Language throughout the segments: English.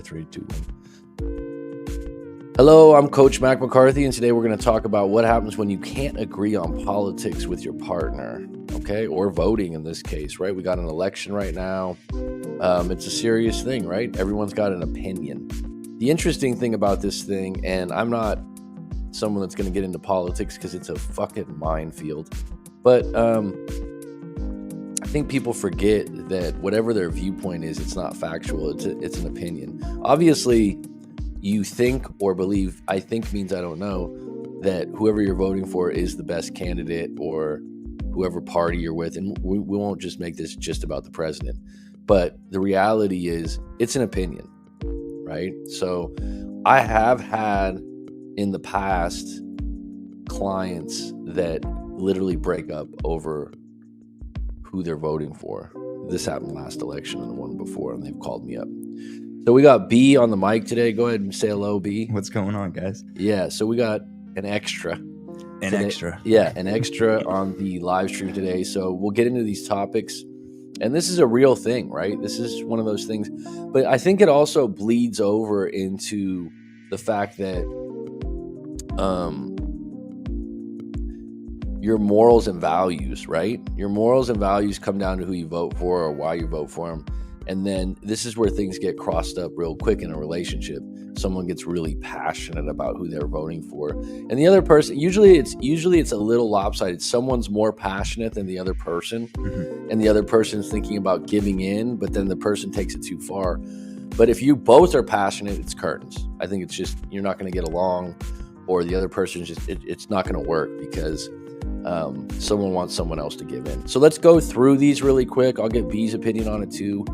3, 2, 1. Hello, I'm Coach Mac McCarthy, and today we're going to talk about what happens when you can't agree on politics with your partner, okay? Or voting in this case, right? We got an election right now. It's a serious thing, right? Everyone's got an opinion. The interesting thing about this thing, and I'm not someone that's going to get into politics because it's a fucking minefield, but I think people forget that whatever their viewpoint is, it's not factual. It's an opinion. Obviously, you think or believe, I think means I don't know, that whoever you're voting for is the best candidate or whoever party you're with. And we won't just make this just about the president. But the reality is it's an opinion, right? So I have had in the past clients that literally break up over who they're voting for. This happened last election and the one before, and they've called me up. So we got B on the mic today. Go ahead and say hello, B. What's going on, guys? Yeah, so we got an extra. An extra on the live stream today. So we'll get into these topics. And this is a real thing, right? This is one of those things. But I think it also bleeds over into the fact that your morals and values, right? Your morals and values come down to who you vote for or why you vote for them. And then this is where things get crossed up real quick in a relationship. Someone gets really passionate about who they're voting for. And the other person, usually it's a little lopsided. Someone's more passionate than the other person. Mm-hmm. And the other person's thinking about giving in, but then the person takes it too far. But if you both are passionate, it's curtains. I think it's just, you're not going to get along, or the other person's just, it's not going to work because someone wants someone else to give in. So let's go through these really quick. I'll get B's opinion on it too.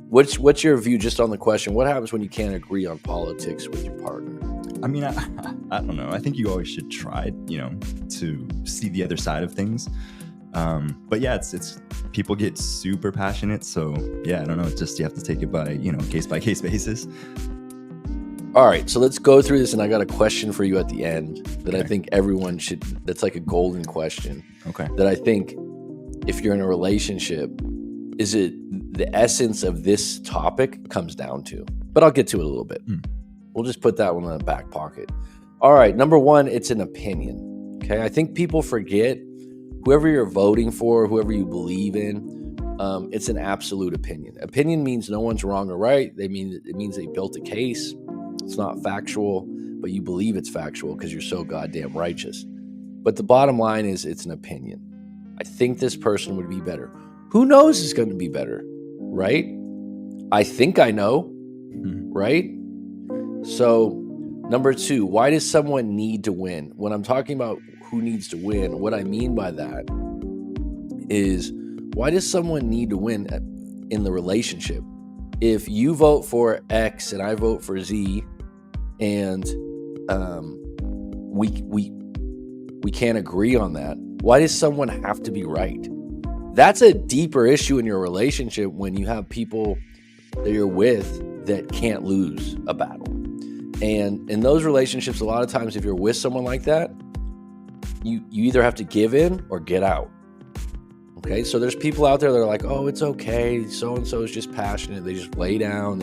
What's your view just on the question? What happens when you can't agree on politics with your partner? I mean, I don't know. I think you always should try, to see the other side of things. But yeah, it's people get super passionate. So yeah, I don't know. It's just, you have to take it by, case by case basis. All right, so let's go through this, and I got a question for you at the end that I think everyone should, that's like a golden question. Okay. That I think if you're in a relationship, is it the essence of this topic comes down to. But I'll get to it a little bit. We'll just put that one in the back pocket. All right, number one, it's an opinion. Okay, I think people forget whoever you're voting for, whoever you believe in, it's an absolute opinion. Opinion means no one's wrong or right. It means they built a case. It's not factual, but you believe it's factual because you're so goddamn righteous. But the bottom line is it's an opinion. I think this person would be better. Who knows is going to be better, right? I think I know, right? So, number two, why does someone need to win? When I'm talking about who needs to win, what I mean by that is, why does someone need to win in the relationship? If you vote for X and I vote for Z, and we can't agree on that, why does someone have to be right? That's a deeper issue in your relationship when you have people that you're with that can't lose a battle. And in those relationships, a lot of times if you're with someone like that, you either have to give in or get out. Okay, so there's people out there that are like, oh, it's okay, so-and-so is just passionate, they just lay down,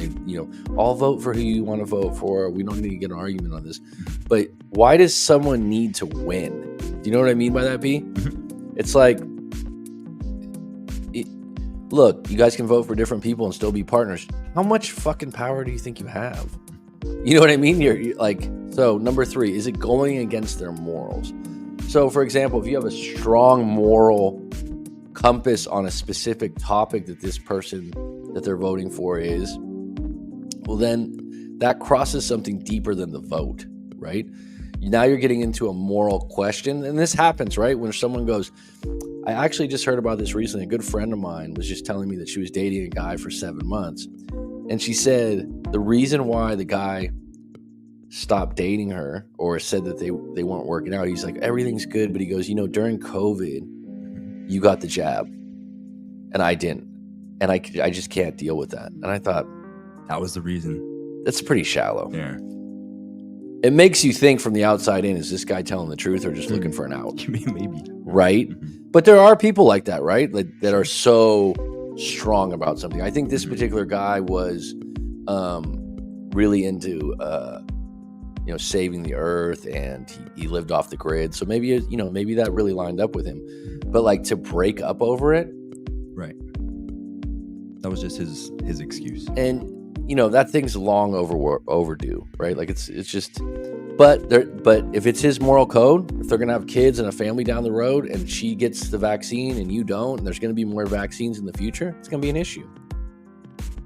I'll vote for who you want to vote for, we don't need to get an argument on this. But why does someone need to win? Do you know what I mean by that, B? It's like, look, you guys can vote for different people and still be partners. How much fucking power do you think you have? You know what I mean? You're like, so number three, is it going against their morals? So for example, if you have a strong moral compass on a specific topic that this person that they're voting for is, well, then that crosses something deeper than the vote, right? Now you're getting into a moral question, and this happens, right? When someone goes, I actually just heard about this recently. A good friend of mine was just telling me that she was dating a guy for 7 months, and she said the reason why the guy stopped dating her or said that they weren't working out, he's like, everything's good, but he goes, during COVID, you got the jab and I didn't. And I just can't deal with that. And I thought, that was the reason. That's pretty shallow. Yeah. It makes you think from the outside in, is this guy telling the truth or just looking for an out? Maybe. Right? But there are people like that, right? Like, that are so strong about something. I think this particular guy was really into saving the earth, and he lived off the grid. So maybe maybe that really lined up with him. But like, to break up over it, Right. That was just his excuse. and that thing's long overdue, right? Like, it's just. But if it's his moral code, if they're gonna have kids and a family down the road, and she gets the vaccine and you don't, and there's gonna be more vaccines in the future, it's gonna be an issue,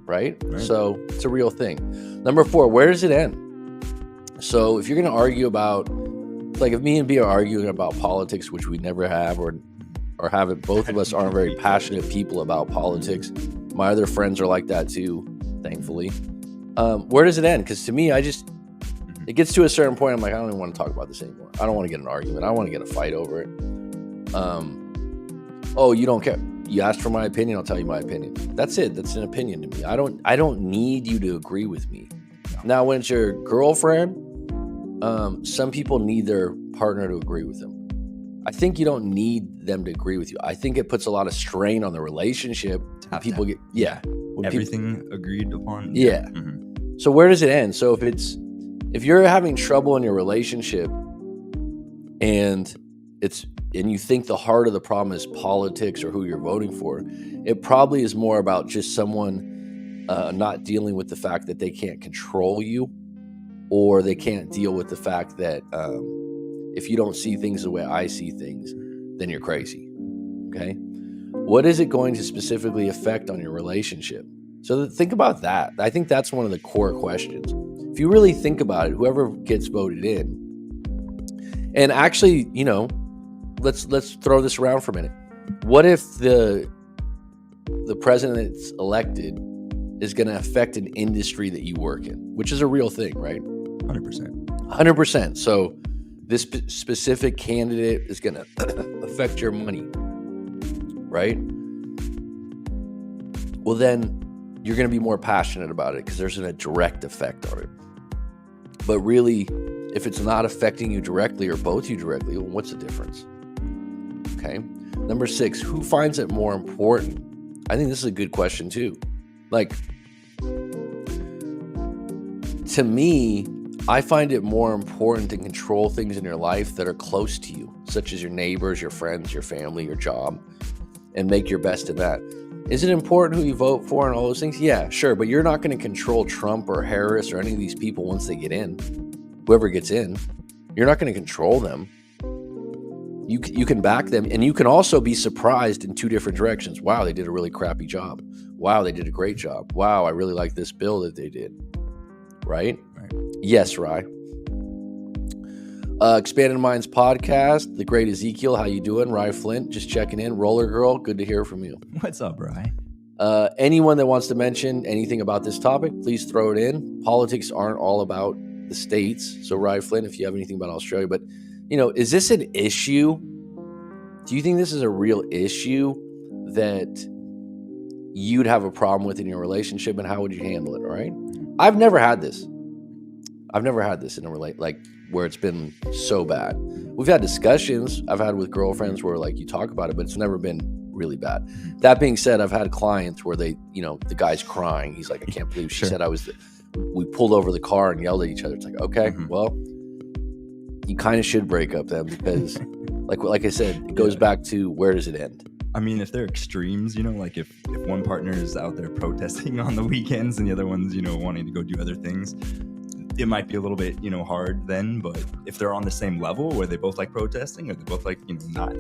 right? So it's a real thing. Number 4, where does it end? So if you're gonna argue about, like, if me and B are arguing about politics, which we never have, or haven't, both of us aren't very passionate people about politics. My other friends are like that too, thankfully. Where does it end? Because to me, it gets to a certain point, I'm like, I don't even want to talk about this anymore. I don't want to get an argument. I don't want to get a fight over it. Oh, you don't care. You asked for my opinion, I'll tell you my opinion. That's it. That's an opinion to me. I don't need you to agree with me. Now, when it's your girlfriend, some people need their partner to agree with them. I think you don't need them to agree with you. I think it puts a lot of strain on the relationship. People get everything agreed upon. Yeah. Mm-hmm. So where does it end? So if you're having trouble in your relationship, and you think the heart of the problem is politics or who you're voting for, it probably is more about just someone not dealing with the fact that they can't control you, or they can't deal with the fact that if you don't see things the way I see things, then you're crazy. Okay? What is it going to specifically affect on your relationship? So think about that. I think that's one of the core questions. If you really think about it, whoever gets voted in, and actually, let's throw this around for a minute. What if the president that's elected is going to affect an industry that you work in, which is a real thing, right? 100%. So this specific candidate is going to affect your money, right? Well, then you're going to be more passionate about it because there's a direct effect on it. But really, if it's not affecting you directly or both you directly, well, what's the difference? Okay. Number 6, who finds it more important? I think this is a good question too. Like, to me, I find it more important to control things in your life that are close to you, such as your neighbors, your friends, your family, your job, and make your best in that. Is it important who you vote for and all those things? Yeah, sure. But you're not going to control Trump or Harris or any of these people once they get in. Whoever gets in, you're not going to control them. You can back them, and you can also be surprised in 2 different directions. Wow, they did a really crappy job. Wow, they did a great job. Wow, I really like this bill that they did. Right? Yes, Rye. Expanded Minds podcast, the great Ezekiel, how you doing? Rye Flint, just checking in. Roller Girl, good to hear from you. What's up, Rye? Anyone that wants to mention anything about this topic, please throw it in. Politics aren't all about the states. So Rye Flint, if you have anything about Australia, but is this an issue? Do you think this is a real issue that you'd have a problem with in your relationship, and how would you handle it? All right. I've never had this in a like where it's been so bad. We've had discussions I've had with girlfriends where like you talk about it, but it's never been really bad. That being said, I've had clients where they, the guy's crying. He's like, I can't believe she said we pulled over the car and yelled at each other. It's like, okay, well, you kind of should break up then, because like I said, it goes back to, where does it end? I mean, if they're extremes, like if one partner is out there protesting on the weekends and the other one's, wanting to go do other things, it might be a little bit, hard then. But if they're on the same level where they both like protesting, or they both like, not,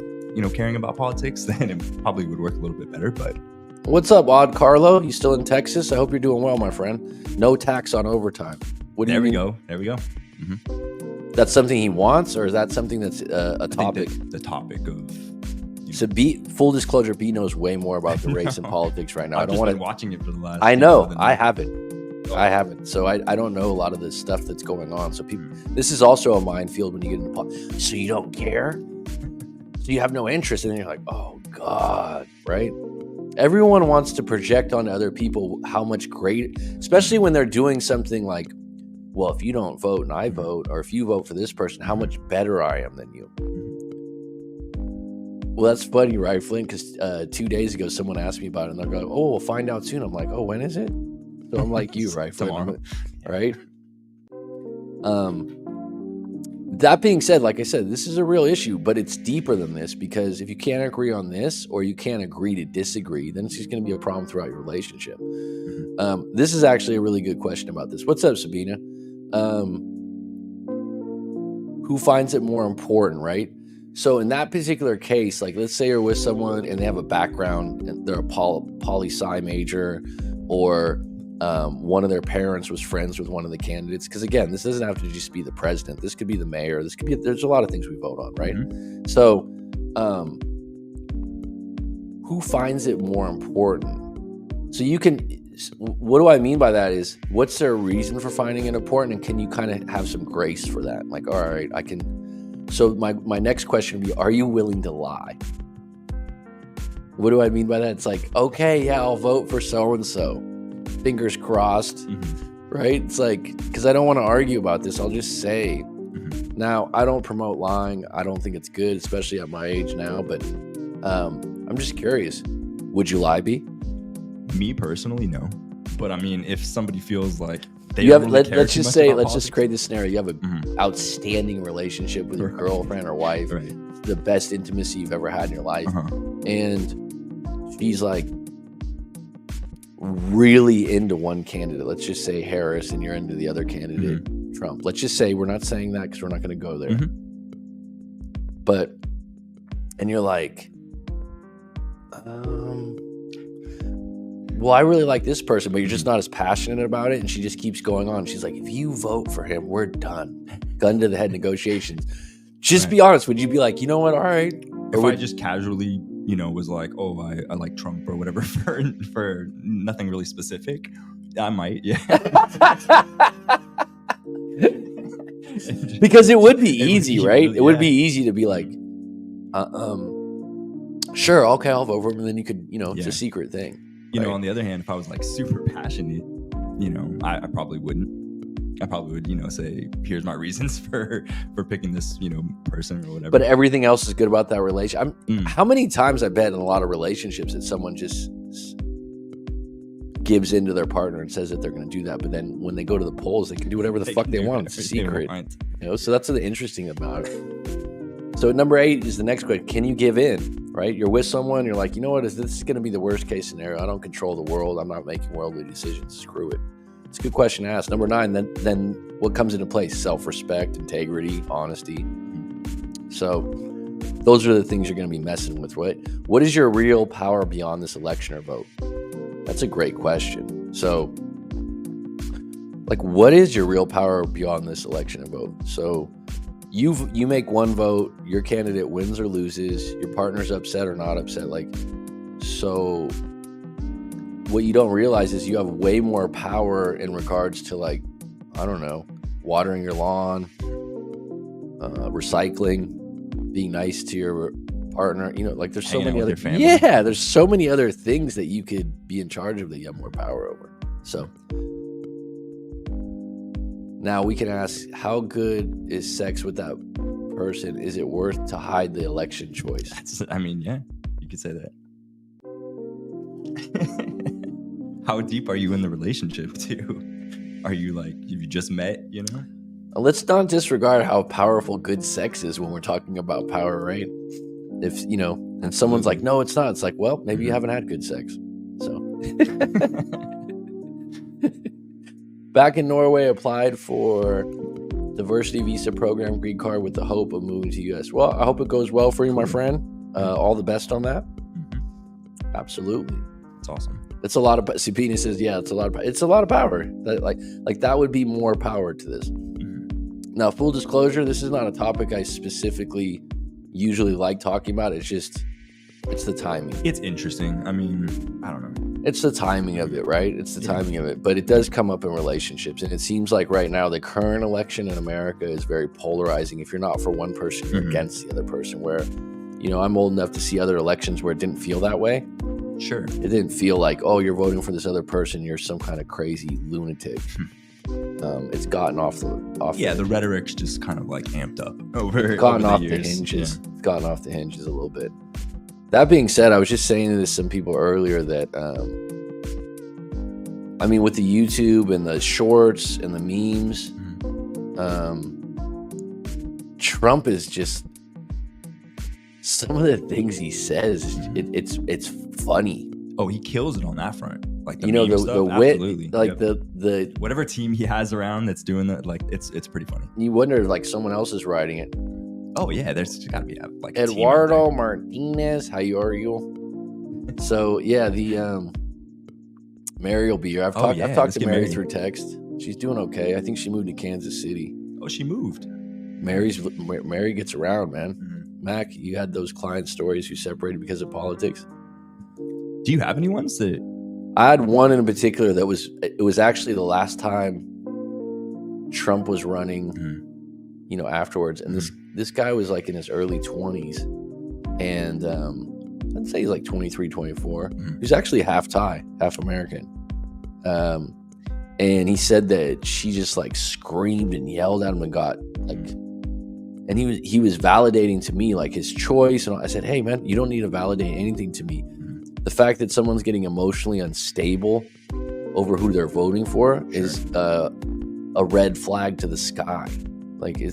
caring about politics, then it probably would work a little bit better. But what's up, Odd Carlo? You still in Texas? I hope you're doing well, my friend. No tax on overtime. What do you mean? There we go. Mm-hmm. That's something he wants, or is that something that's a topic? The topic of. So, full disclosure, B knows way more about the race and politics right now. I don't want to watching it for the last. I know. I haven't. So I don't know a lot of the stuff that's going on. So this is also a minefield when you get into politics. So you don't care? So you have no interest, and then you're like, oh God, right? Everyone wants to project on other people how much great, especially when they're doing something like, well, if you don't vote and I vote, or if you vote for this person, how much better I am than you. Well, that's funny, right, Flint? Because 2 days ago, someone asked me about it, and they're going, oh, we'll find out soon. I'm like, oh, when is it? So I'm like you, right? Tomorrow. Right? That being said, like I said, this is a real issue, but it's deeper than this, because if you can't agree on this, or you can't agree to disagree, then it's just going to be a problem throughout your relationship. This is actually a really good question about this. What's up, Sabina? Who finds it more important, right? So in that particular case, like let's say you're with someone and they have a background and they're a poli-sci major, or one of their parents was friends with one of the candidates. Because again, this doesn't have to just be the president. This could be the mayor. This could be, there's a lot of things we vote on, right? So who finds it more important? So you can, what do I mean by that is, what's their reason for finding it important? And can you kind of have some grace for that? Like, all right, I can. So my next question would be, are you willing to lie? What do I mean by that? It's like, okay, yeah, I'll vote for so-and-so. Fingers crossed, right? It's like, because I don't want to argue about this, I'll just say. Now, I don't promote lying. I don't think it's good, especially at my age now, but I'm just curious. Would you lie, B? Me personally, no. But I mean, if somebody feels like they you have, don't really let's just say, let's politics, just create this scenario. You have an outstanding relationship with your girlfriend or wife, the best intimacy you've ever had in your life, and she's like really into one candidate. Let's just say Harris, and you're into the other candidate, Trump. Let's just say, we're not saying that because we're not going to go there. But, and you're like, well, I really like this person, but you're just not as passionate about it. And she just keeps going on. She's like, if you vote for him, we're done. Gun to the head negotiations. Just be honest. Would you be like, you know what? All right. If I just casually, was like, oh, I like Trump or whatever for nothing really specific, I might, yeah. Because it would be easy, right? It would be easy to be like, sure, okay, I'll vote for him. And then you could, it's a secret thing. On the other hand, if I was like super passionate, I probably wouldn't. I probably would, say, here's my reasons for picking this, person or whatever. But everything else is good about that relation. How many times I bet in a lot of relationships that someone just gives into their partner and says that they're going to do that, but then when they go to the polls, they can do whatever the fuck they want. It's a secret. So that's the interesting about it. So number 8 is the next question. Can you give in, right? You're with someone, you're like, you know what, this is going to be the worst case scenario. I don't control the world. I'm not making worldly decisions. Screw it. It's a good question to ask. Number 9, then what comes into place? Self-respect, integrity, honesty. So those are the things you're going to be messing with, right? What is your real power beyond this election or vote? That's a great question. So, like, what is your real power beyond this election and vote? So you make one vote, your candidate wins or loses, your partner's upset or not upset. Like, so what you don't realize is you have way more power in regards to, like, I don't know, watering your lawn, recycling, being nice to your partner. Like, there's so many other there's so many other things that you could be in charge of that you have more power over. So now we can ask, how good is sex with that person? Is it worth to hide the election choice? You could say that. How deep are you in the relationship too? Are you like, have you just met, Let's not disregard how powerful good sex is when we're talking about power, right? If, and someone's like, no, it's not. It's like, well, maybe you haven't had good sex. So back in Norway, applied for diversity visa program, green card with the hope of moving to US. Well, I hope it goes well for you, my friend. All the best on that. Absolutely. It's awesome. It's a lot of, Sabina says, yeah, it's a lot of power. Like that would be more power to this. Now, full disclosure, this is not a topic I specifically usually like talking about. It's the timing. It's interesting. I don't know. It's the timing of it, right? It's the timing of it. But it does come up in relationships. And it seems like right now, the current election in America is very polarizing. If you're not for one person, you're against the other person. Where, I'm old enough to see other elections where it didn't feel that way. Sure. It didn't feel like, oh, you're voting for this other person, you're some kind of crazy lunatic. It's gotten off the rhetoric's just kind of like amped up over It's gotten over off the the years. hinges. It's gotten off the hinges a little bit. That being said, I was just saying to some people earlier that I mean, with the YouTube and the shorts and the memes, Trump is just, some of the things he says, it's funny. Oh, he kills it on that front. Like the the stuff, wit, absolutely. like the whatever team he has around that's doing that, like it's pretty funny. You wonder if like someone else is writing it. Oh yeah, there's got to be like Eduardo Martinez, how are you? So yeah, the Mary will be here. I've talked to Mary through text. She's doing okay. I think she moved to Kansas City. Oh, she moved. Mary gets around, man. Mm-hmm. Mac, you had those client stories who separated because of politics. Do you have any ones that? I had one in particular that was actually the last time Trump was running, afterwards. And this guy was like in his early 20s. And I'd say he's like 23, 24. He's actually half Thai, half American. And he said that she just like screamed and yelled at him and got like, and he was validating to me like his choice. And I said, hey man, you don't need to validate anything to me. The fact that someone's getting emotionally unstable over who they're voting for is a red flag to the sky. Like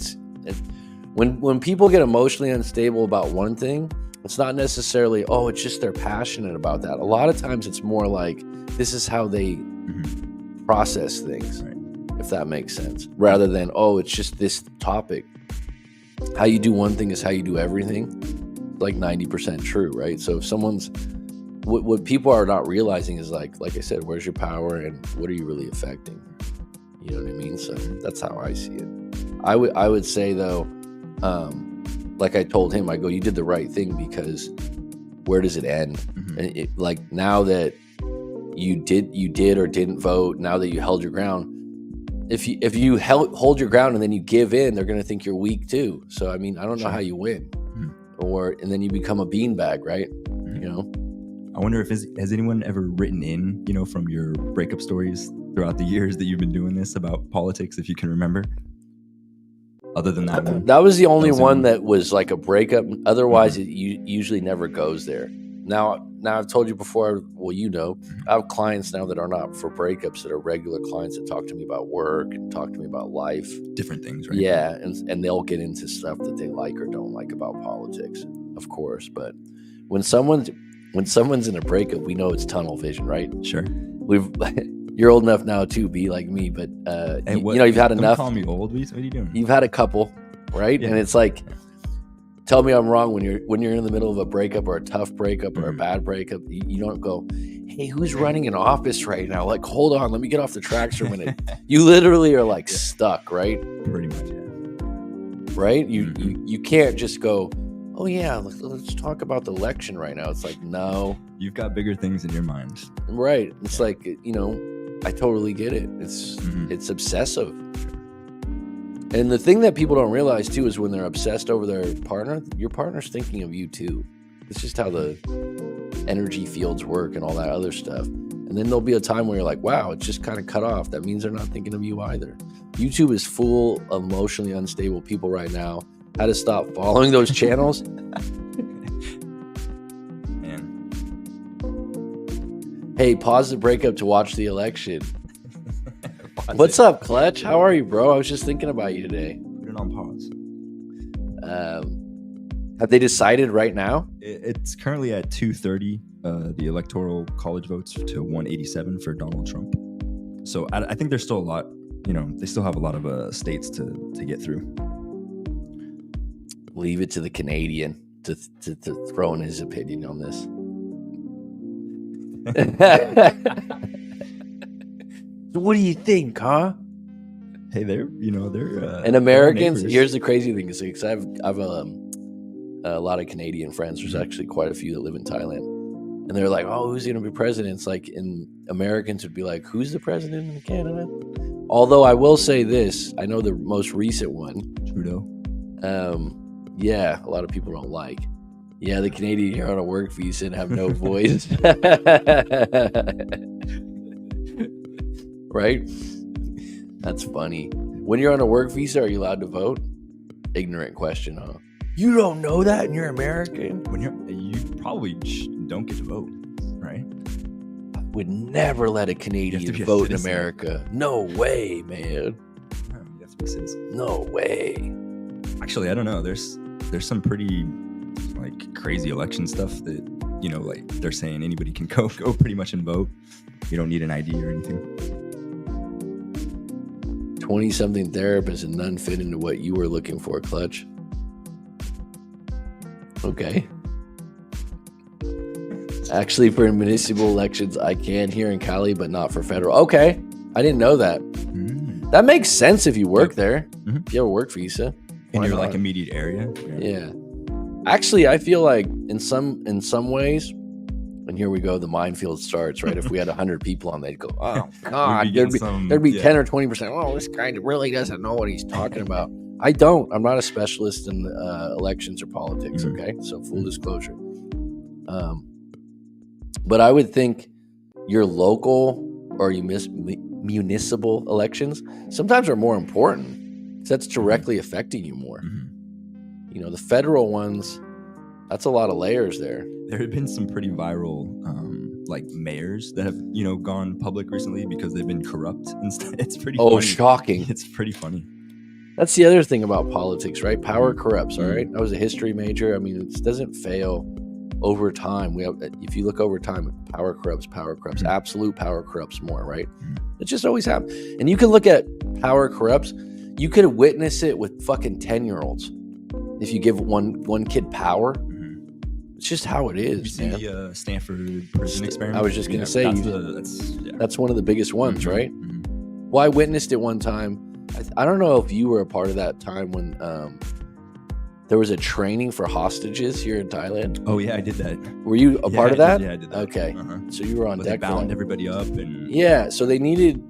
when people get emotionally unstable about one thing, it's not necessarily, it's just they're passionate about that. A lot of times it's more like this is how they process things, if that makes sense, rather than, it's just this topic. How you do one thing is how you do everything. Like 90% true, right? So if someone's, what people are not realizing is like I said, where's your power and what are you really affecting? You know what I mean? So that's how I see it. I would say though, like I told him, I go, you did the right thing, because where does it end? And like now that you did or didn't vote, now that you held your ground, if you hold your ground and then you give in, they're going to think you're weak too. So I mean, I don't know how you win, and then you become a beanbag, right? I wonder if has anyone ever written in, from your breakup stories throughout the years that you've been doing this about politics, if you can remember? Other than that one? That was the only one that was like a breakup. Otherwise, it usually never goes there. Now I've told you before, I have clients now that are not for breakups, that are regular clients that talk to me about work and talk to me about life. Different things, right? Yeah, and they'll get into stuff that they like or don't like about politics, of course. But when someone's in a breakup, we know it's tunnel vision, right? Sure. You're old enough now to be like me, but you've had enough. Don't call me old. What are you doing? You've had a couple, right? Yeah. And it's like, tell me I'm wrong when you're in the middle of a breakup or a tough breakup or a bad breakup. You don't go, hey, who's running an office right now? Like, hold on, let me get off the tracks for a minute. You literally are like stuck, right? Pretty much, yeah. Right? You can't just go, oh yeah, let's talk about the election right now. It's like, no. You've got bigger things in your mind. Right. It's like, I totally get it. It's obsessive. And the thing that people don't realize too is when they're obsessed over their partner, your partner's thinking of you too. It's just how the energy fields work and all that other stuff. And then there'll be a time where you're like, wow, it's just kind of cut off. That means they're not thinking of you either. YouTube is full of emotionally unstable people right now. How to stop following those channels? Man. Hey, pause the breakup to watch the election. What's up, Clutch? How are you, bro? I was just thinking about you today. Put it on pause. Have they decided right now? It's currently at 230. The electoral college votes to 187 for Donald Trump. So I think there's still a lot. They still have a lot of states to get through. Leave it to the Canadian to throw in his opinion on this. So what do you think, huh? Hey, they're and Americans. Here's the crazy thing: is I've a lot of Canadian friends. There's actually quite a few that live in Thailand, and they're like, "Oh, who's going to be president?" It's like, in Americans would be like, "Who's the president in Canada?" Although I will say this, I know the most recent one, Trudeau. Yeah, a lot of people don't like. Yeah, the Canadian here on a work visa and have no voice. Right? That's funny. When you're on a work visa, are you allowed to vote? Ignorant question, huh? You don't know that and you're American? You probably don't get to vote, right? would never let a Canadian be a vote in citizen. America. No way, man. You have to be a citizen. No way. Actually, I don't know. There's some pretty like crazy election stuff that, you know, like they're saying anybody can go pretty much and vote. You don't need an ID or anything. 20-something therapists and none fit into what you were looking for, Clutch. Okay. Actually, for municipal elections, I can here in Cali, but not for federal. Okay. I didn't know that. That makes sense if you work there. Mhm. If you have a work visa. In Why your not? like immediate area. Yeah. Actually, I feel like in some ways, and here we go, the minefield starts, right? If we had 100 people on, they'd go, oh, God, there'd be 10 or 20%. Oh, this guy really doesn't know what he's talking about. I don't. I'm not a specialist in elections or politics, okay? So full disclosure. But I would think your local or municipal elections sometimes are more important because that's directly affecting you more. You know, the federal ones, that's a lot of layers there. There have been some pretty viral like mayors that have, you know, gone public recently because they've been corrupt and stuff. It's pretty Oh, funny. shocking. It's pretty funny. That's the other thing about politics, right? Power corrupts, all right? I was a history major. I mean, it doesn't fail over time. If you look over time, power corrupts, absolute power corrupts more, right? It just always happens. And you can look at power corrupts. You could witness it with fucking 10-year-olds. If you give one kid power, it's just how it is, Did you see man. the Stanford prison experiment? I was just gonna say, that's one of the biggest ones, right? Well, I witnessed it one time. I don't know if you were a part of that time when there was a training for hostages here in Thailand. Oh yeah, I did that. Were you a part of that? Yeah, I did that. Okay, so you were on But deck they for bound that. everybody up and Yeah, so they needed.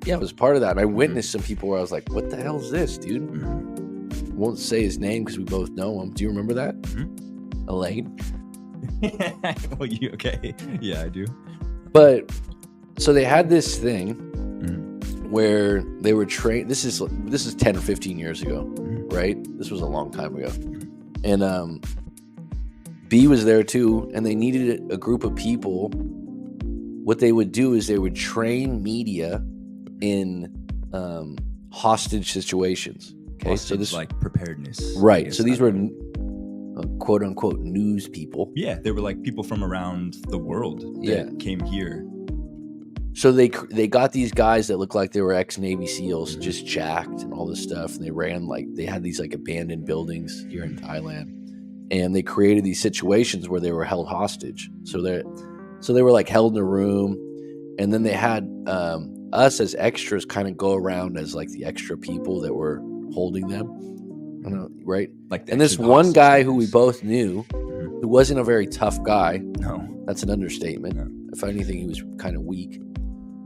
Yeah, I was part of that. And I witnessed some people where I was like, "What the hell is this, dude?" Won't say his name because we both know him. Do you remember that? Elaine. Well, you okay? Yeah, I do. But so they had this thing where they were trained. This is 10 or 15 years ago, right? This was a long time ago. And B was there too, and they needed a group of people. What they would do is they would train media in hostage situations. Okay, so this like preparedness, right. So these were quote unquote news people. Yeah, they were like people from around the world that came here. So they got these guys that looked like they were ex-Navy SEALs, just jacked and all this stuff, and they had these like abandoned buildings here in Thailand, and they created these situations where they were held hostage. So they were like held in a room, and then they had us as extras kind of go around as like the extra people that were holding them, right? Like, and this one guy who we both knew, who wasn't a very tough guy. No, that's an understatement. No. If anything, he was kind of weak.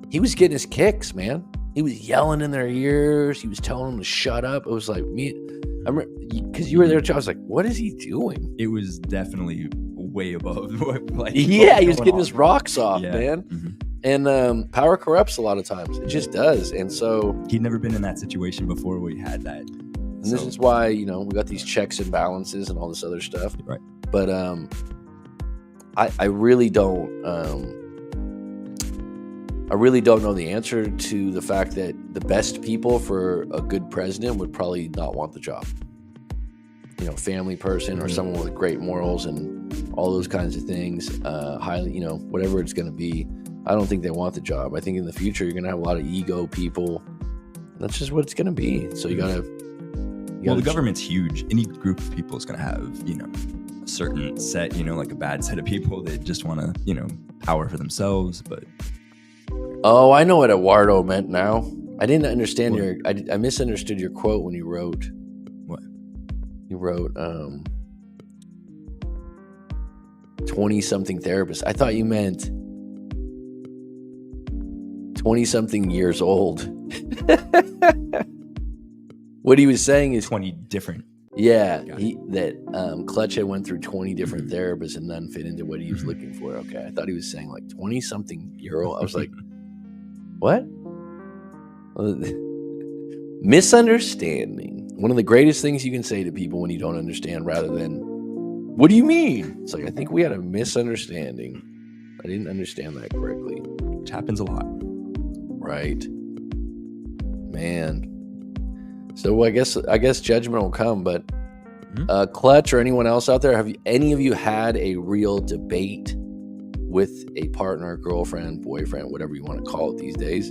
He was getting his kicks, man. He was yelling in their ears. He was telling them to shut up. It was like me. I remember because you were there too. I was like, "What is he doing?" It was definitely way above. Like, yeah, he was getting his rocks off, yeah. Man. And power corrupts a lot of times. It just does. And so he'd never been in that situation before where he had that. And this is why, we got these checks and balances and all this other stuff. Right. But I really don't know the answer to the fact that the best people for a good president would probably not want the job. Family person or someone with great morals and all those kinds of things, highly, whatever it's going to be. I don't think they want the job. I think in the future, you're going to have a lot of ego people. That's just what it's going to be. So you got to. Well, the government's huge. Any group of people is going to have, a certain set, like a bad set of people that just want to, power for themselves. But. Oh, I know what Eduardo meant now. I didn't understand I misunderstood your quote when you wrote. What? You wrote 20-something therapist. I thought you meant 20-something years old. What he was saying is 20 different. Yeah, Clutch had went through 20 different therapists and none fit into what he was looking for. Okay, I thought he was saying like 20-something year old. I was like, what? Misunderstanding. One of the greatest things you can say to people when you don't understand, rather than, what do you mean? It's like, I think we had a misunderstanding. I didn't understand that correctly. Which happens a lot. Right. Man. So I guess judgment will come, but Clutch or anyone else out there, have any of you had a real debate with a partner, girlfriend, boyfriend, whatever you want to call it these days,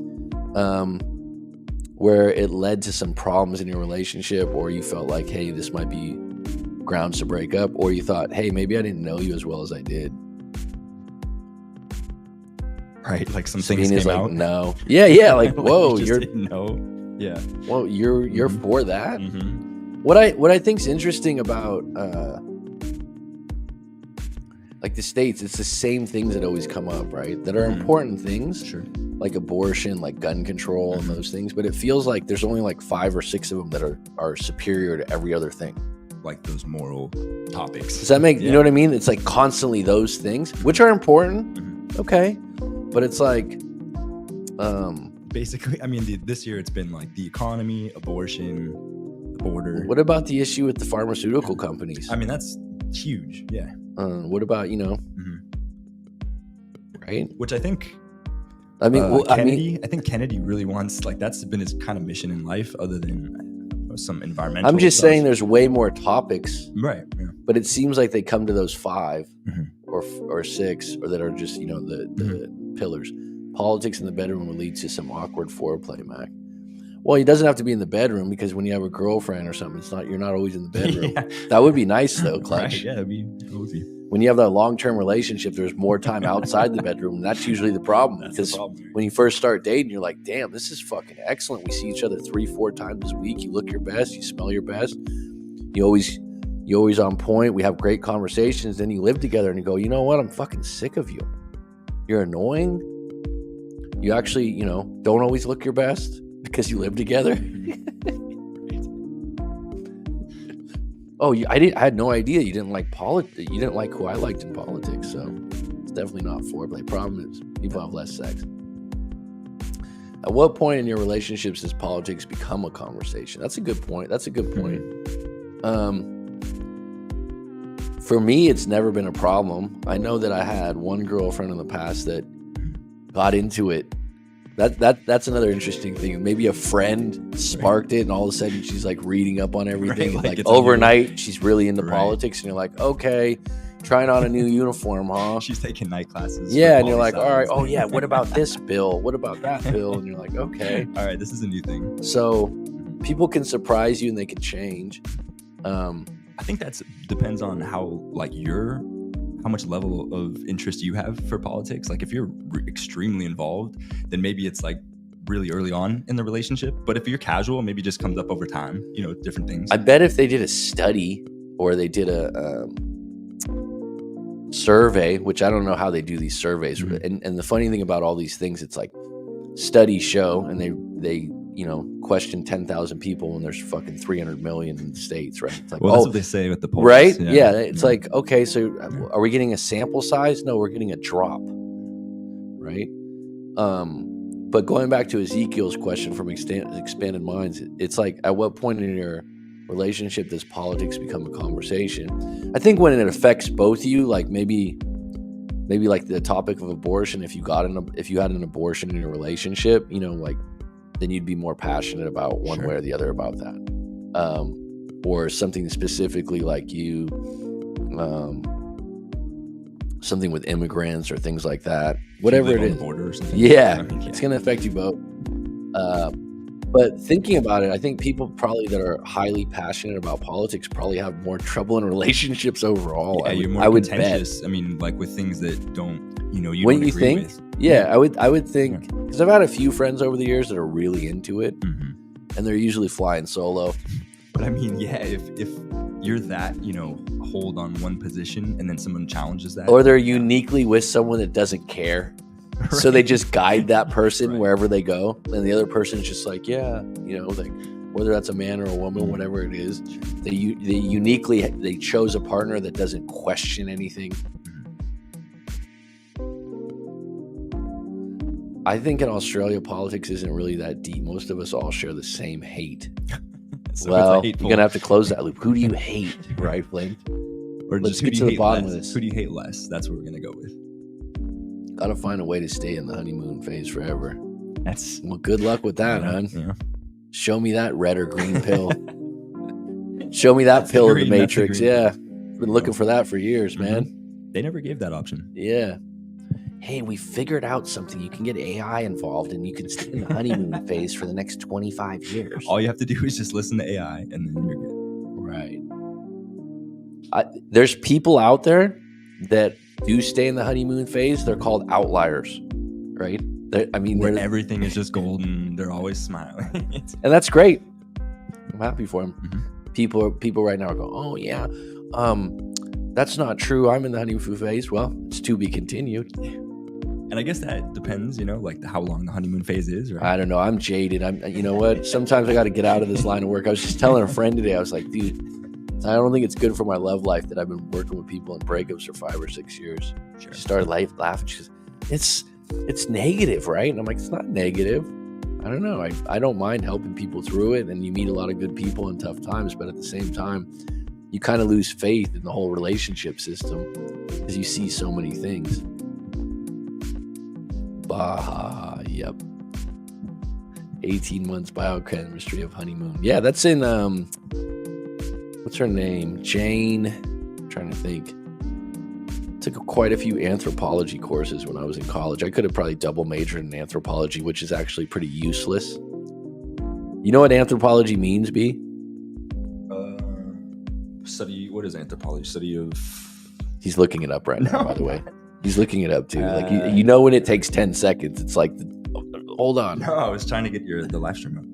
where it led to some problems in your relationship, or you felt like, hey, this might be grounds to break up, or you thought, hey, maybe I didn't know you as well as I did? Right, like some things came like, out. No. Yeah, like, whoa, like you're didn't know. Yeah. Well, you're for that? Mm-hmm. What I think's interesting about like the States, it's the same things that always come up, right? That are important things. Sure. Like abortion, like gun control and those things. But it feels like there's only like 5 or 6 of them that are superior to every other thing. Like those moral topics. Does that make, you know what I mean? It's like constantly those things, which are important. Okay. But it's like, basically, I mean, this year it's been like the economy, abortion, the border. What about the issue with the pharmaceutical companies? I mean, that's huge. Yeah. What about, right? Which I think, I mean, Kennedy, I think Kennedy really wants, like, that's been his kind of mission in life, other than some environmental I'm just stuff. saying there's way more topics. Right. Yeah. But it seems like they come to those 5 or 6, or that are just, the pillars. Politics in the bedroom will lead to some awkward foreplay, Mac. Well, he doesn't have to be in the bedroom, because when you have a girlfriend or something, you're not always in the bedroom. Yeah. That would be nice though, Clutch. Right, yeah, it would be. When you have that long-term relationship, there's more time outside the bedroom, and that's usually the problem. Because when you first start dating, you're like, damn, this is fucking excellent. We see each other 3-4 times a week. You look your best, you smell your best. You're always on point. We have great conversations. Then you live together and you go, you know what? I'm fucking sick of you. You're annoying. You actually, don't always look your best because you live together. Oh, I had no idea you didn't like politics. You didn't like who I liked in politics. So it's definitely not foreplay. Problem is people have less sex. At what point in your relationships does politics become a conversation? That's a good point. For me, it's never been a problem. I know that I had one girlfriend in the past that got into it. That's another interesting thing. Maybe a friend sparked it, and all of a sudden she's like reading up on everything. Right, like overnight, she's really into politics, and you're like, okay, trying on a new uniform, huh? She's taking night classes. Yeah, and you're like, all right, oh yeah, what about this bill? What about that bill? And you're like, okay, all right, this is a new thing. So people can surprise you, and they can change. I think that depends on how much level of interest you have for politics. Like if you're extremely involved, then maybe it's like really early on in the relationship. But if you're casual, maybe it just comes up over time, different things. I bet if they did a study, or they did a survey, which I don't know how they do these surveys. And the funny thing about all these things, it's like studies show, and they question 10,000 people when there's fucking 300 million in the States, right? It's like, well, that's what they say with the polls. Right? Yeah. It's like, okay, so are we getting a sample size? No, we're getting a drop, right? But going back to Ezekiel's question from Expanded Minds, it's like, at what point in your relationship does politics become a conversation? I think when it affects both of you, like maybe like the topic of abortion, if you had an abortion in your relationship, then you'd be more passionate about one way or the other about that. Or something specifically like something with immigrants or things like that. Whatever it is. Border or something. Yeah, it's going to affect you both. But thinking about it, I think people probably that are highly passionate about politics probably have more trouble in relationships overall. Yeah, you're more contentious. I mean, like with things that don't, you when don't you agree think, with. Yeah, I would think, because I've had a few friends over the years that are really into it, and they're usually flying solo. But I mean, yeah, if you're that, hold on one position, and then someone challenges that, or they're uniquely with someone that doesn't care. Right. So they just guide that person wherever they go, and the other person's just like, yeah, like whether that's a man or a woman, whatever it is, they chose a partner that doesn't question anything. I think in Australia, politics isn't really that deep. Most of us all share the same hate. So well, you're gonna have to close that loop. Who do you hate, right, Flint? Or let's get to the bottom of this. Who do you hate less? That's what we're gonna go with. Gotta find a way to stay in the honeymoon phase forever. That's Well, good luck with that, hon. Yeah. Show me that red or green pill. Show me that pill in the Matrix. Yeah. Been looking for that for years, man. They never gave that option. Yeah. Hey, we figured out something. You can get AI involved and you can stay in the honeymoon phase for the next 25 years. All you have to do is just listen to AI and then you're good. Right. There's people out there that do stay in the honeymoon phase. They're called outliers, right? Where everything is just golden. They're always smiling. And that's great. I'm happy for them. Mm-hmm. People right now are going, oh, yeah, that's not true. I'm in the honeymoon phase. Well, it's to be continued. And I guess that depends, like how long the honeymoon phase is, right? I don't know. I'm jaded. You know what? Sometimes I got to get out of this line of work. I was just telling a friend today, I was like, dude, I don't think it's good for my love life that I've been working with people in breakups for 5 or 6 years. Sure. She started laughing. She goes, it's negative, right? And I'm like, it's not negative. I don't know. I don't mind helping people through it. And you meet a lot of good people in tough times. But at the same time, you kind of lose faith in the whole relationship system because you see so many things. Baha, yep. 18 months biochemistry of honeymoon. Yeah, that's in, what's her name? Jane. I'm trying to think. Took quite a few anthropology courses when I was in college. I could have probably double majored in anthropology, which is actually pretty useless. You know what anthropology means, B? Study, what is anthropology? Study of... He's looking it up right now, by the way. He's looking it up too. Like you know when it takes 10 seconds, it's like, hold on. No, I was trying to get the live stream up.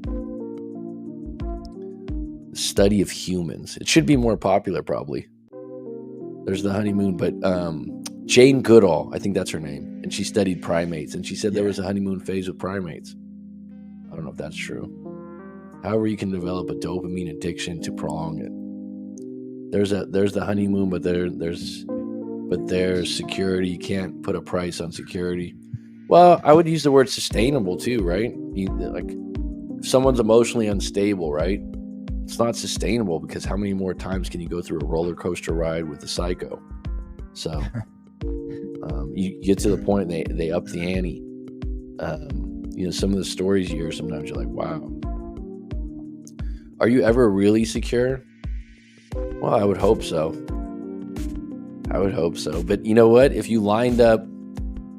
Study of humans. It should be more popular, probably. There's the honeymoon, but Jane Goodall, I think that's her name, and she studied primates, and she said there was a honeymoon phase with primates. I don't know if that's true. However, you can develop a dopamine addiction to prolong it. There's the honeymoon, but there's security. You can't put a price on security. Well, I would use the word sustainable too, right? Like if someone's emotionally unstable, right? It's not sustainable because how many more times can you go through a roller coaster ride with a psycho? So you get to the point they up the ante. Some of the stories you hear, sometimes you're like, wow. Are you ever really secure? Well, I would hope so. But you know what? If you lined up,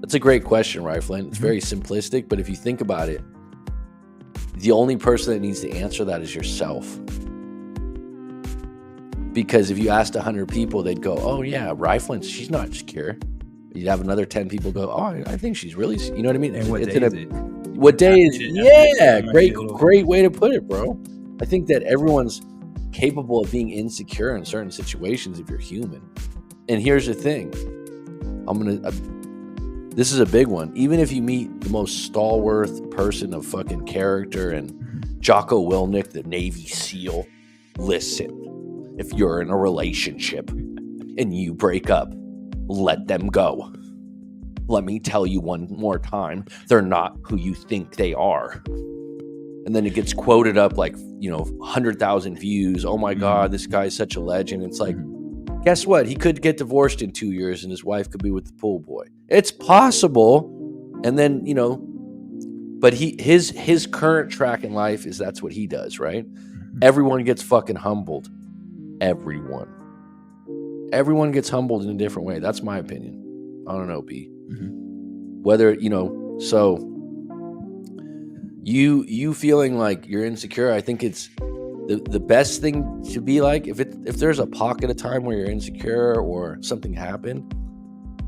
that's a great question, right, Flint? It's very simplistic, but if you think about it, the only person that needs to answer that is yourself. Because if you asked 100 people, they'd go, oh yeah, Flint, she's not secure. You'd have another 10 people go, oh, I think she's really, you know what I mean? And what day is it? What day is it? Yeah, great way to put it, bro. I think that everyone's capable of being insecure in certain situations if you're human. And here's the thing. This is a big one. Even if you meet the most stalwart person of fucking character and Jocko Willink, the Navy SEAL, listen, if you're in a relationship and you break up, let them go. Let me tell you one more time, they're not who you think they are. And then it gets quoted up like, 100,000 views. Oh my God, this guy's such a legend. It's like, guess what? He could get divorced in 2 years and his wife could be with the pool boy. It's possible. And then, but his current track in life is that's what he does, right? Everyone gets fucking humbled. Everyone gets humbled in a different way. That's my opinion. I don't know, B. Whether, so you feeling like you're insecure, I think it's the best thing to be like, if there's a pocket of time where you're insecure or something happened,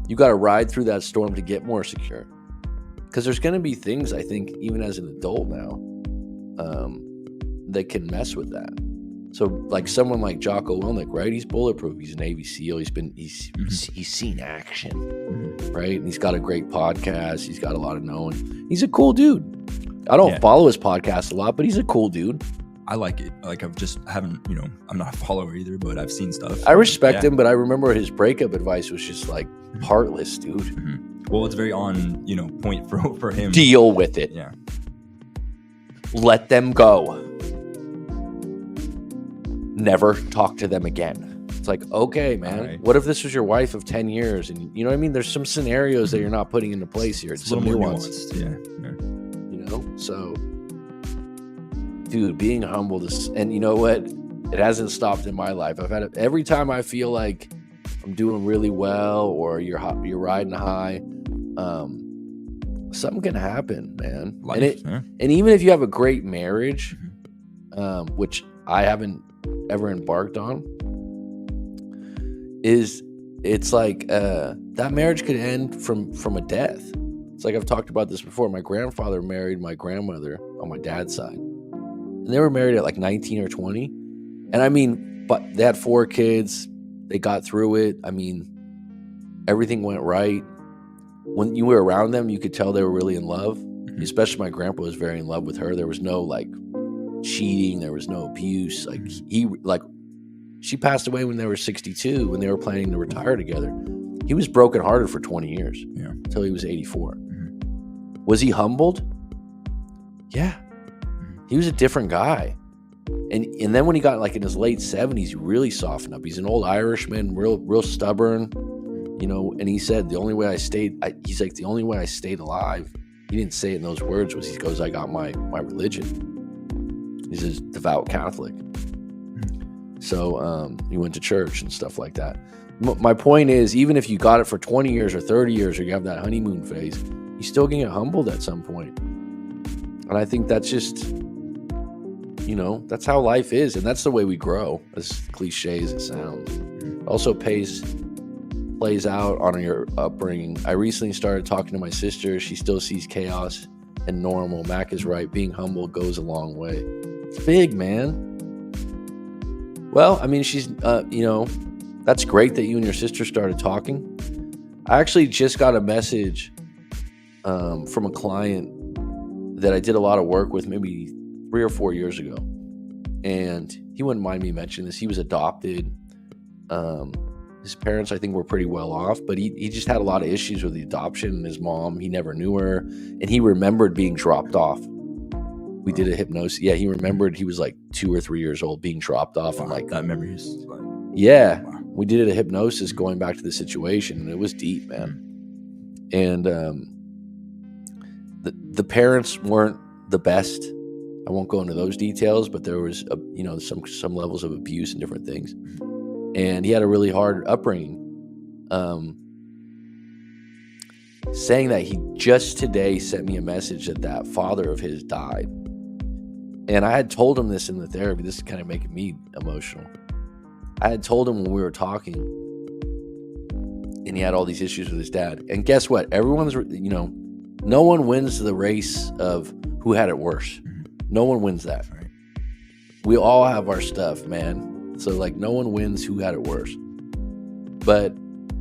you got to ride through that storm to get more secure. Because there's going to be things, I think, even as an adult now, that can mess with that. So like someone like Jocko Willink, right? He's bulletproof. He's a Navy SEAL. He's seen action, right? And he's got a great podcast. He's got a lot of knowing. He's a cool dude. I don't follow his podcast a lot, but he's a cool dude. I like it. Like I'm not a follower either, but I've seen stuff. I respect him, but I remember his breakup advice was just like heartless, dude. Well, it's very on, point for him. Deal with it. Yeah. Let them go. Never talk to them again. It's like, okay, man, Right. what if this was your wife of 10 years? And you know what I mean? There's some scenarios that you're not putting into place here. It's a little more nuanced. Yeah. You know? So, dude, being humble is, and you know what? It hasn't stopped in my life. I've had it every time I feel like I'm doing really well or you're riding high. Something can happen, man. Life, and even if you have a great marriage, which I haven't ever embarked on, it's like that marriage could end from a death. It's like I've talked about this before. My grandfather married my grandmother on my dad's side, and they were married at like 19 or 20. And I mean, but they had 4 kids. They got through it. I mean, everything went right. When you were around them, you could tell they were really in love. Especially my grandpa was very in love with her. There was no like cheating. There was no abuse. Like she passed away when they were 62, when they were planning to retire together. He was brokenhearted for 20 years until he was 84. Was he humbled? Yeah. He was a different guy. And then when he got like in his late 70s, he really softened up. He's an old Irishman, real stubborn, you know. And he said the only way I stayed alive. He didn't say it in those words. He goes, I got my religion. He's a devout Catholic. So he went to church and stuff like that. My point is, even if you got it for 20 years or 30 years, or you have that honeymoon phase, you still can get humbled at some point. And I think that's just, you know, that's how life is. And that's the way we grow, as cliche as it sounds. It also plays out on your upbringing. I recently started talking to my sister. She still sees chaos and normal. Mac is right. Being humble goes a long way. It's big, man. Well, I mean, she's, you know, that's great that you and your sister started talking. I actually just got a message from a client that I did a lot of work with maybe 3 or 4 years ago. And he wouldn't mind me mentioning this. He was adopted. His parents, I think, were pretty well off, but he just had a lot of issues with the adoption. And his mom, he never knew her. And he remembered being dropped off. We did a hypnosis. Yeah, he remembered he was like 2 or 3 years old being dropped off. And like that memory is like, yeah, we did a hypnosis going back to the situation, and it was deep, man. And the parents weren't the best. I won't go into those details, but there was you know, some levels of abuse and different things. And he had a really hard upbringing. Saying that he just today sent me a message that father of his died. And I had told him this in the therapy. This is kind of making me emotional. I had told him when we were talking, and he had all these issues with his dad. And guess what? Everyone's, you know, no one wins the race of who had it worse. No one wins that. right. We all have our stuff, man. So like, no one wins who had it worse. But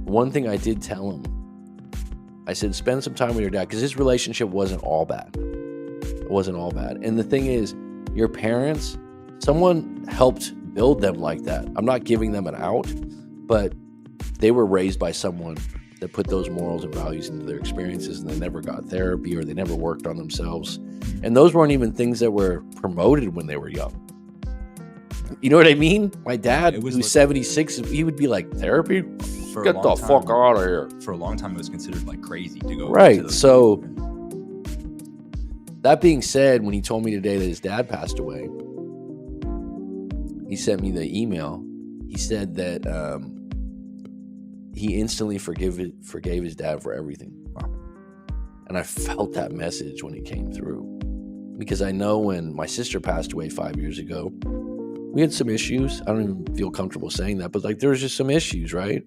one thing I did tell him, I said, spend some time with your dad, because his relationship wasn't all bad. It wasn't all bad. And the thing is, your parents, someone helped build them like that. I'm not giving them an out, but they were raised by someone that put those morals and values into their experiences, and they never got therapy, or they never worked on themselves. And those weren't even things that were promoted when they were young. You know what I mean? My dad, who's 76, he would be like, therapy? Get the fuck out of here. For a long time, it was considered like crazy to go. Right. So that being said, when he told me today that his dad passed away, he sent me the email. He said that he instantly forgave his dad for everything. Wow. And I felt that message when it came through. Because I know when my sister passed away 5 years ago, we had some issues. I don't even feel comfortable saying that, but like there was just some issues, right?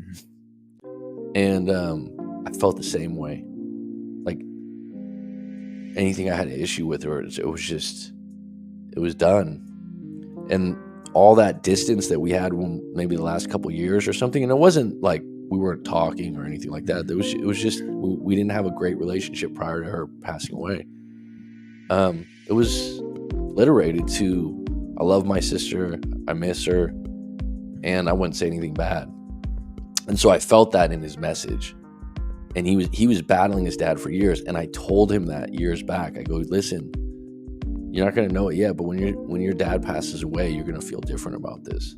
And I felt the same way. Like anything I had an issue with, or it was done. And all that distance that we had when maybe the last couple of years or something, and it wasn't like we weren't talking or anything like that. It was just we didn't have a great relationship prior to her passing away. It was alliterated to, I love my sister, I miss her, and I wouldn't say anything bad. And so I felt that in his message. And he was battling his dad for years, and I told him that years back. I go, listen, you're not going to know it yet, but when your dad passes away, you're going to feel different about this.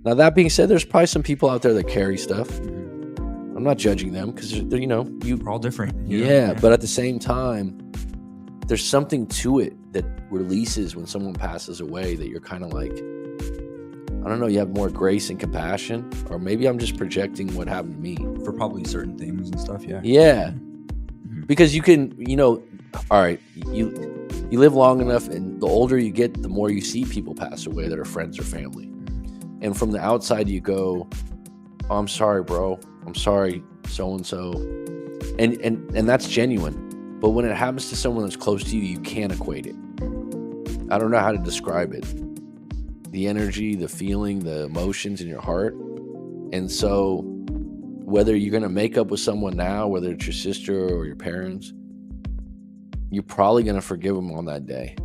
Now, that being said, there's probably some people out there that carry stuff. Mhm. I'm not judging them because, We're all different. yeah, but at the same time, there's something to it that releases when someone passes away that you're kind of like, I don't know, you have more grace and compassion, or maybe I'm just projecting what happened to me. For probably certain things and stuff. Yeah. Yeah, Mhm. because you can, all right, you live long enough, and the older you get, the more you see people pass away that are friends or family. And from the outside, you go, oh, I'm sorry, bro. I'm sorry, so-and-so. And that's genuine. But when it happens to someone that's close to you, you can't equate it. I don't know how to describe it. The energy, the feeling, the emotions in your heart. And so whether you're going to make up with someone now, whether it's your sister or your parents, you're probably going to forgive them on that day.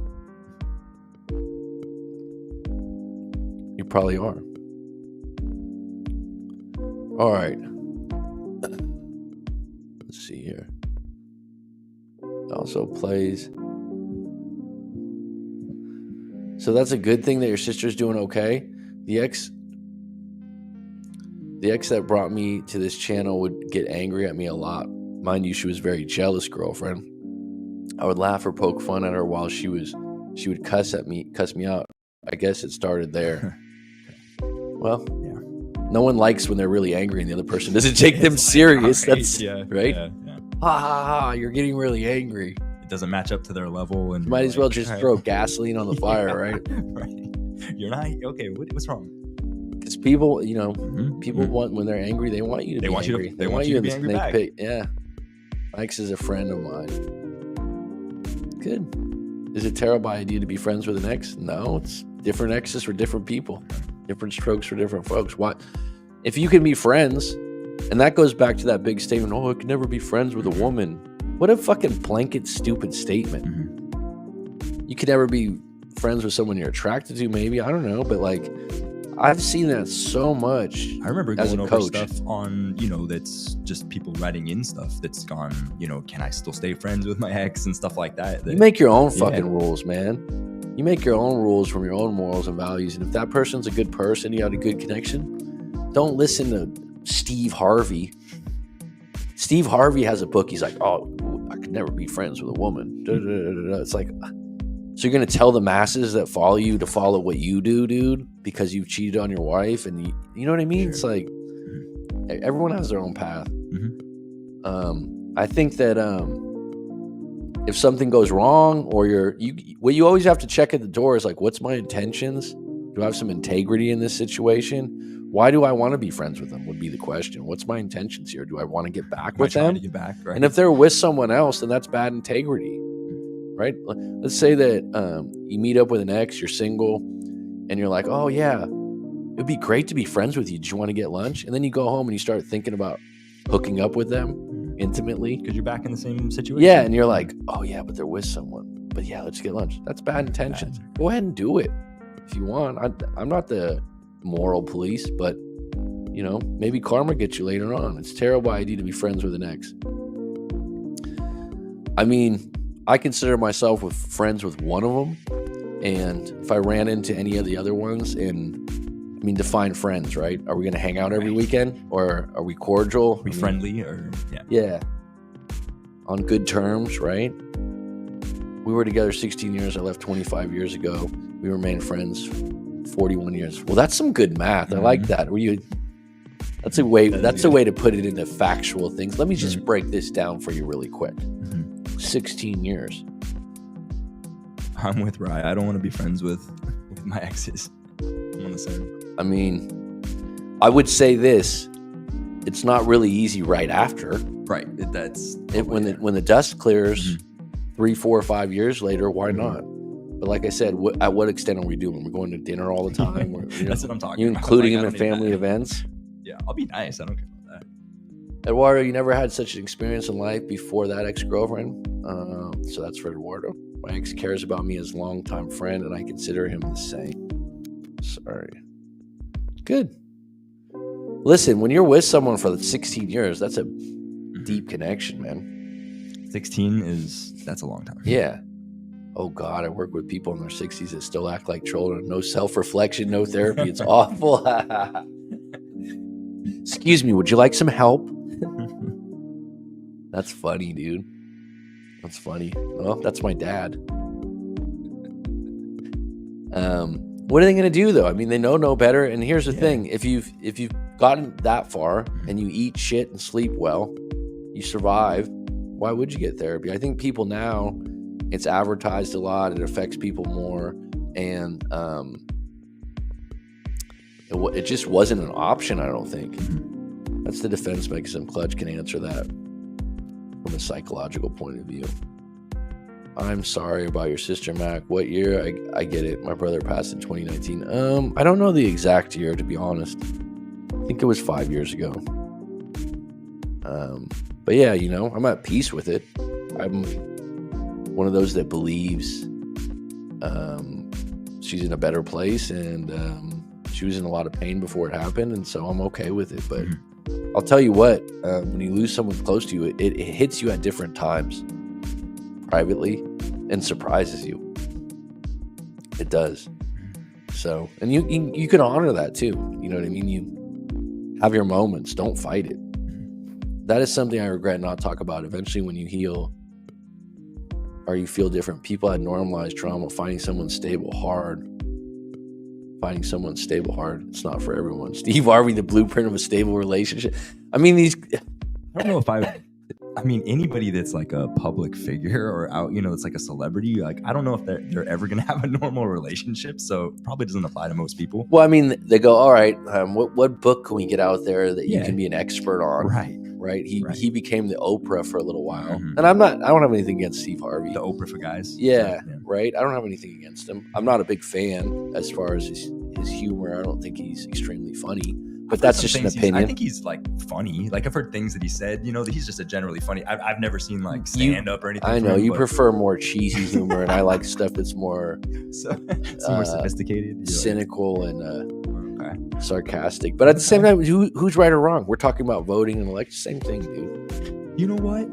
You probably are. All right. Let's see here. Also plays. So that's a good thing that your sister's doing okay. The ex that brought me to this channel would get angry at me a lot. Mind you, she was a very jealous girlfriend. I would laugh or poke fun at her while she would cuss me out. I guess it started there. Well, Yeah. no one likes when they're really angry and the other person doesn't take them serious. That's right. Yeah. Ha ha ha! You're getting really angry. It doesn't match up to their level, and You might you're as well like, just "Alright." throw gasoline on the fire, right? Right. You're not okay. What's wrong? Because people, Mhm, people mhm. want, when they're angry, they want you to They be want you to- angry. they want you to be in the angry snake back. pit. Yeah. Mike's is a friend of mine. Good. Is it a terrible idea to be friends with an ex? No, it's different exes for different people. Different strokes for different folks. What if you can be friends? And that goes back to that big statement, oh, I could never be friends with a woman. What a fucking blanket stupid statement. Mhm. You could never be friends with someone you're attracted to, maybe. I don't know, but like I've seen that so much. I remember as a going over coach. stuff on, that's just people writing in stuff that's gone, can I still stay friends with my ex and stuff like that. You make your own Yeah. fucking rules, man. You make your own rules from your own morals and values. And if that person's a good person, you had a good connection, don't listen to Steve Harvey. Steve Harvey has a book. He's like, oh, I could never be friends with a woman. Da, da, da, da, da. It's like, so you're going to tell the masses that follow you to follow what you do, dude, because you've cheated on your wife. And you know what I mean? Sure. It's like, everyone has their own path. Mhm. I think that if something goes wrong, or what you always have to check at the door is like, what's my intentions? Do I have some integrity in this situation? Why do I want to be friends with them would be the question. What's my intentions here? Do I want to get back Am I with trying them? to get back, right? And if they're with someone else, then that's bad integrity, right? Let's say that you meet up with an ex, you're single, and you're like, oh yeah, it'd be great to be friends with you. Do you want to get lunch? And then you go home and you start thinking about hooking up with them intimately. because you're back in the same situation. Yeah, and you're like, oh yeah, but they're with someone. But yeah, let's get lunch. That's bad intentions. Go ahead and do it if you want. I'm not the moral police, but maybe karma gets you later on. It's a terrible idea to be friends with an ex. I mean, I consider myself friends with one of them, and if I ran into any of the other ones, define friends, right? Are we going to hang out every weekend, or are we cordial? Are we friendly or Yeah. On good terms, right? We were together 16 years. I left 25 years ago. We remained friends 41 years. Well, that's some good math. I like that. That's a way to put it into factual things. Let me just break this down for you really quick. 16 years. I'm with Rye. I don't want to be friends with my exes. I'm on the same. I mean, I would say this. It's not really easy right after. Right. That's When the dust clears 3, 4, 5 years later, why not? But like I said, at what extent are we doing? We're going to dinner all the time. That's what I'm talking You about. including Like, him I in don't need family that. events? Yeah, I'll be nice. I don't care about that. Eduardo, you never had such an experience in life before that ex-girlfriend. So that's for Eduardo. My ex cares about me as a longtime friend, and I consider him the same. Sorry. Good. Listen, when you're with someone for 16 years, that's a deep connection, man. 16 that's a long time. Yeah. Oh God, I work with people in their 60s that still act like children. No self-reflection, no therapy. It's awful. Excuse me, would you like some help? That's funny, dude. That's funny. Well, that's my dad. What are they gonna do though? I mean, they know no better. And here's the thing: if you've gotten that far and you eat shit and sleep well, you survive. Why would you get therapy? I think people now, it's advertised a lot. It affects people more, and it just wasn't an option. I don't think. That's the defense mechanism. Clutch can answer that from a psychological point of view. I'm sorry about your sister, Mac. What year? I get it. My brother passed in 2019. I don't know the exact year, to be honest. I think it was 5 years ago. But yeah, you know, I'm at peace with it. I'm one of those that believes she's in a better place, and she was in a lot of pain before it happened, and so I'm okay with it. But I'll tell you what, when you lose someone close to you, it hits you at different times, privately, and surprises you. It does. So, and you can honor that too. You know what I mean? You have your moments. Don't fight it. That is something I regret not talk about. Eventually, when you heal or you feel different, people had normalized trauma. Finding someone stable hard. It's not for everyone. Steve Harvey, the blueprint of a stable relationship. I mean, I don't know if I mean, anybody that's like a public figure or out, you know, it's like a celebrity, like, I don't know if they're ever going to have a normal relationship. So it probably doesn't apply to most people. Well, I mean, they go, all right, what book can we get out there that you can be an expert on? Right. He became the Oprah for a little while. And I don't have anything against Steve Harvey. The Oprah for guys. Yeah. Right. I don't have anything against him. I'm not a big fan as far as his humor. I don't think he's extremely funny. But that's just an opinion. I think he's like funny. Like I've heard things that he said, you know, that he's just a generally funny. I've never seen like stand up or anything. I know you prefer more cheesy humor, and I like stuff that's more more sophisticated, cynical, and sarcastic. But at the same time, who's right or wrong? We're talking about voting and election. Same thing, dude. You know what?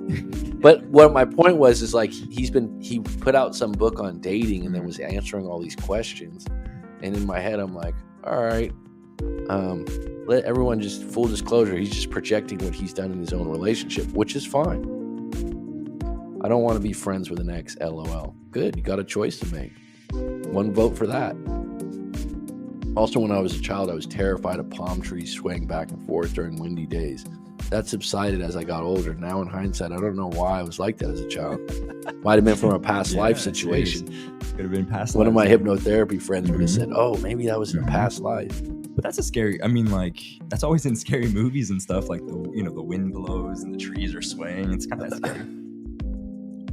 But what my point was is like he put out some book on dating and then was answering all these questions, and in my head I'm like, all right. Let everyone just full disclosure, he's just projecting what he's done in his own relationship, which is fine. I don't want to be friends with an ex, LOL. Good, you got a choice to make. One vote for that. Also, when I was a child, I was terrified of palm trees swaying back and forth during windy days. That subsided as I got older. Now in hindsight, I don't know why I was like that as a child. Might have been from a past life situation. Could have been past One of my hypnotherapy friends would have said, oh, maybe that was in a past life. But that's a scary, I mean, like, that's always in scary movies and stuff, like, the wind blows and the trees are swaying. It's kind of scary.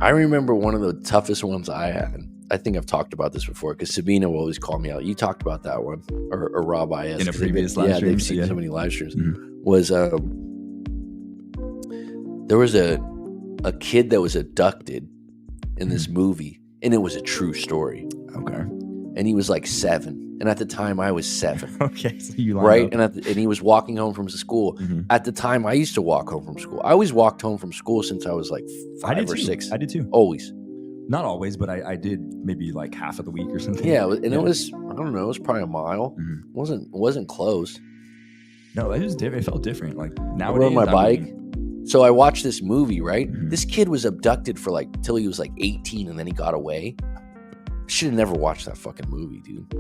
I remember one of the toughest ones I had. I think I've talked about this before because Sabina will always call me out. You talked about that one, or Rob IS. In a previous live stream. Yeah, they've seen so many live streams. Was, there was a kid that was abducted in this movie, and it was a true story. Okay. And he was like 7. And at the time, I was 7. Okay, so you right, and he was walking home from school. At the time, I used to walk home from school. I always walked home from school since I was like 5 or 6. I did too. Always. Not always, but I did maybe like half of the week or something. Yeah, and it was, I don't know, it was probably a mile. It wasn't close. No, it was different. It felt different. Like nowadays, I rode my bike. So I watched this movie, right? This kid was abducted for like till he was like 18, and then he got away. Should have never watched that fucking movie, dude.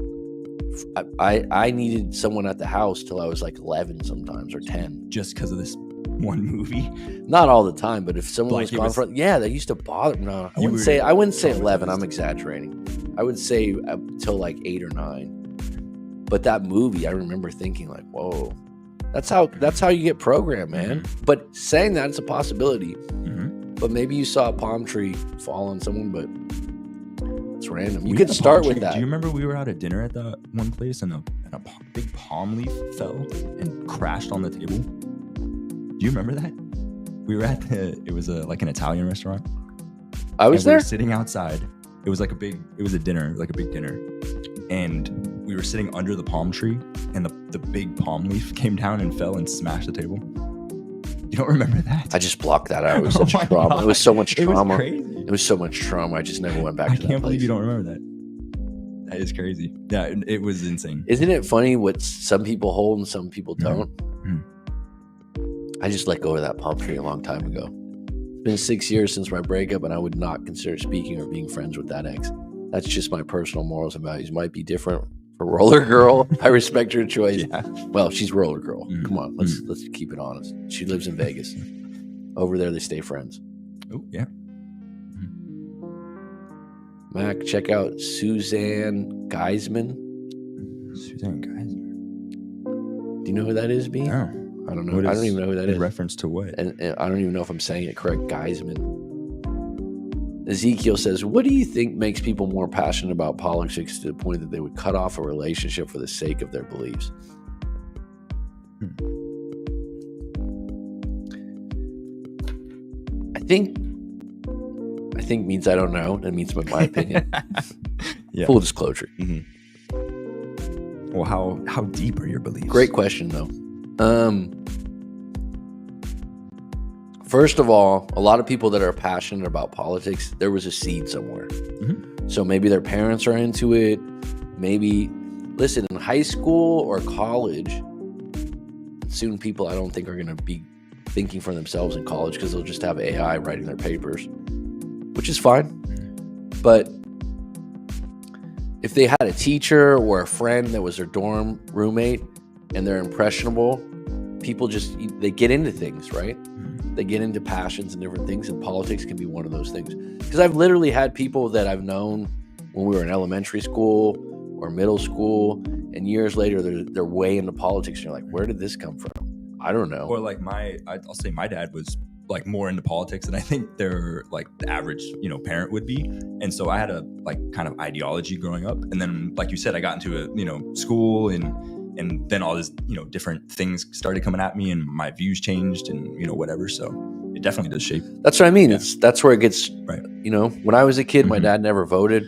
I needed someone at the house till I was like 11 sometimes, or 10. Just because of this one movie? Not all the time, but if someone was gone for... Yeah, that used to bother me. No, I wouldn't say 11. I'm exaggerating. I would say till like 8 or 9. But that movie, I remember thinking like, whoa. That's how you get programmed, man. But saying that, it's a possibility. But maybe you saw a palm tree fall on someone, but... It's random. You could start with that. Do you remember we were out at dinner at that one place and a big palm leaf fell and crashed on the table? Do you remember that? We were at it was like an Italian restaurant. I was there? We were sitting outside. It was like a big dinner. And we were sitting under the palm tree, and the big palm leaf came down and fell and smashed the table. You don't remember that? I just blocked that out. It was such a trauma. God. It was so much trauma. It was crazy. It was so much trauma. I just never went back I to that can't believe place. you don't remember that. That is crazy. Yeah, it was insane. Isn't it funny what some people hold and some people don't? Mhm. I just let go of that palm tree a long time ago. It's been 6 years since my breakup, and I would not consider speaking or being friends with that ex. That's just my personal morals and values. Might be different for Roller Girl. I respect her choice. Yeah. Well, she's Roller Girl. Mhm. Come on, let's keep it honest. She lives in Vegas. Over there, they stay friends. Oh, yeah. Mac, check out Suzanne Geisman. Suzanne Geisman. Do you know who that is, B? No. I don't know. What I is don't even know who that in is. reference to what? And I don't even know if I'm saying it correct. Geisman. Ezekiel says, what do you think makes people more passionate about politics to the point that they would cut off a relationship for the sake of their beliefs? I think means I don't know. That means my opinion. Yeah. Full disclosure. Well, how deep are your beliefs? Great question, though. First of all, a lot of people that are passionate about politics, there was a seed somewhere. So maybe their parents are into it. Maybe, listen, in high school or college, soon people I don't think are going to be thinking for themselves in college because they'll just have AI writing their papers, which is fine. But if they had a teacher or a friend that was their dorm roommate and they're impressionable, people they get into things, right? They get into passions and different things, and politics can be one of those things. Because I've literally had people that I've known when we were in elementary school or middle school, and years later they're way into politics, and you're like, where did this come from? I don't know. Or like I'll say my dad was like more into politics than I think they're like the average, parent would be. And so I had a like kind of ideology growing up. And then, like you said, I got into a, school and then all this, different things started coming at me and my views changed and, whatever. So it definitely does shape. That's what I mean. Yeah. That's where it gets, right. When I was a kid, my Mhm. dad never voted.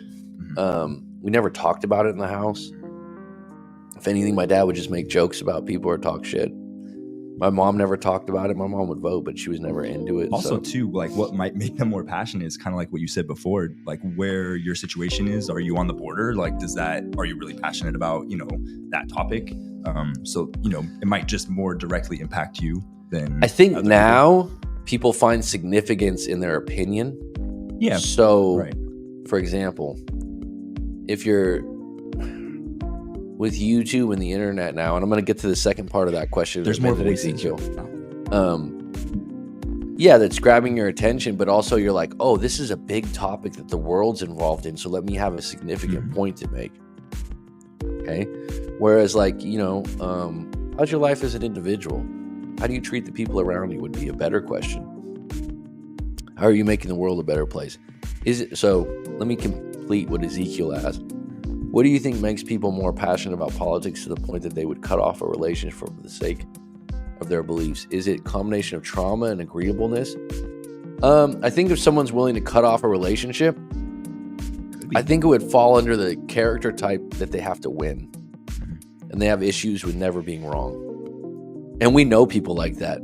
Mhm. We never talked about it in the house. If anything, my dad would just make jokes about people or talk shit. My mom never talked about it. My mom would vote, but she was never into it. Also, so. too, like what might make them more passionate is kind of like what you said before, like where your situation is. Are you on the border? Like, are you really passionate about, that topic? So, it might just more directly impact you than I think other now people find significance in their opinion. people. Yeah. So, Right. for example, if you're with YouTube and the internet now, and I'm going to get to the second part of that question. There's more than voices. Ezekiel. Yeah, that's grabbing your attention, but also you're like, oh, this is a big topic that the world's involved in, so let me have a significant point to make. Okay? Whereas, like, how's your life as an individual? How do you treat the people around you would be a better question. How are you making the world a better place? So let me complete what Ezekiel asked. What do you think makes people more passionate about politics to the point that they would cut off a relationship for the sake of their beliefs? Is it a combination of trauma and agreeableness? I think if someone's willing to cut off a relationship, I think it would fall under the character type that they have to win. And they have issues with never being wrong. And we know people like that.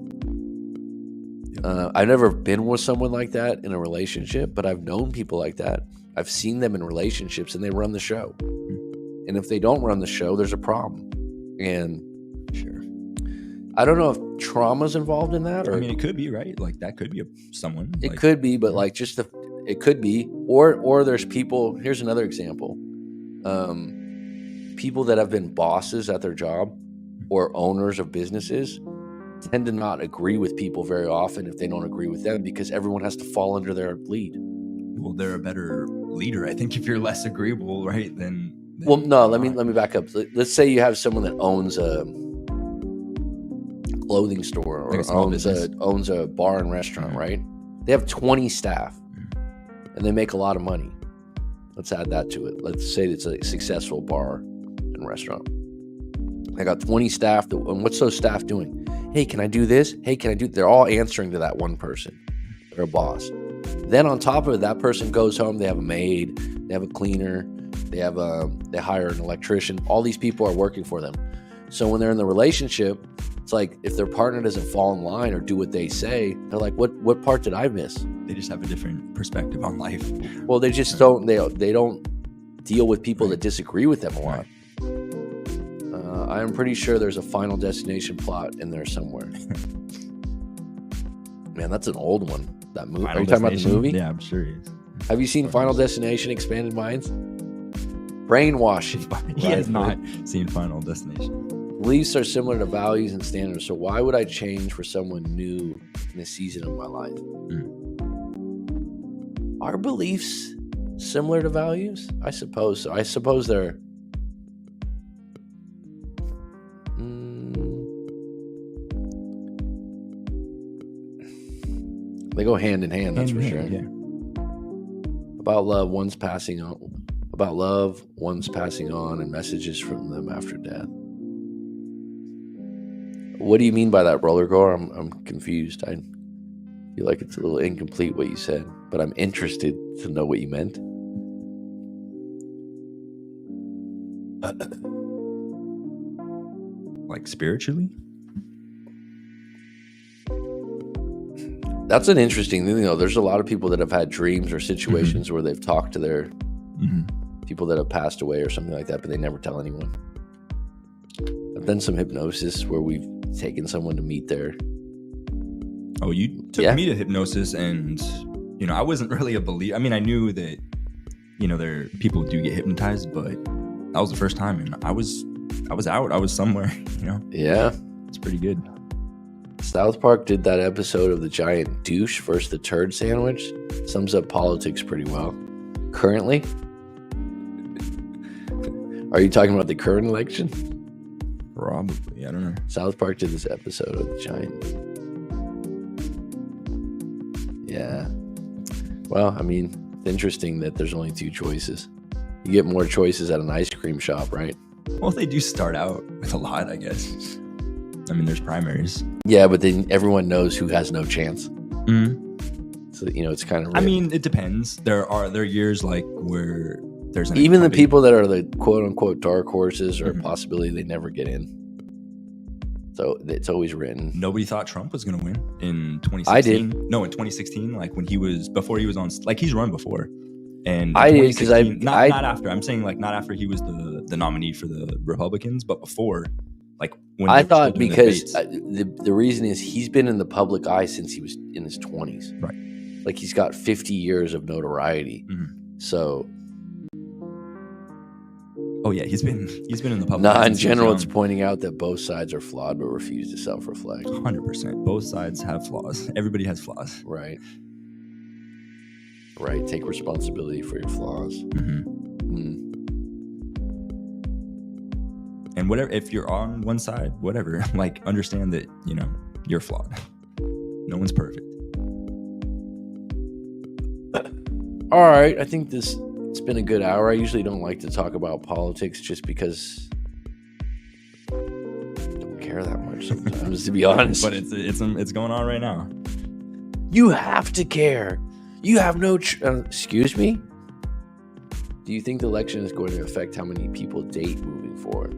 I've never been with someone like that in a relationship, but I've known people like that. I've seen them in relationships and they run the show. And if they don't run the show, there's a problem. And Sure. I don't know if trauma's involved in that, or I mean, it could be, right? Like that could be someone. it could be, but like it could be, or there's people. Here's another example. People that have been bosses at their job or owners of businesses tend to not agree with people very often if they don't agree with them, because everyone has to fall under their lead. Well, they're a better leader, I think, if you're less agreeable, right? Then Well, no, let me back up. Let's say you have someone that owns a clothing store or Like a small business. owns a bar and restaurant, right? They have 20 staff and they make a lot of money. Let's add that to it. Let's say it's a successful bar and restaurant. I got 20 staff, and what's those staff doing? Hey, can I do this? Hey, can I do? They're all answering to that one person. They're a boss. Then on top of it, that person goes home. They have a maid. They have a cleaner. They hire an electrician. All these people are working for them. So when they're in the relationship, it's like if their partner doesn't fall in line or do what they say, they're like, what part did I miss? They just have a different perspective on life. Well, they just don't. They don't deal with people that disagree with them a lot. I'm pretty sure there's a Final Destination plot in there somewhere. Man, that's an old one. That movie. Are you talking about the movie? Yeah, I'm sure he is. Have you seen Final Destination: Expanded Minds? Brainwashing. He has not seen Final Destination. Beliefs are similar to values and standards, so why would I change for someone new in a season of my life? Are beliefs similar to values? I suppose so. I suppose they're... they go hand in hand, that's for sure. Yeah. About love, one's passing on. About love, one's passing on, and messages from them after death. What do you mean by that, Roller Gore? I'm confused. I feel like it's a little incomplete what you said, but I'm interested to know what you meant. Like spiritually? That's an interesting thing, though. There's a lot of people that have had dreams or situations where they've talked to their people that have passed away or something like that, but they never tell anyone. I've done some hypnosis where we've taken someone to meet their... Oh, you took me to hypnosis, and I wasn't really a believer. I mean, I knew that there people do get hypnotized, but that was the first time, and I was out. I was somewhere. Yeah, it's pretty good. South Park did that episode of the giant douche versus the turd sandwich. Sums up politics pretty well. Currently, are you talking about the current election? Probably. I don't know. South Park did this episode of the giant. Yeah. Well, I mean, it's interesting that there's only two choices. You get more choices at an ice cream shop, right? Well, they do start out with a lot, I guess. I mean, there's primaries. Yeah, but then everyone knows who has no chance. So, it's kind of... I mean, it depends. There are years like where there's... Even the people that are the quote-unquote dark horses or a possibility, they never get in. So it's always written. Nobody thought Trump was going to win in 2016. I did. No, in 2016, like before he was on... Like, he's run before. And I did, because not after. I'm saying, like, not after he was the nominee for the Republicans, but before... Like when I thought, because the reason is he's been in the public eye since he was in his 20s. Right. Like, he's got 50 years of notoriety. So. Oh yeah, he's been in the public. In general, it's pointing out that both sides are flawed but refuse to self-reflect. 100%. Both sides have flaws. Everybody has flaws. Right. Right. Take responsibility for your flaws. And whatever, if you're on one side, whatever, like, understand that, you're flawed. No one's perfect. All right. I think it's been a good hour. I usually don't like to talk about politics just because I don't care that much sometimes, to be honest. But it's going on right now. You have to care. You have no... excuse me? Do you think the election is going to affect how many people date moving forward?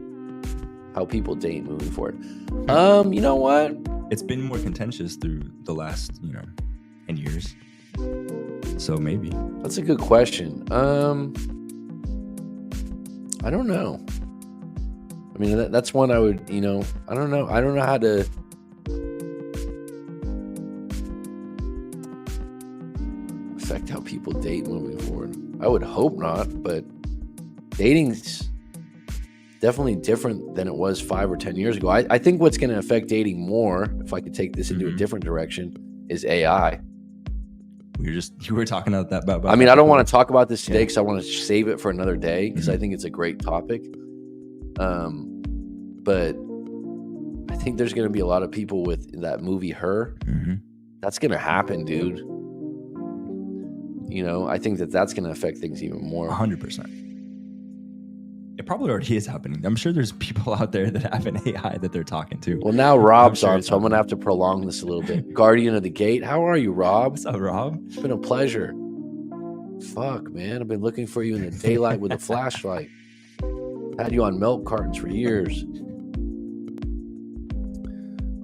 How people date moving forward? You know what? It's been more contentious through the last, 10 years. So maybe. That's a good question. I don't know. I mean, that's one I would, I don't know. I don't know how to... affect how people date moving forward. I would hope not, but dating's definitely different than it was 5 or 10 years ago. I think what's going to affect dating more, if I could take this into a different direction, is AI. You were talking about that. I mean, I don't want to talk about this today because I want to save it for another day because I think it's a great topic. But I think there's going to be a lot of people with that movie Her. That's going to happen, dude. I think that's going to affect things even more. 100%. It probably already is happening. I'm sure there's people out there that have an AI that they're talking to. Well, now Rob's on, so I'm going to have to prolong this a little bit. Guardian of the Gate. How are you, Rob? What's up, Rob? It's been a pleasure. Fuck, man. I've been looking for you in the daylight with a flashlight. Had you on milk cartons for years.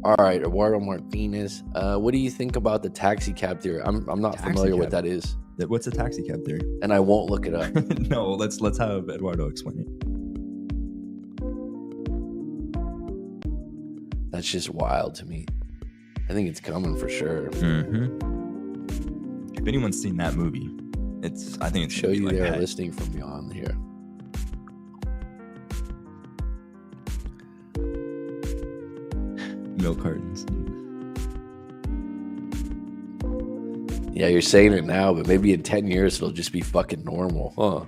All right, Eduardo Martinez. What do you think about the taxi cab theory? I'm not Taxi familiar cab? what that is, What's a taxi cab theory? and I won't look it up. No, let's have Eduardo explain it. That's just wild to me. I think it's coming for sure. If anyone's seen that movie, I think it's Show you like they're that. listening from beyond here. Milk cartons. Yeah, you're saying it now, but maybe in 10 years it'll just be fucking normal, huh?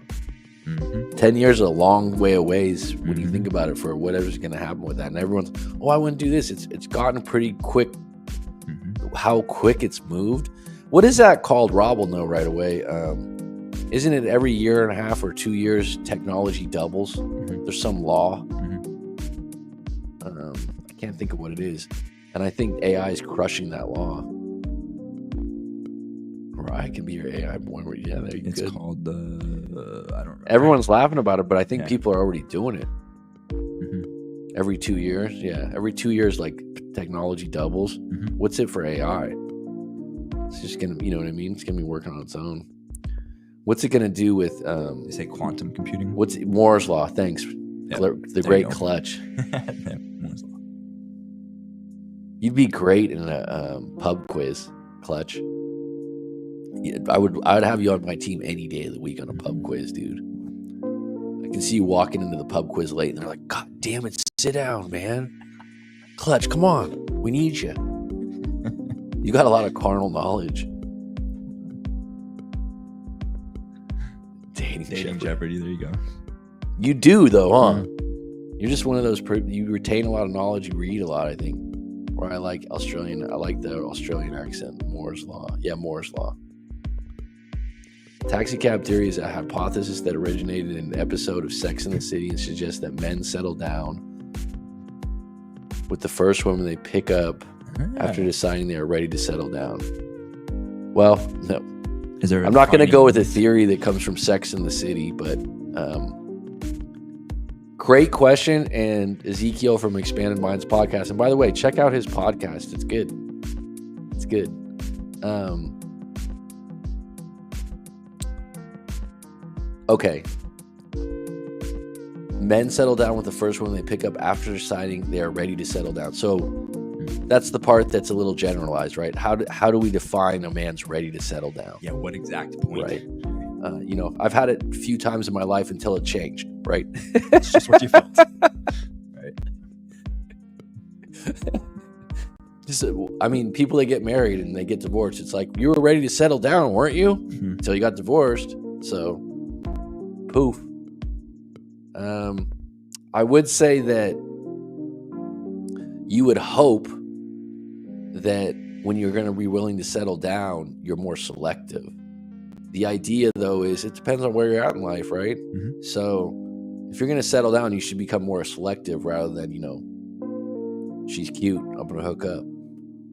10 years is a long way away when you think about it for whatever's going to happen with that. And everyone's, oh, I wouldn't do this. It's gotten pretty quick. How quick it's moved. What is that called? Rob will know right away. Isn't it every year and a half or 2 years technology doubles? There's some law. I can't think of what it is. And I think AI is crushing that law. Or I can be your AI boy. Yeah, there you go. It's called I don't know. Everyone's laughing about it, but I think Yeah. people are already doing it. Every 2 years. Yeah, every 2 years, like technology doubles. What's it for AI? It's just gonna, you know what I mean? It's gonna be working on its own. What's it gonna do with? They say quantum computing. What's Moore's law? Thanks, Yeah, the there great you go. Clutch. Moore's law. You'd be great in a pub quiz, Clutch. Yeah, I would have you on my team any day of the week on a pub quiz, dude. I can see you walking into the pub quiz late, and they're like, "God damn it, sit down, man. Clutch, come on, we need you." You got a lot of carnal knowledge. Dating Jeopardy. Jeopardy. There you go. You do though, huh? You're just one of those. You retain a lot of knowledge. You read a lot, I think. Or I like Australian. I like the Australian accent. Moore's law. Yeah, Moore's law. Taxi cab theory is a hypothesis that originated in an episode of Sex and the City and suggests that men settle down with the first woman they pick up after deciding they are ready to settle down. Well, no. I'm not going to go with a theory that comes from Sex and the City, but great question. And Ezekiel from Expanded Minds podcast. And by the way, check out his podcast. It's good. It's good. Okay. Men settle down with the first one they pick up after deciding they are ready to settle down. So that's the part that's a little generalized, right? How do we define a man's ready to settle down? Yeah, what exact point? Right. I've had it a few times in my life until it changed, right? It's just what you felt. Right. People that get married and they get divorced, it's like, you were ready to settle down, weren't you? Until you got divorced. So, poof. I would say that you would hope that when you're going to be willing to settle down, you're more selective. The idea, though, is it depends on where you're at in life, right? So if you're going to settle down, you should become more selective rather than, she's cute, I'm going to hook up.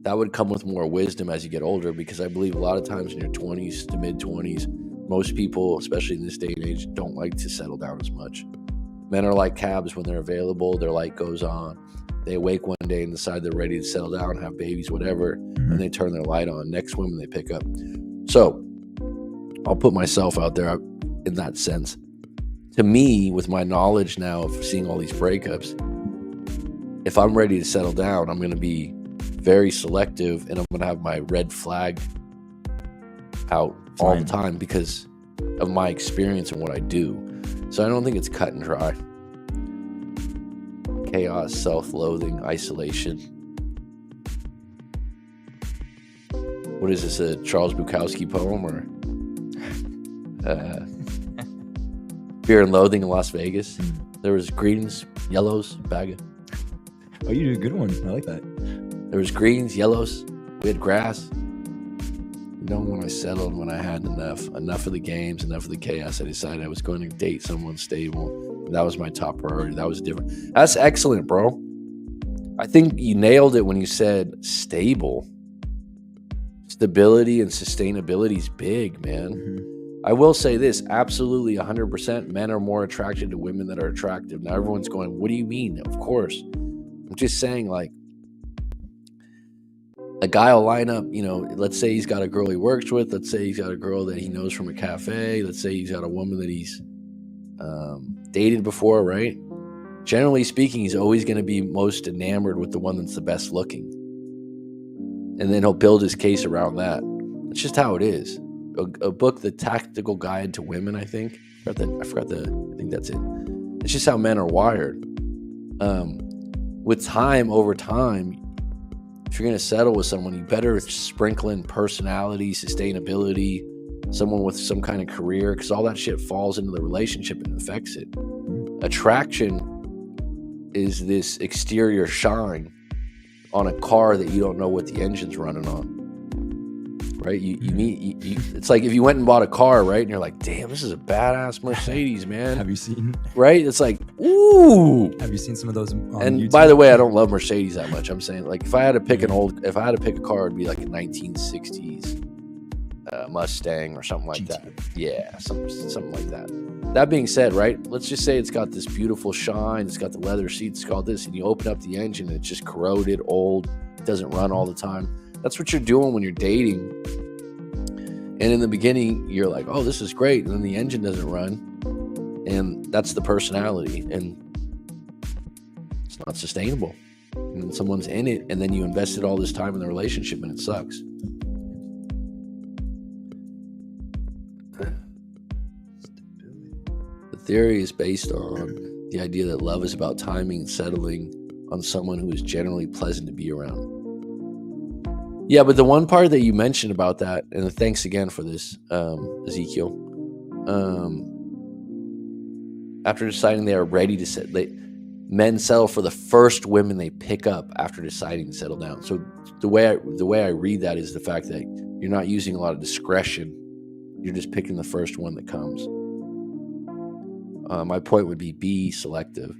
That would come with more wisdom as you get older, because I believe a lot of times in your 20s to mid-20s, most people, especially in this day and age, don't like to settle down as much. Men are like cabs. When they're available, their light goes on. They awake one day and decide they're ready to settle down, have babies, whatever, and they turn their light on. Next woman they pick up. So I'll put myself out there in that sense. To me, with my knowledge now of seeing all these breakups, if I'm ready to settle down, I'm going to be very selective, and I'm going to have my red flag out all the time because of my experience and what I do. So I don't think it's cut and dry. Chaos, self-loathing, isolation. What is this, a Charles Bukowski poem or Fear and Loathing in Las Vegas? There was greens, yellows, bag of. Oh, you did a good one. I like that. There was greens, yellows. We had grass. When I settled, when I had enough of the games, enough of the chaos, I decided I was going to date someone stable. That was my top priority. That was different. That's excellent, bro. I think you nailed it when you said stable. Stability and sustainability is big, man. I will say this, absolutely 100%, men are more attracted to women that are attractive. Now everyone's going, what do you mean? Of course. I'm just saying, like, A guy will line up, let's say he's got a girl he works with. Let's say he's got a girl that he knows from a cafe. Let's say he's got a woman that he's dated before, right? Generally speaking, he's always going to be most enamored with the one that's the best looking. And then he'll build his case around that. It's just how it is. A book, The Tactical Guide to Women, I think. I think that's it. It's just how men are wired. With time, over time, if you're going to settle with someone, you better sprinkle in personality, sustainability, someone with some kind of career, because all that shit falls into the relationship and affects it. Attraction is this exterior shine on a car that you don't know what the engine's running on. Right? It's like if you went and bought a car, right? And you're like, damn, this is a badass Mercedes, man. Have you seen? Right? It's like, ooh. Have you seen some of those on and YouTube? By the way, I don't love Mercedes that much. I'm saying, like, if I had to pick a car, it'd be like a 1960s Mustang or something like that. Yeah, something like that. That being said, right? Let's just say it's got this beautiful shine. It's got the leather seats. It's got this, and you open up the engine, and it's just corroded, old. It doesn't run all the time. That's what you're doing when you're dating. And in the beginning, you're like, oh, this is great. And then the engine doesn't run. And that's the personality. And it's not sustainable. And then someone's in it, and then you invested all this time in the relationship, and it sucks. The theory is based on the idea that love is about timing and settling on someone who is generally pleasant to be around. Yeah, but the one part that you mentioned about that, and thanks again for this, Ezekiel. After deciding they are ready to men settle for the first women they pick up after deciding to settle down. So the way I read that is the fact that you're not using a lot of discretion. You're just picking the first one that comes. My point would be selective.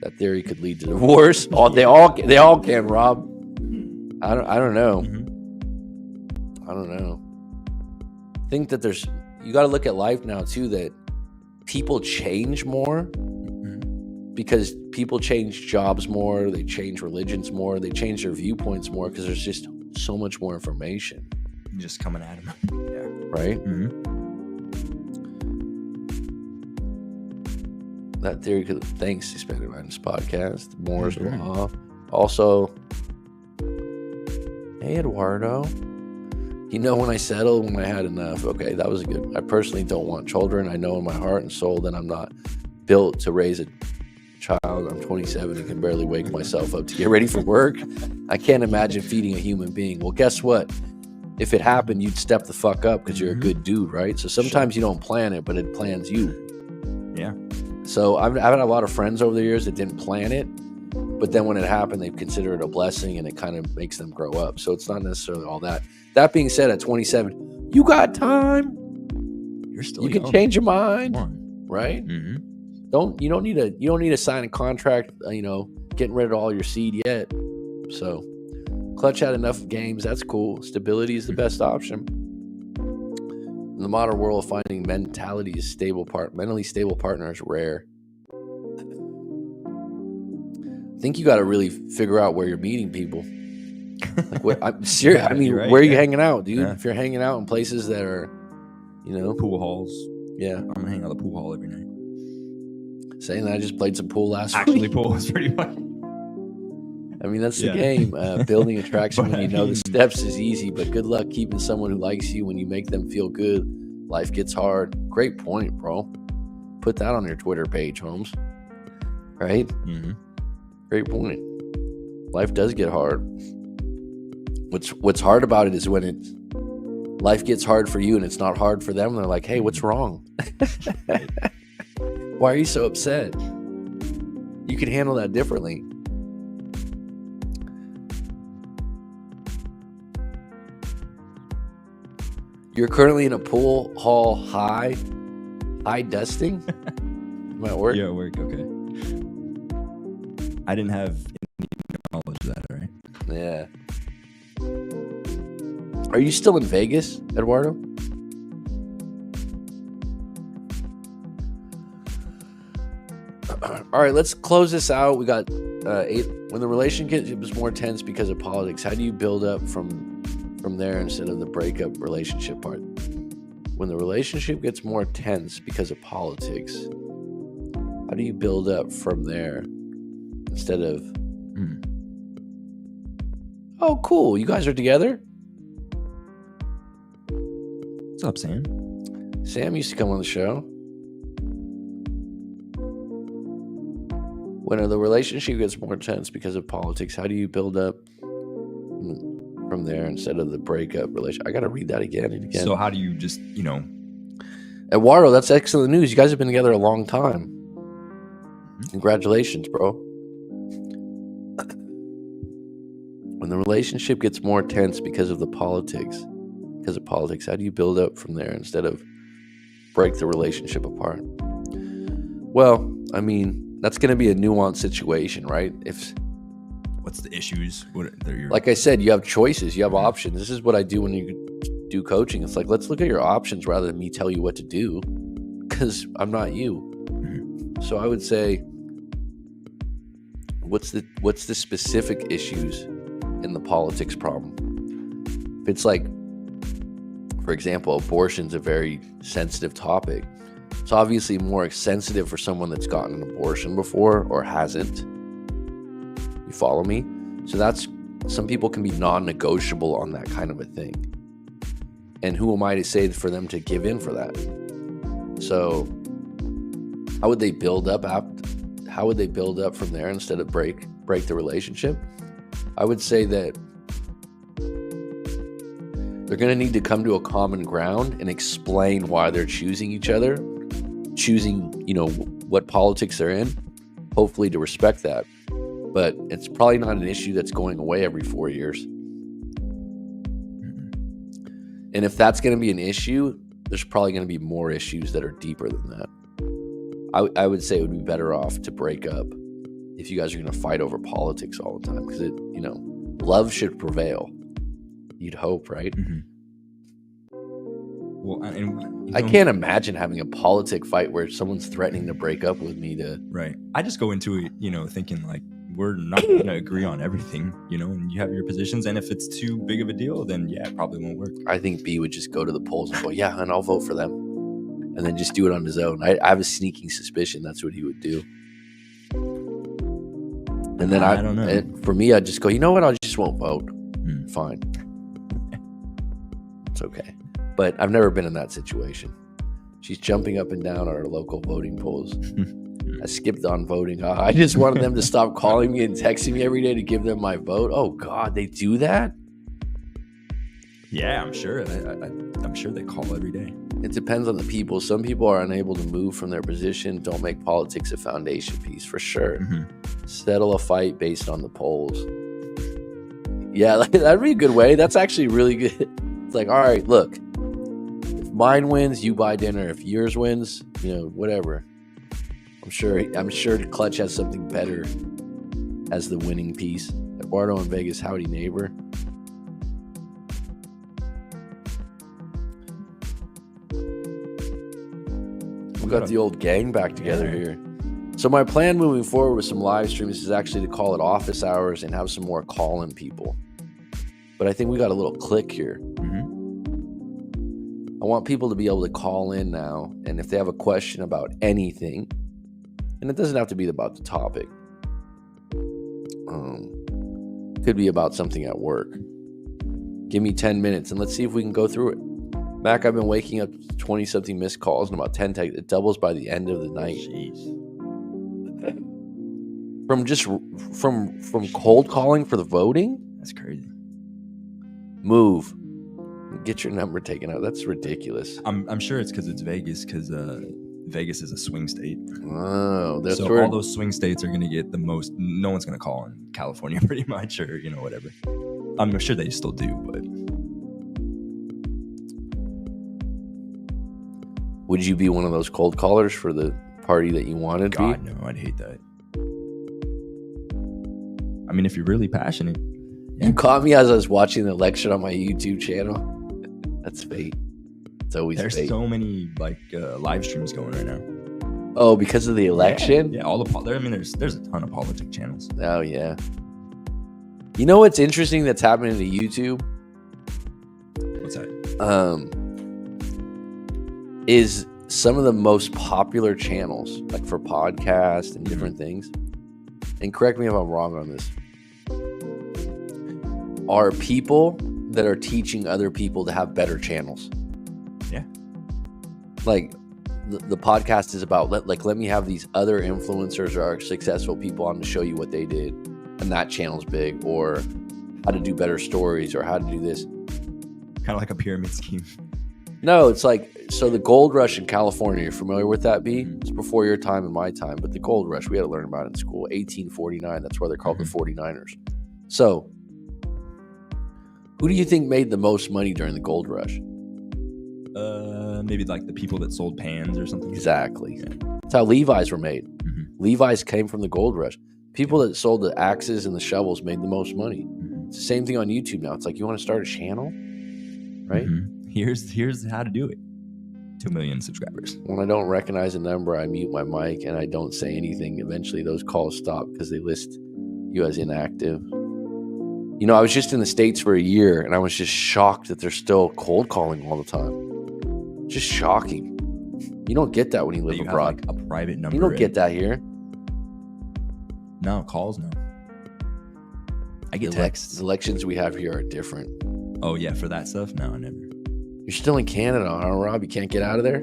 That theory could lead to divorce. They all can, Rob. I don't know. I don't know. I think that you got to look at life now too, that people change more because people change jobs more, they change religions more, they change their viewpoints more because there's just so much more information. Just coming at them. Yeah. Right? That theory could, thanks, expanded on this podcast. Moore's Law. Also, hey, Eduardo. When I settled, when I had enough, okay, that was good. I personally don't want children. I know in my heart and soul that I'm not built to raise a child. I'm 27 and can barely wake myself up to get ready for work. I can't imagine feeding a human being. Well, guess what? If it happened, you'd step the fuck up because you're a good dude, right? So sometimes you don't plan it, but it plans you. Yeah. So I've had a lot of friends over the years that didn't plan it, but then when it happened, they consider it a blessing and it kind of makes them grow up. So it's not necessarily all that. That being said, at 27, you got time. You're still You young. can change your mind, Come on. right? You don't need to sign a contract, getting rid of all your seed yet. So Clutch had enough games. That's cool. Stability is the best option. In the modern world, finding mentally stable partner is rare. I think you got to really figure out where you're meeting people. Like, I'm serious. Yeah, I mean, right, where are you hanging out, dude? Yeah. If you're hanging out in places that are, Pool halls. yeah. I'm gonna hang out at the pool hall every night. Saying that I just played some pool last Actually, week. pool is pretty fun. I mean, that's the Yeah. game. Building attraction But when you I know the mean- steps is easy, but good luck keeping someone who likes you when you make them feel good. Life gets hard. Great point, bro. Put that on your Twitter page, Holmes. Right? Great point. Life does get hard. What's hard about it is when life gets hard for you and it's not hard for them. They're like, hey, what's wrong? Why are you so upset? You can handle that differently. You're currently in a pool hall high dusting? Might work. Yeah, work. Okay. I didn't have any knowledge of that, right? Yeah. Are you still in Vegas, Eduardo? All right, let's close this out. We got When the relationship is more tense because of politics, how do you build up from there instead of the breakup relationship part? When the relationship gets more tense because of politics, how do you build up from there instead of, oh, cool, you guys are together? What's up, Sam? Sam used to come on the show. When the relationship gets more tense because of politics, how do you build up from there instead of the breakup relationship? I got to read that again and again. So how do you just, Eduardo, that's excellent news. You guys have been together a long time. Congratulations, bro. When the relationship gets more tense because of politics, how do you build up from there instead of break the relationship apart? Well, I mean, that's going to be a nuanced situation, right? What's the issues? Like I said, you have choices, you have options. This is what I do when you do coaching. It's like, let's look at your options rather than me tell you what to do, because I'm not you. So I would say, what's the specific issues in the politics problem? If it's like, for example, abortion's a very sensitive topic. It's obviously more sensitive for someone that's gotten an abortion before or hasn't. You follow me? So some people can be non-negotiable on that kind of a thing. And who am I to say for them to give in for that? So how would they build up from there instead of break the relationship? I would say that they're going to need to come to a common ground and explain why they're choosing each other, choosing, what politics they're in, hopefully to respect that. But it's probably not an issue that's going away every 4 years. And if that's going to be an issue, there's probably going to be more issues that are deeper than that. I would say it would be better off to break up if you guys are going to fight over politics all the time, because love should prevail. You'd hope, right? Mm-hmm. Well, I can't imagine having a politic fight where someone's threatening to break up with me Right. I just go into it, thinking like, we're not going to agree on everything, and you have your positions. And if it's too big of a deal, then yeah, it probably won't work. I think B would just go to the polls and go, yeah, and I'll vote for them. And then just do it on his own. I have a sneaking suspicion that's what he would do. And then I don't know. For me, I'd just go, you know what? I just won't vote. Fine. It's okay. But I've never been in that situation. She's jumping up and down at our local voting polls. I skipped on voting. I just wanted them to stop calling me and texting me every day to give them my vote. Oh, God, they do that? Yeah, I'm sure. I'm sure they call every day. It depends on the people. Some people are unable to move from their position. Don't make politics a foundation piece, for sure. Settle a fight based on the polls. Yeah, that'd be a good way. That's actually really good. It's like, all right, look, if mine wins, you buy dinner. If yours wins, whatever. I'm sure Clutch has something better as the winning piece. Eduardo in Vegas, howdy neighbor. We got the old gang back together here. So my plan moving forward with some live streams is actually to call it office hours and have some more call-in people. But I think we got a little click here. I want people to be able to call in now, and if they have a question about anything, and it doesn't have to be about the topic. It could be about something at work. Give me 10 minutes and let's see if we can go through it. Mac, I've been waking up to 20-something missed calls and about 10 texts. It doubles by the end of the night. Jeez. From cold calling for the voting? That's crazy. Move. Get your number taken out. That's ridiculous. I'm sure it's because it's Vegas, because Vegas is a swing state. Oh, that's so where all those swing states are going to get the most. No one's going to call in California, pretty much, or whatever. I'm sure they still do, but would you be one of those cold callers for the party that you wanted? God, no, I'd hate that. I mean, if you're really passionate. Yeah. You caught me as I was watching the lecture on my YouTube channel. That's fate. It's always There's fate. so many live streams going right now. Oh, because of the election? Yeah, all the I mean, there's a ton of politic channels. Oh, yeah. You know what's interesting that's happening to YouTube? What's that? Is some of the most popular channels, like for podcasts and different things, and correct me if I'm wrong on this, are people that are teaching other people to have better channels. Yeah. Like the podcast is about let me have these other influencers or successful people on to show you what they did, and that channel's big, or how to do better stories, or how to do this. Kind of like a pyramid scheme. No, it's like, so the gold rush in California, you're familiar with that, B? It's before your time and my time, but the gold rush, we had to learn about it in school. 1849, that's why they're called the 49ers. So, who do you think made the most money during the gold rush? Maybe like the people that sold pans or something. Exactly. Yeah. That's how Levi's were made. Mm-hmm. Levi's came from the gold rush. People that sold the axes and the shovels made the most money. Mm-hmm. It's the same thing on YouTube now. It's like, you want to start a channel? Right? Mm-hmm. Here's how to do it. 2 million subscribers. When I don't recognize a number, I mute my mic and I don't say anything. Eventually, those calls stop because they list you as inactive. You know, I was just in the States for a year and I was just shocked that they're still cold calling all the time. Just shocking. You don't get that when you live You abroad. have like a private number. You don't get that here. No calls. No. I get texts. The elections we have here are different. Oh yeah, for that stuff? No, I never. You're still in Canada, huh, Rob? You can't get out of there?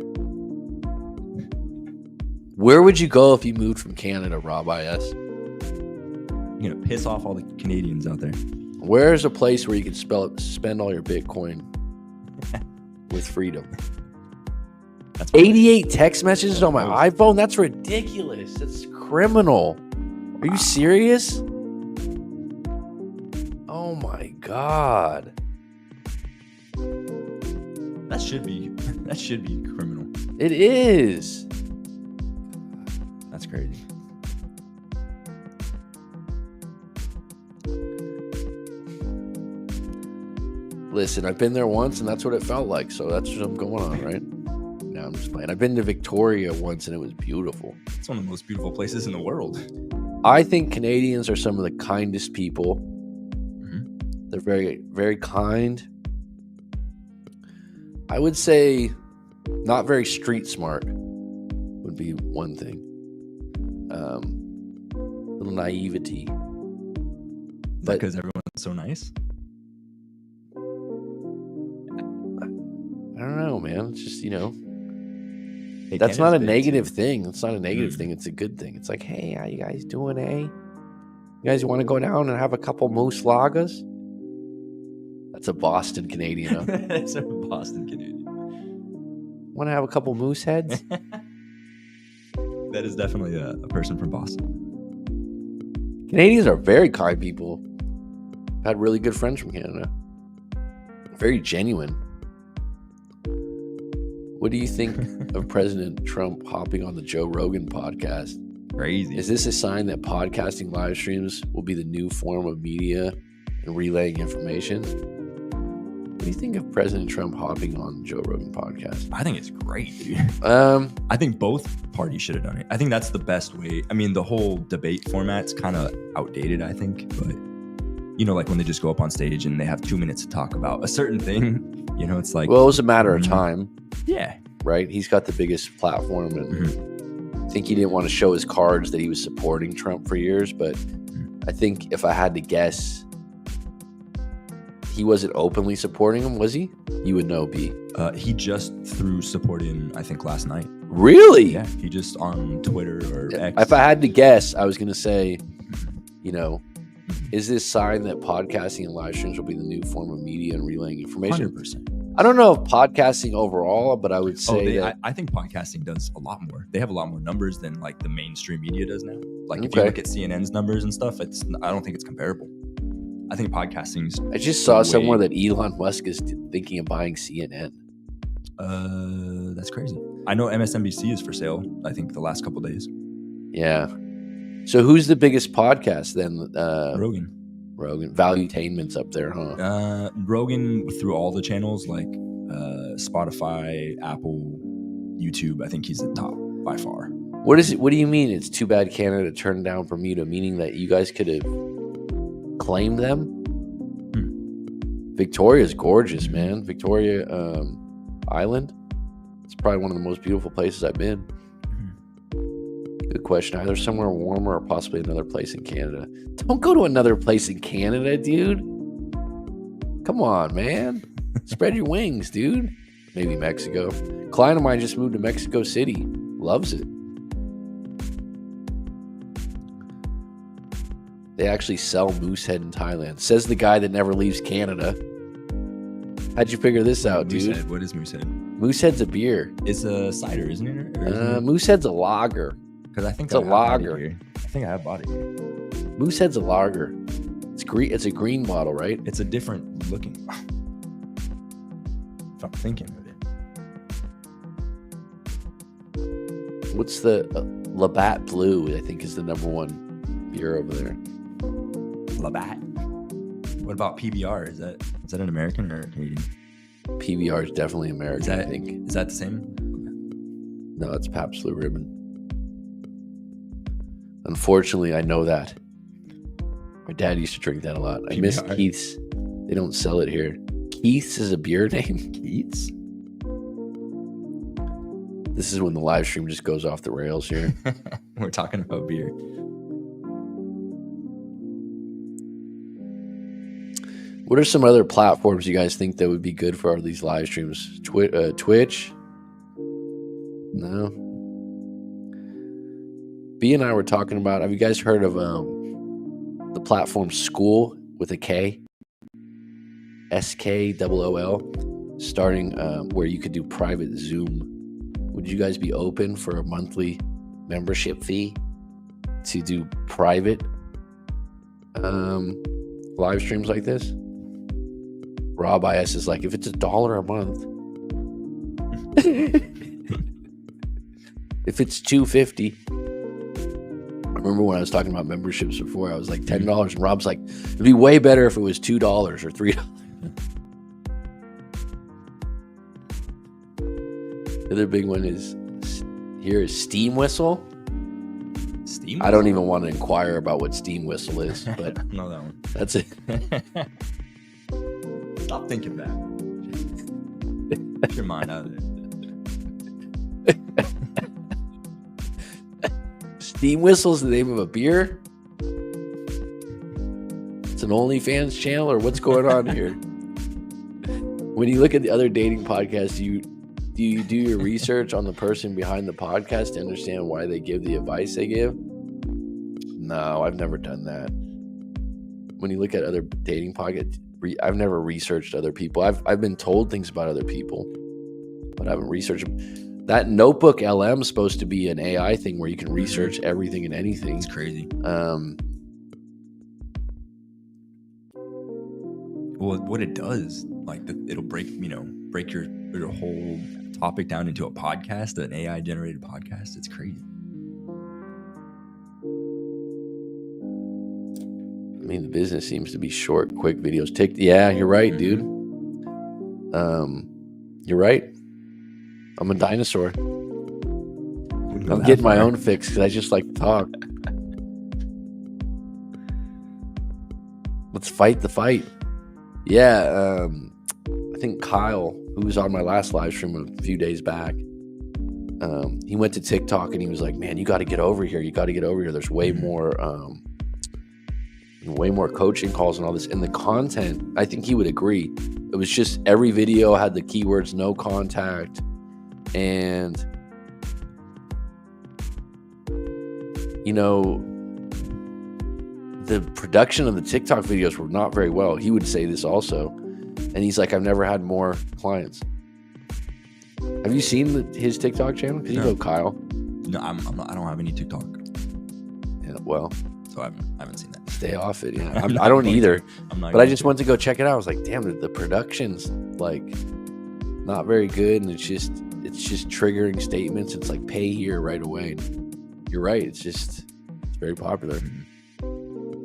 Where would you go if you moved from Canada, Rob IS? You're gonna piss off all the Canadians out there. Where's a place where you can spend all your Bitcoin with freedom? That's 88 text messages on my iPhone? That's ridiculous. That's criminal. Are you serious? Oh my God. That should be criminal. It is. That's crazy. Listen, I've been there once and that's what it felt like. So that's what I'm going on, right? No, I'm just playing. I've been to Victoria once and it was beautiful. It's one of the most beautiful places in the world. I think Canadians are some of the kindest people. Mm-hmm. They're very, very kind. I would say not very street smart would be one thing. Little naivety. But because everyone's so nice? I don't know, man. It's just, Hey, that's not a Canada's big, negative too. thing. It's not a negative thing. It's a good thing. It's like, hey, how you guys doing, eh? You guys want to go down and have a couple moose lagas? That's a Boston Canadian. Huh? That's a Boston Canadian. Want to have a couple moose heads? That is definitely a person from Boston. Canadians are very kind people. I've had really good friends from Canada. Very genuine. What do you think of President Trump hopping on the Joe Rogan podcast? Crazy. Is this a sign that podcasting live streams will be the new form of media and relaying information? What do you think of President Trump hopping on the Joe Rogan podcast? I think it's great, dude. I think both parties should have done it. I think that's the best way. I mean, the whole debate format's kind of outdated, I think. But, like when they just go up on stage and they have 2 minutes to talk about a certain thing, it's like... Well, it was a matter of time. Yeah. Right? He's got the biggest platform, and I think he didn't want to show his cards that he was supporting Trump for years. But I think if I had to guess, he wasn't openly supporting him, was he? You would know, B. He just threw support in, I think, last night. Really? Yeah. He just on Twitter or X. If I had to guess, I was going to say, is this sign that podcasting and live streams will be the new form of media and relaying information? 100%. I don't know if podcasting overall, but I would say I think podcasting does a lot more. They have a lot more numbers than like the mainstream media does now. Like if you look at CNN's numbers and stuff, I don't think it's comparable. I think podcasting's... I just saw somewhere that Elon Musk is thinking of buying CNN. That's crazy. I know MSNBC is for sale, I think, the last couple days. Yeah. So who's the biggest podcast then? Rogan. Valuetainment's up there, huh? Rogan through all the channels like Spotify, Apple, YouTube. I think he's the top by far. What is it? What do you mean? It's too bad Canada turned down Bermuda, meaning that you guys could have claimed them. Victoria's gorgeous, man. Victoria Island. It's probably one of the most beautiful places I've been. Good question. Either somewhere warmer or possibly another place in Canada. Don't go to another place in Canada, dude. Come on, man. Spread your wings, dude. Maybe Mexico. A client of mine just moved to Mexico City. Loves it. They actually sell Moosehead in Thailand. Says the guy that never leaves Canada. How'd you figure this out, dude? Moosehead. What is Moosehead? Moosehead's a beer. It's a cider, isn't it? Moosehead's a lager. Because I think It's a lager. I think I have bought it here. Moosehead's a lager. It's green. It's a green bottle, right? It's a different looking. If I'm thinking of it. What's the Labatt Blue? I think is the number one beer over there. Labatt. What about PBR? Is that an American or Canadian? PBR is definitely American. I think. Is that the same? No, it's Pabst Blue Ribbon. Unfortunately, I know that. My dad used to drink that a lot. I miss Keith's. They don't sell it here. Keith's is a beer name. Keith's? This is when the live stream just goes off the rails here. We're talking about beer. What are some other platforms you guys think that would be good for these live streams? Twitch? No. B and I were talking about, have you guys heard of the platform Skool with a K? SKOOL, starting where you could do private Zoom. Would you guys be open for a monthly membership fee to do private live streams like this? Rob IS is like, if it's $1 a month, if it's $2.50. I remember when I was talking about memberships before, I was like $10, and Rob's like, it'd be way better if it was $2 or $3. The other big one is Steam Whistle. Steam? I don't even want to inquire about what Steam Whistle is, but I know that one. that's it. Stop thinking that. Get your mind out of it. Steam Whistle's the name of a beer? It's an OnlyFans channel, or what's going on here? When you look at the other dating podcasts, do you do your research on the person behind the podcast to understand why they give the advice they give? No, I've never done that. When you look at other dating podcasts, I've never researched other people. I've been told things about other people, but I haven't researched them. That Notebook LM is supposed to be an AI thing where you can research everything and anything. It's crazy. Well, what it does, like it'll break your whole topic down into a podcast, an AI generated podcast. It's crazy. I mean, the business seems to be short, quick videos. Yeah, you're right, dude. You're right. I'm a dinosaur. I'm getting my own fix because I just like to talk. Let's fight the fight. Yeah, I think Kyle, who was on my last live stream a few days back, he went to TikTok and he was like, man, you got to get over here. You got to get over here. There's way more coaching calls and all this. And the content, I think he would agree. It was just every video had the keywords no contact. And, the production of the TikTok videos were not very well. He would say this also. And he's like, I've never had more clients. Have you seen his TikTok channel? Because you know Kyle. No, I don't have any TikTok. Yeah, well. So I haven't seen that. Stay off it. Yeah, I don't either. But I just went to go check it out. I was like, damn, the production's like not very good, and it's just triggering statements. It's like pay here right away. And you're right. It's very popular.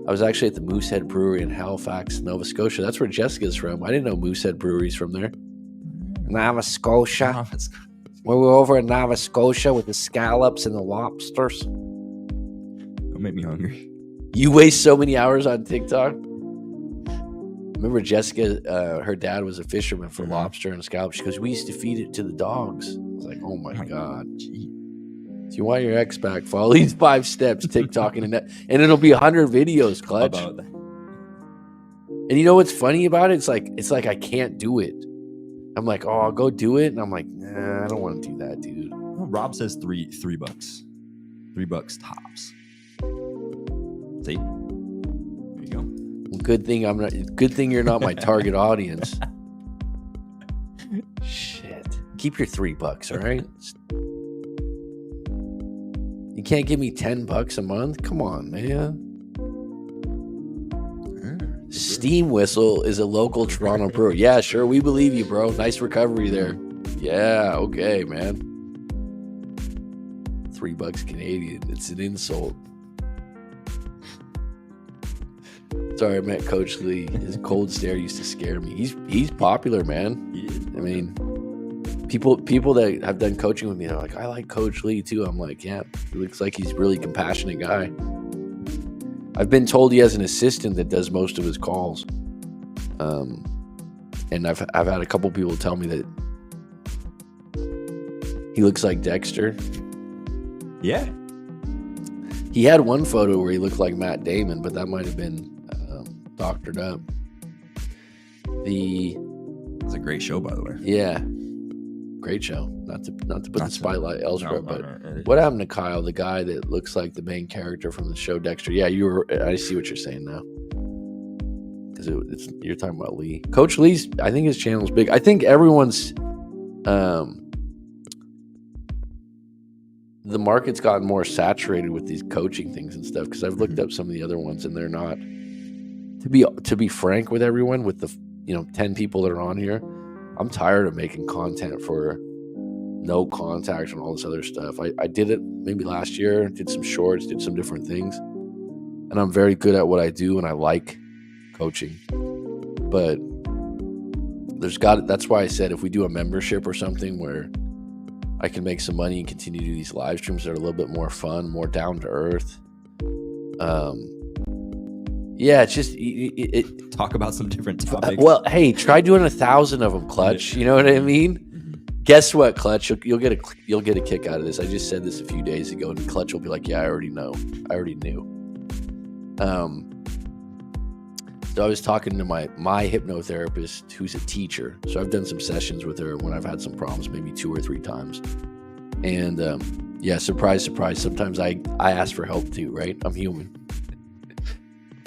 I was actually at the Moosehead Brewery in Halifax, Nova Scotia. That's where Jessica's from. I didn't know Moosehead Brewery's from there. Nova Scotia. Where we're over in Nova Scotia with the scallops and the lobsters. Don't make me hungry. You waste so many hours on TikTok. Remember Jessica, her dad was a fisherman for lobster and scallops. She goes, we used to feed it to the dogs. I was like, oh my God. Gee. If you want your ex back, follow these 5 steps, TikTok, and it'll be 100 videos, Clutch. About that. And you know what's funny about it? It's like I can't do it. I'm like, oh, I'll go do it. And I'm like, nah, I don't want to do that, dude. Well, Rob says $3. $3 tops. See? There you go. Good thing you're not my target audience. Shit. Keep your $3, all right? You can't give me $10 a month? Come on, man. Steam Whistle is a local Toronto brewer. Yeah, sure. We believe you, bro. Nice recovery there. Yeah, okay, man. $3 Canadian. It's an insult. Sorry, I met Coach Lee. His cold stare used to scare me. He's popular, man. I mean, people that have done coaching with me are like, I like Coach Lee too. I'm like, yeah, he looks like he's a really compassionate guy. I've been told he has an assistant that does most of his calls. And I've had a couple people tell me that he looks like Dexter. Yeah. He had one photo where he looked like Matt Damon, but that might have been doctored up. It's a great show, by the way. Yeah. Great show. Not to put the spotlight elsewhere, but what happened to Kyle, the guy that looks like the main character from the show Dexter? Yeah, I see what you're saying now. Because you're talking about Lee. Coach Lee's, I think his channel's big. I think everyone's the market's gotten more saturated with these coaching things and stuff, because I've looked up some of the other ones and they're not, to be frank with everyone, with the 10 people that are on here, I'm tired of making content for no contact and all this other stuff. I did it maybe last year, did some shorts, did some different things, and I'm very good at what I do and I like coaching. But that's why I said if we do a membership or something where I can make some money and continue to do these live streams that are a little bit more fun, more down to earth. Yeah, it's just talk about some different topics. Well, hey, try doing 1,000 of them, Clutch. You know what I mean? Mm-hmm. Guess what, Clutch? You'll get a kick out of this. I just said this a few days ago, and Clutch will be like, "Yeah, I already know. I already knew." So I was talking to my hypnotherapist, who's a teacher. So I've done some sessions with her when I've had some problems, maybe 2 or 3 times. And yeah, surprise, surprise. Sometimes I ask for help too, right? I'm human.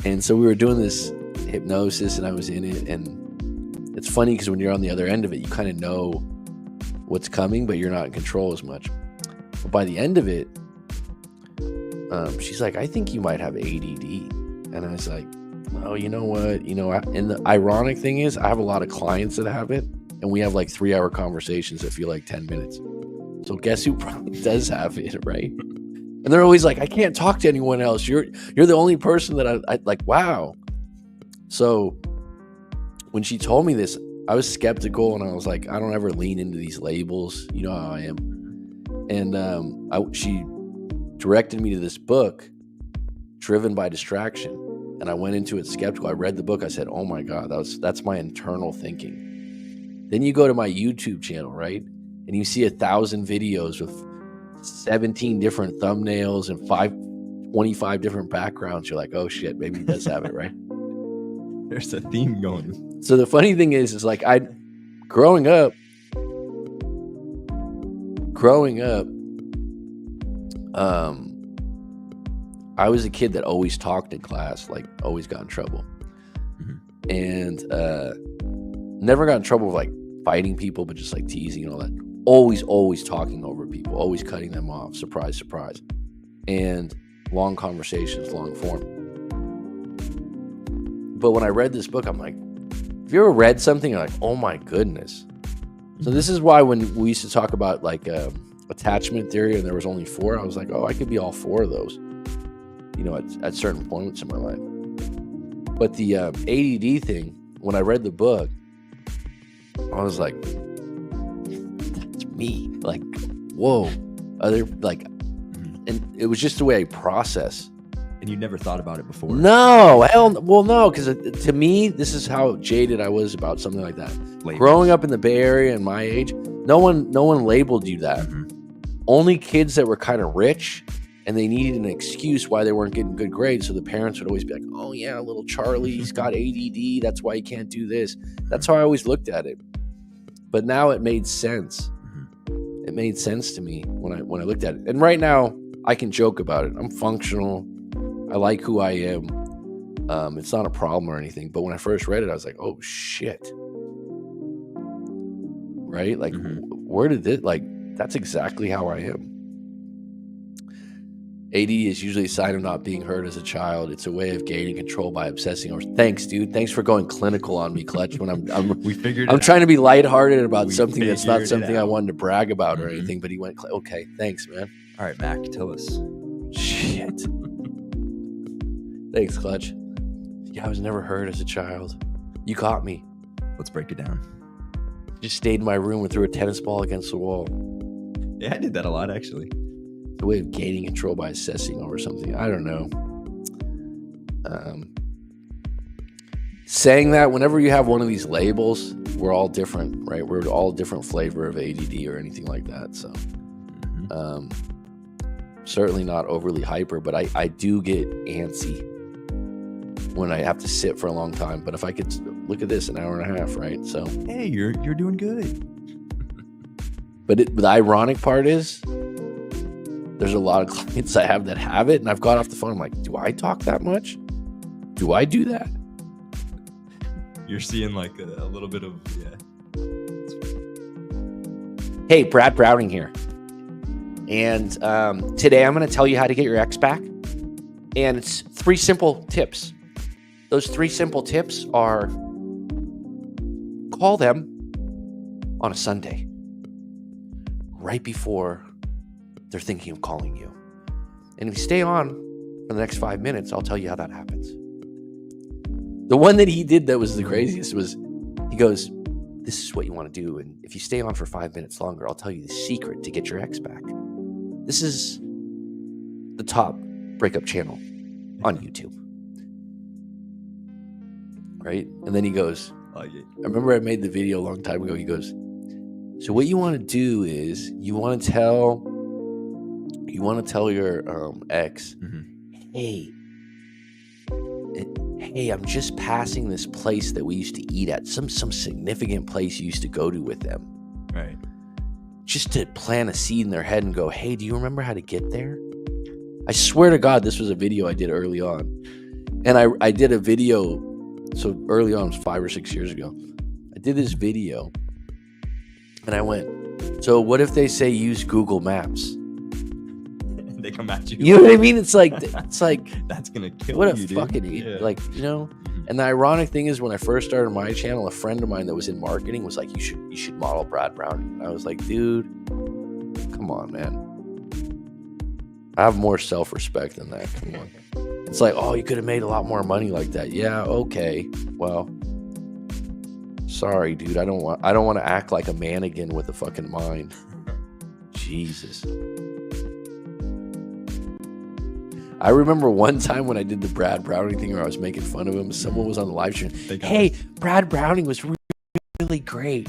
And so we were doing this hypnosis and I was in it. And it's funny because when you're on the other end of it, you kind of know what's coming, but you're not in control as much. But by the end of it, she's like, I think you might have ADD. And I was like, oh, you know what? And the ironic thing is I have a lot of clients that have it, and we have like 3-hour conversations that feel like 10 minutes. So guess who probably does have it, right? And they're always like, I can't talk to anyone else. You're the only person that I like, wow. So when she told me this, I was skeptical and I was like, I don't ever lean into these labels. You know how I am. And she directed me to this book, Driven by Distraction. And I went into it skeptical. I read the book. I said, oh my God, that's my internal thinking. Then you go to my YouTube channel, right? And you see 1,000 videos with 17 different thumbnails and 25 different backgrounds. You're like, oh shit, maybe he does have it, right? There's a theme going. So the funny thing is like growing up, I was a kid that always talked in class, like always got in trouble. Mm-hmm. And never got in trouble with like fighting people, but just like teasing and all that. Always talking over people, always cutting them off. Surprise, surprise. And long conversations, long form. But when I read this book, I'm like, have you ever read something? You're like, oh my goodness. So this is why when we used to talk about like attachment theory and there was only 4, I was like, oh, I could be all 4 of those, at certain points in my life. But the ADD thing, when I read the book, I was like, me. Like, whoa. Other like, and it was just the way I process. And you never thought about it before? No, no, because to me, this is how jaded I was about something like that. Labels. Growing up in the Bay Area and my age, no one labeled you that. Only kids that were kind of rich and they needed an excuse why they weren't getting good grades. So the parents would always be like, oh yeah, little Charlie's got ADD. That's why he can't do this. That's how I always looked at it. But now it made sense. It made sense to me when I looked at it. And right now I can joke about it. I'm functional. I like who I am. It's not a problem or anything. But when I first read it, I was like, oh shit. Right? Like, where did it, like, that's exactly how I am. AD is usually a sign of not being heard as a child. It's a way of gaining control by obsessing over. Thanks, dude. Thanks for going clinical on me, Clutch. When I'm trying to be lighthearted about something that's not something I wanted to brag about or anything. But he went, okay, thanks, man. All right, Mac, tell us. Shit. Thanks, Clutch. Yeah, I was never heard as a child. You caught me. Let's break it down. Just stayed in my room and threw a tennis ball against the wall. Yeah, I did that a lot, actually. The way of gaining control by obsessing over something. I don't know. Saying that whenever you have one of these labels, we're all different, right? We're all different flavor of ADD or anything like that. So, certainly not overly hyper, but I do get antsy when I have to sit for a long time. But if I could look at this, an hour and a half, right? So hey, you're doing good. But the ironic part is, there's a lot of clients I have that have it, and I've got off the phone. I'm like, do I talk that much? Do I do that? You're seeing like a little bit of Hey, Brad Browning here. And today I'm going to tell you how to get your ex back. And it's 3 simple tips. Those 3 simple tips are: call them on a Sunday, right before they're thinking of calling you. And if you stay on for the next 5 minutes, I'll tell you how that happens. The one that he did that was the craziest was, he goes, this is what you want to do. And if you stay on for 5 minutes longer, I'll tell you the secret to get your ex back. This is the top breakup channel on YouTube. Right? And then he goes, I remember I made the video a long time ago. He goes, so what you want to do is you want to tell your ex, hey, I'm just passing this place that we used to eat at, some significant place you used to go to with them. Right. Just to plant a seed in their head and go, hey, do you remember how to get there? I swear to God, this was a video I did early on. And I did a video, so early on, it was 5 or 6 years ago. I did this video, and I went, so what if they say use Google Maps? They come at you. You know what I mean? It's like that's gonna kill what you. What a fucking idiot. Like, you know. And the ironic thing is, when I first started my channel, a friend of mine that was in marketing was like, you should model Brad Browning. And I was like, dude, come on, man. I have more self-respect than that. Come on. It's like, oh, you could have made a lot more money like that. Yeah, okay. Well, sorry, dude. I don't want to act like a mannequin with a fucking mind. Jesus. I remember one time when I did the Brad Browning thing where I was making fun of him. Someone was on the live stream. Hey, Brad Browning was really great.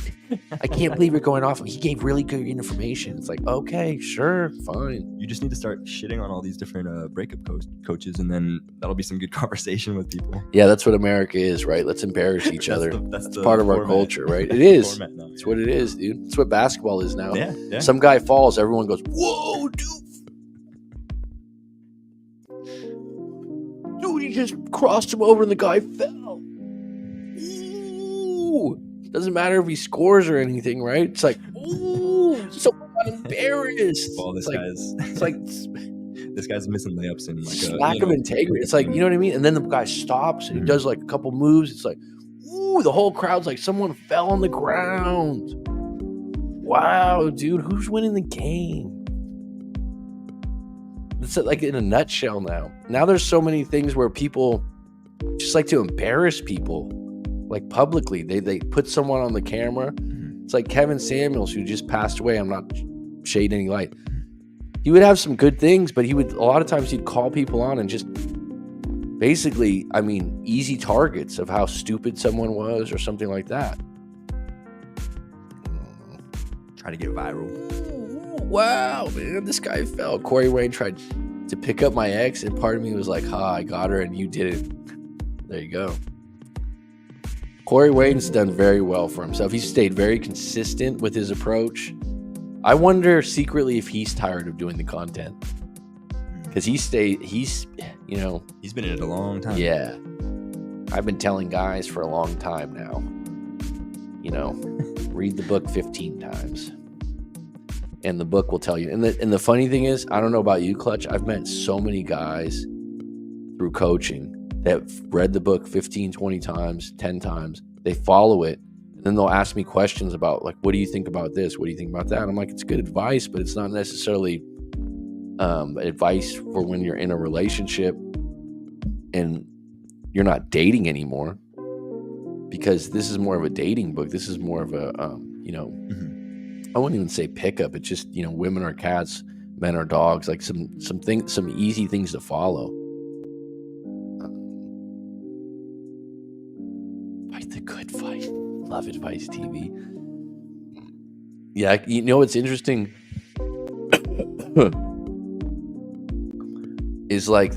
I can't believe you're going off. He gave really good information. It's like, okay, sure, fine. You just need to start shitting on all these different breakup coaches, and then that'll be some good conversation with people. Yeah, that's what America is, right? Let's embarrass each other. That's part of our culture, right? It is. It's what it is, dude. It's what basketball is now. Yeah. Some guy falls, everyone goes, whoa, dude. Dude, he just crossed him over and the guy fell. Ooh. Doesn't matter if he scores or anything, right? It's like, ooh, someone got embarrassed. Well, this guy's missing layups and like lack of integrity. It's like, you know what I mean? And then the guy stops and he does like a couple moves. It's like, ooh, the whole crowd's like, someone fell on the ground. Wow, dude, who's winning the game? It's like in a nutshell now. Now there's so many things where people just like to embarrass people, like publicly. They put someone on the camera It's like Kevin Samuels, who just passed away. I'm not shading any light. He would have some good things, but a lot of times he'd call people on and just basically, easy targets of how stupid someone was or something like that. Try to get viral. Wow, man, this guy fell. Corey Wayne tried to pick up my ex, and part of me was like, I got her and you didn't. There you go. Corey Wayne's done very well for himself. He's stayed very consistent with his approach. I wonder secretly if he's tired of doing the content. Because he's been in it a long time. Yeah. I've been telling guys for a long time now. Read the book 15 times. And the book will tell you. And the funny thing is, I don't know about you, Clutch. I've met so many guys through coaching that read the book 15, 20 times, 10 times. They follow it. And then they'll ask me questions about, like, what do you think about this? What do you think about that? And I'm like, it's good advice, but it's not necessarily advice for when you're in a relationship and you're not dating anymore. Because this is more of a dating book. This is more of a, I wouldn't even say pickup. It's just, women are cats, men are dogs. Like some easy things to follow. Fight the good fight. Love Advice TV. Yeah, what's interesting is like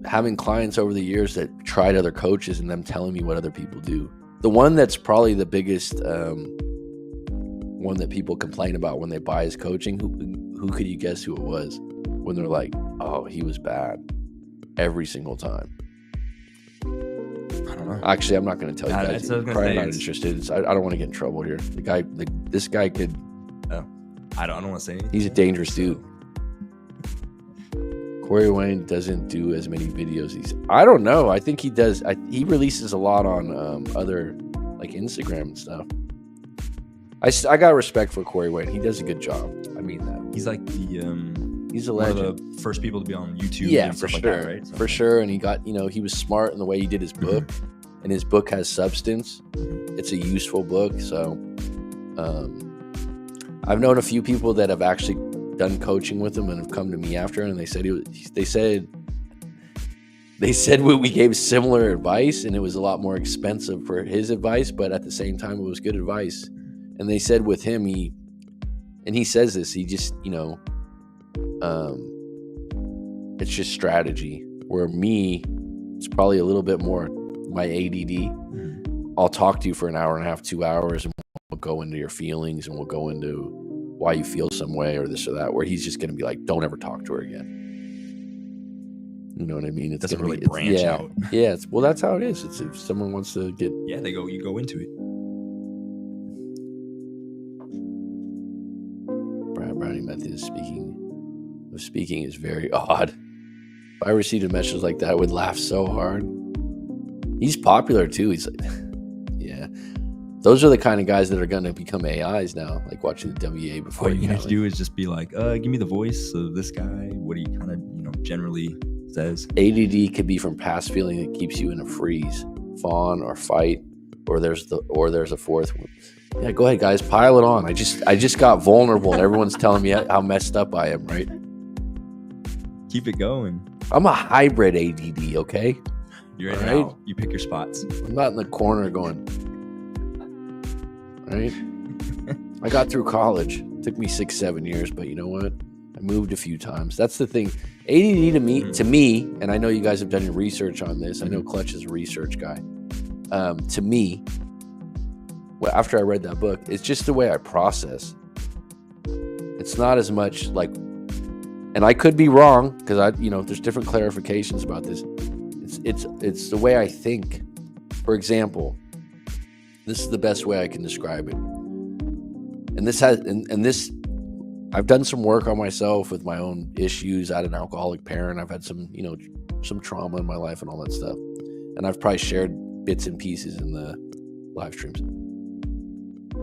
having clients over the years that tried other coaches and them telling me what other people do. The one that's probably the biggest one that people complain about when they buy his coaching, who could you guess who it was? When they're like, oh, he was bad every single time. I don't know. Actually, I'm not going to tell you guys. I'm probably not interested. I don't want to get in trouble here. This guy could. Oh, I don't want to say anything. He's a dangerous dude. Corey Wayne doesn't do as many videos. I don't know. I think he does. He releases a lot on other, like, Instagram and stuff. I got respect for Corey Wayne. He does a good job. I mean that. He's like he's a legend. One of the first people to be on YouTube. Yeah, and for stuff sure. Like that, right? For sure. And he got, he was smart in the way he did his book, and his book has substance. It's a useful book. So, I've known a few people that have actually done coaching with him and have come to me after, and they said we gave similar advice, and it was a lot more expensive for his advice, but at the same time it was good advice. And they said with him, he says this, he just, it's just strategy. Where me, it's probably a little bit more my ADD. I'll talk to you for an hour and a half, 2 hours, and we'll go into your feelings, and we'll go into why you feel some way or this or that, where he's just going to be like, don't ever talk to her again. You know what I mean? It doesn't really branch out. Yeah. Well, that's how it is. It's if someone wants to get... Yeah, you go into it. Brownie Method's speaking is very odd. If I received a message like that, I would laugh so hard. He's popular too. He's like, yeah. Those are the kind of guys that are going to become AIs now, like watching the WA before. What you have to do is just be like, give me the voice of this guy. What he kind of, generally says. ADD could be from past feeling that keeps you in a freeze, fawn or fight, or there's a fourth one. Yeah, go ahead, guys, pile it on. I just got vulnerable, and everyone's telling me how messed up I am. Right? Keep it going. I'm a hybrid ADD. Okay. You're in and out. You pick your spots. I'm not in the corner going. Right? I got through college. It took me 6-7 years, but you know what? I moved a few times. That's the thing. ADD to me, and I know you guys have done your research on this. I know Clutch is a research guy. To me, after I read that book, it's just the way I process. It's not as much like, and I could be wrong because there's different clarifications about this. It's the way I think. For example, this is the best way I can describe it. And this I've done some work on myself with my own issues. I had an alcoholic parent. I've had some trauma in my life and all that stuff. And I've probably shared bits and pieces in the live streams.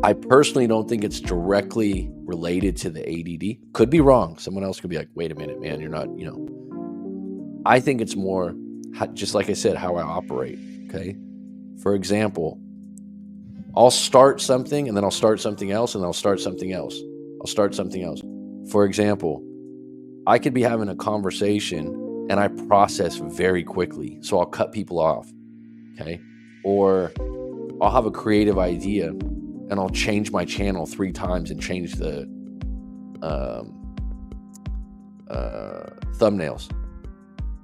I personally don't think it's directly related to the ADD. Could be wrong. Someone else could be like, wait a minute, man, you're not, I think it's more, just like I said, how I operate, okay? For example, I'll start something and then I'll start something else and then I'll start something else. I'll start something else. For example, I could be having a conversation and I process very quickly. So I'll cut people off. Okay. Or I'll have a creative idea and I'll change my channel 3 times and change the thumbnails.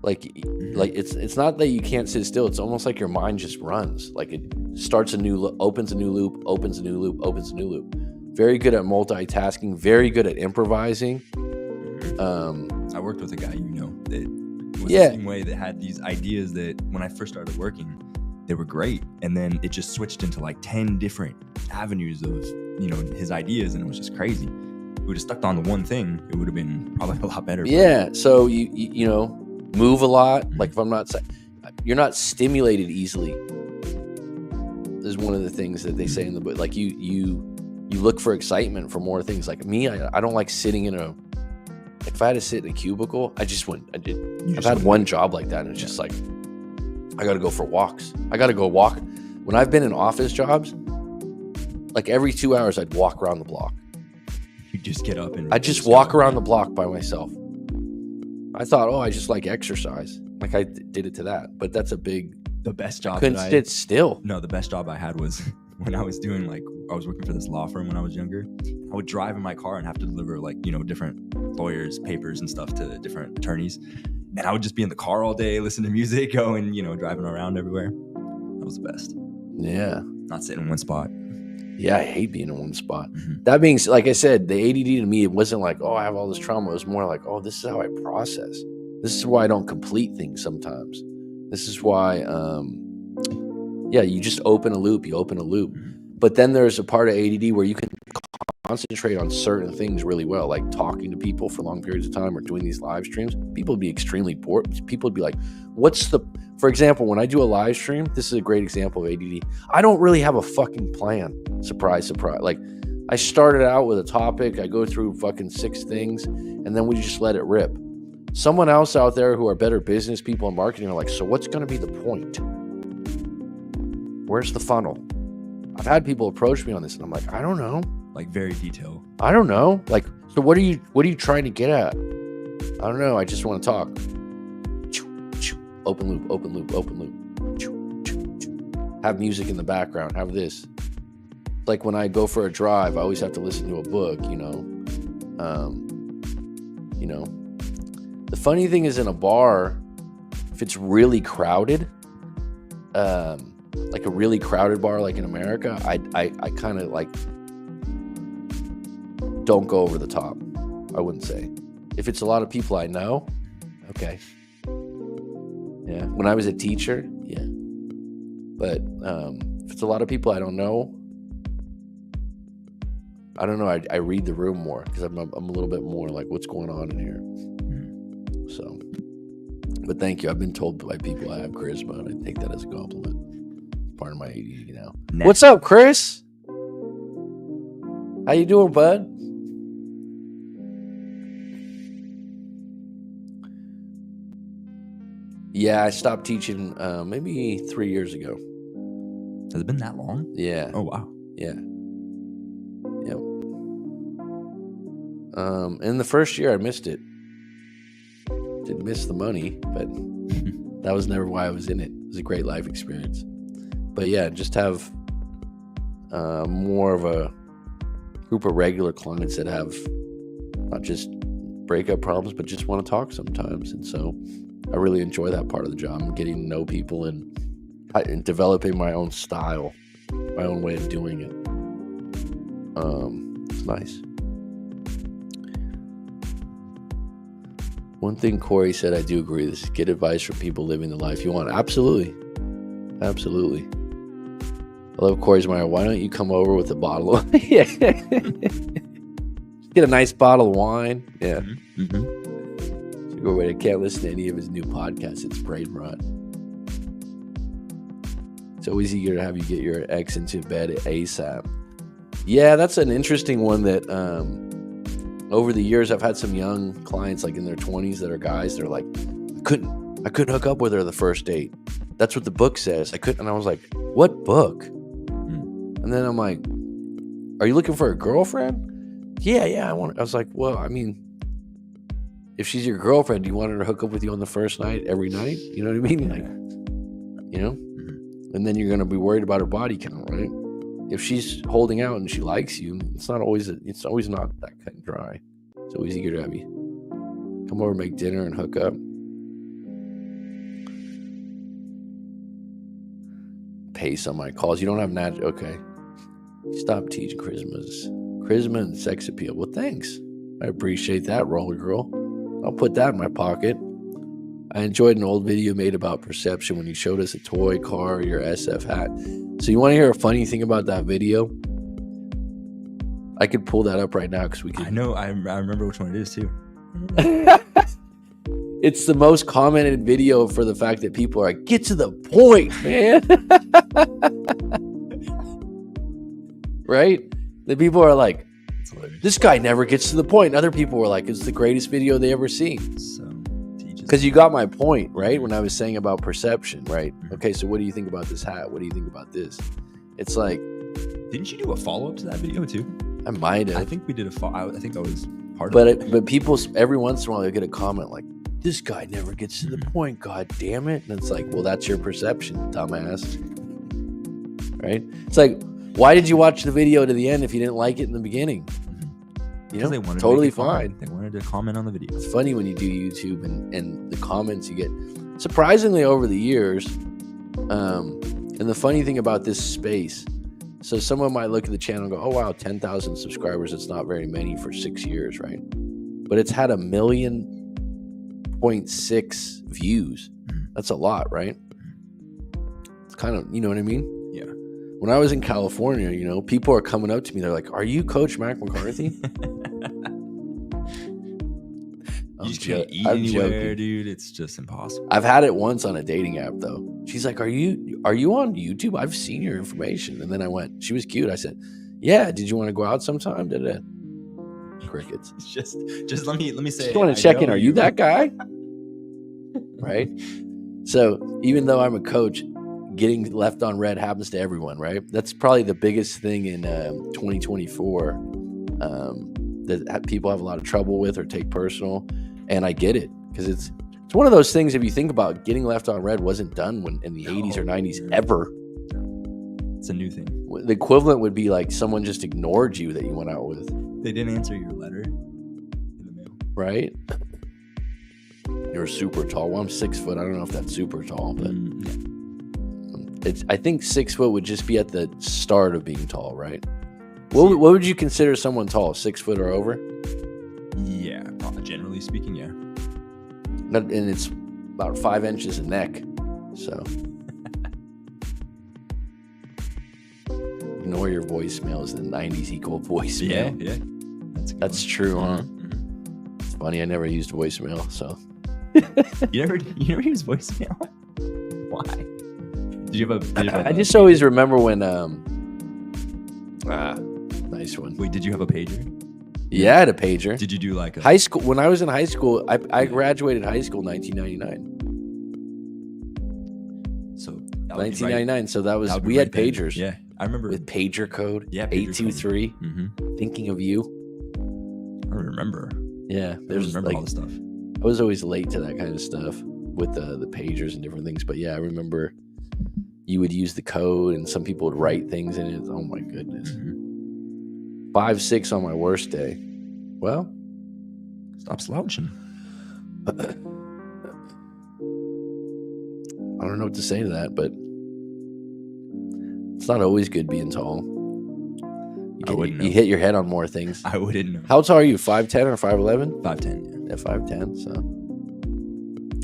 Like it's not that you can't sit still. It's almost like your mind just runs. Like it starts a new opens a new loop, opens a new loop, opens a new loop. Very good at multitasking, very good at improvising. I worked with a guy, that was the same way, that had these ideas that when I first started working, they were great. And then it just switched into like 10 different avenues of, his ideas. And it was just crazy. If we would have stuck on the one thing, it would have been probably a lot better. Yeah. So you move a lot. Like if you're not stimulated easily. This is one of the things that they say in the book. Like you look for excitement for more things. Like me, I don't like sitting in like if I had to sit in a cubicle, I just wouldn't. I've had one job like that, and it's just like, I got to go for walks. I got to go walk. When I've been in office jobs, like every 2 hours, I'd walk around the block. You just get up and I just walk around the block by myself. I thought, I just like exercise. Like I did it to that, but that's the best job. Couldn't sit still. No, the best job I had was when I was doing I was working for this law firm when I was younger. I would drive in my car and have to deliver different lawyers' papers and stuff to different attorneys. And I would just be in the car all day, listen to music, going, driving around everywhere. That was the best. Yeah. Not sitting in one spot. Yeah, I hate being in one spot. Mm-hmm. That being, like I said, the ADD to me, it wasn't like, I have all this trauma. It was more like, this is how I process. This is why I don't complete things sometimes. This is why, you just open a loop. You open a loop. Mm-hmm. But then there's a part of ADD where you can concentrate on certain things really well, like talking to people for long periods of time or doing these live streams. People would be extremely bored. People would be like, for example, when I do a live stream, this is a great example of ADD. I don't really have a fucking plan. Surprise, surprise. Like I started out with a topic. I go through fucking 6 things and then we just let it rip. Someone else out there who are better business people and marketing are like, so what's going to be the point? Where's the funnel? I've had people approach me on this and I'm like, I don't know. Like very detailed. I don't know. Like, so what are you trying to get at? I don't know. I just want to talk. Open loop, open loop, open loop. Have music in the background. Have this. Like when I go for a drive, I always have to listen to a book, The funny thing is in a bar, if it's really crowded, like a really crowded bar like in America, I kind of like don't go over the top. I wouldn't say. If it's a lot of people I know, okay. Yeah. When I was a teacher, yeah. But if it's a lot of people I don't know, I don't know. I read the room more because I'm a little bit more like, what's going on in here? So, but thank you. I've been told by people I have charisma, and I take that as a compliment. It's part of my ADD now. Next. What's up, Chris? How you doing, bud? Yeah, I stopped teaching maybe 3 years ago. Has it been that long? Yeah. Oh, wow. Yeah. Yep. In the first year, I missed it. Didn't miss the money, but that was never why I was in it. It was a great life experience. But yeah, just have more of a group of regular clients that have not just breakup problems, but just want to talk sometimes. And so I really enjoy that part of the job, getting to know people and developing my own style, my own way of doing it. It's nice. One thing Corey said, I do agree with this: get advice from people living the life you want. Absolutely. Absolutely. I love Corey's Meyer. Why don't you come over with a bottle of yeah. Get a nice bottle of wine. Yeah. Mm-hmm. So go away. I can't listen to any of his new podcasts. It's brain rot. It's always easier to have you get your ex into bed ASAP. Yeah, that's an interesting one that over the years I've had some young clients like in their 20s that are guys that are like, I couldn't hook up with her the first date. That's what the book says. I couldn't. And I was like, what book? And And then I'm like, are you looking for a girlfriend? Yeah. I was like, well, I mean, if she's your girlfriend, do you want her to hook up with you on the first night, every night? You know what I mean? Like, you know? And then you're going to be worried about her body count, right? If she's holding out and she likes you, it's always not that cut and dry. It's always eager to have you come over, make dinner, and hook up. Pace on my calls. You don't have natural. Okay. Stop teaching charisma and sex appeal. Well, thanks. I appreciate that, roller girl. I'll put that in my pocket. I enjoyed an old video made about perception when you showed us a toy car or your SF hat. So you want to hear a funny thing about that video? I could pull that up right now because we can. I know. I remember which one it is too. It's the most commented video for the fact that people are like, get to the point, man. Right? The people are like, this guy never gets to the point. Other people were like, it's the greatest video they ever seen. So, because you got my point, right? When I was saying about perception, right? Okay, so what do you think about this hat? What do you think about this? It's like, didn't you do a follow-up to that video too? I might have. I think we did I think that was part of it. But people, every once in a while, they get a comment like, this guy never gets to the point, god damn it. And it's like, well, that's your perception, dumbass. Right? It's like, why did you watch the video to the end if you didn't like it in the beginning? You know, they wanted totally to make it fine. They wanted to comment on the video. It's funny when you do YouTube and the comments you get. Surprisingly, over the years, and the funny thing about this space, so someone might look at the channel and go, oh, wow, 10,000 subscribers. It's not very many for 6 years, right? But it's had 1.6 million views. That's a lot, right? It's kind of, you know what I mean? Yeah. When I was in California, you know, people are coming up to me. They're like, are you Coach Mac McCarthy? You just can't eat anywhere, dude. It's just impossible. I've had it once on a dating app, though. She's like, are you on YouTube? I've seen your information. And then I went, she was cute. I said, yeah, did you want to go out sometime? Crickets. Just let me say, just want to check in. Are you that guy? Right? So even though I'm a coach, getting left on red happens to everyone, right? That's probably the biggest thing in 2024 that people have a lot of trouble with or take personal. And I get it, because it's one of those things, if you think about, getting left on red wasn't done in the 80s or 90s ever. It's a new thing. The equivalent would be like someone just ignored you that you went out with. They didn't answer your letter in the mail. Right? You're super tall. Well, I'm 6 foot. I don't know if that's super tall, but I think 6 foot would just be at the start of being tall, right? What would you consider someone tall? 6 foot or over? Yeah, generally speaking, yeah. And it's about 5 inches a neck. So ignore your voicemails. The 90s equal voicemail. Yeah. That's true, huh? It's funny. I never used voicemail, so. You never use voicemail? Why? Did you have a I just always remember when nice one. Wait, did you have a pager? Yeah, I had a pager. Did you do like a high school? When I was in high school, I graduated high school in 1999. So 1999. Right. So that was we had pagers. Yeah, I remember with pager code. Yeah, 823. Thinking of you. I remember. Yeah, there's like all the stuff. I was always late to that kind of stuff with the pagers and different things. But yeah, I remember you would use the code, and some people would write things in it. Oh my goodness. 5'6" on my worst day. Well, stop slouching. I don't know what to say to that, but it's not always good being tall. You hit your head on more things. I wouldn't know. How tall are you? 5'10" or 5'11"? 5'10". Yeah, 5'10". So,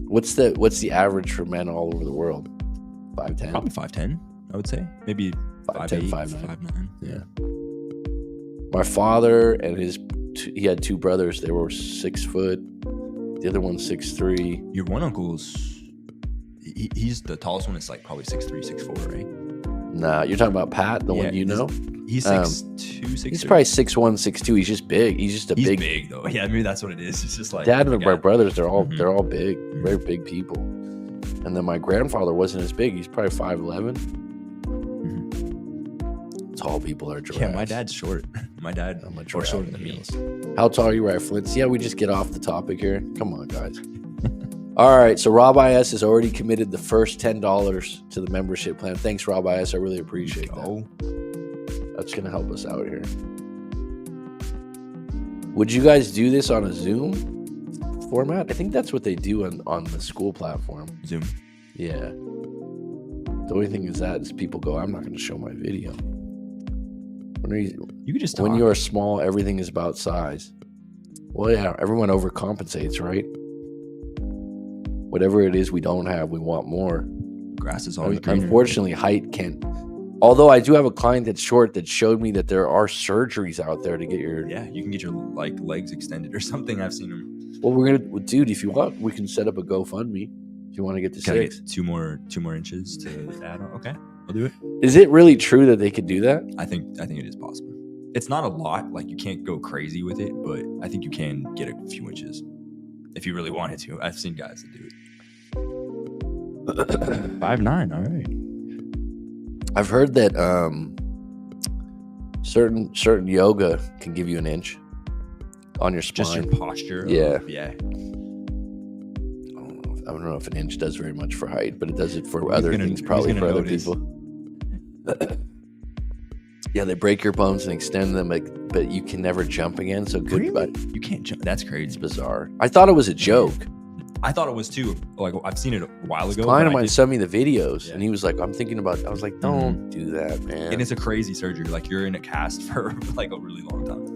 what's the average for men all over the world? 5'10". Probably 5'10". I would say maybe 5'10", 5'9". Yeah. My father and he had 2 brothers. They were 6 foot. The other one's 6'3". Your one uncle's he's the tallest one. It's like probably 6'3", 6'4", right? Nah, you're talking about Pat, the one you know. He's 6'2", 6'3". He's probably 6'1", 6'2". He's just big. He's just he's big though. Yeah, maybe that's what it is. It's just like Dad and my brothers. They're all big, very big people. And then my grandfather wasn't as big. He's probably 5'11". It's tall people are giraffes. Yeah, my dad's short. My dad I'm a more giraffe shorter in than the me. heels. How tall are you, Flint? See how we just get off the topic here? Come on, guys. All right, so Rob IS has already committed the first $10 to the membership plan. Thanks, Rob IS. I really appreciate that. That's going to help us out here. Would you guys do this on a Zoom format? I think that's what they do on the school platform. Zoom. Yeah. The only thing is people go, I'm not going to show my video. You could just talk. When you are small, everything is about size. Well, yeah, everyone overcompensates, right? Whatever it is we don't have, we want more. Grass is always greener. Unfortunately, height can't. Although I do have a client that's short that showed me that there are surgeries out there to get your. Yeah, you can get your legs extended or something. I've seen them. Well, dude. If you want, we can set up a GoFundMe. If you want to get to Can I 6. get two more inches to add on? Okay, I'll do it. Is it really true that they could do that? I think it is possible. It's not a lot. Like, you can't go crazy with it, but I think you can get a few inches if you really wanted to. I've seen guys that do it. 5'9". All right. I've heard that certain yoga can give you an inch on your spine. Just your posture. Yeah. Yeah. I don't know if an inch does very much for height, but it does it for Who's other gonna- things, who's probably gonna for other notice? people. Yeah, they break your bones and extend them, but you can never jump again. So good, Really? but You can't jump. That's it's crazy. bizarre. I thought it was a joke. I thought it was too. Like, I've seen it a while ago. Client but of mine sent me the videos, Yeah. and he was like, "I'm thinking about." I was like, "Don't do that, man." and it's a crazy surgery. Like, you're in a cast for like a really long time.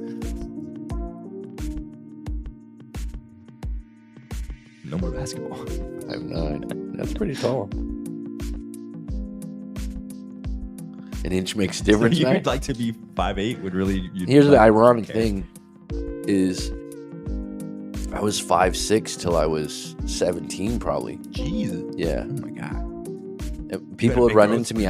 No more basketball. 5'9". That's pretty tall. An inch makes a difference, So man. you'd like to be 5'8" would really. Here's the ironic okay. thing: is I was 5'6" till I was 17, probably. Jesus. Yeah. Oh my god. And people would run into me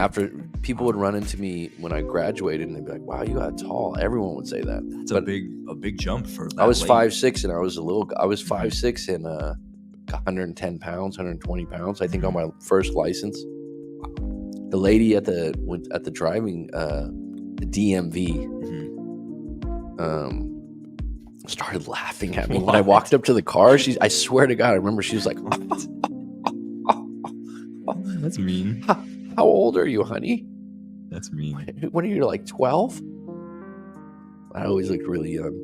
people would run into me when I graduated, and they'd be like, "Wow, you got tall." Everyone would say that. That's But a big jump for. That I was late. 5'6", and I was 5'6" and 110 pounds, 120 pounds. I think on my first license. The lady at the driving the DMV started laughing at me when I walked up to the car. I swear to God, I remember she was like, That's mean. "How old are you, honey? That's mean. When are you, like 12?" I always looked really young.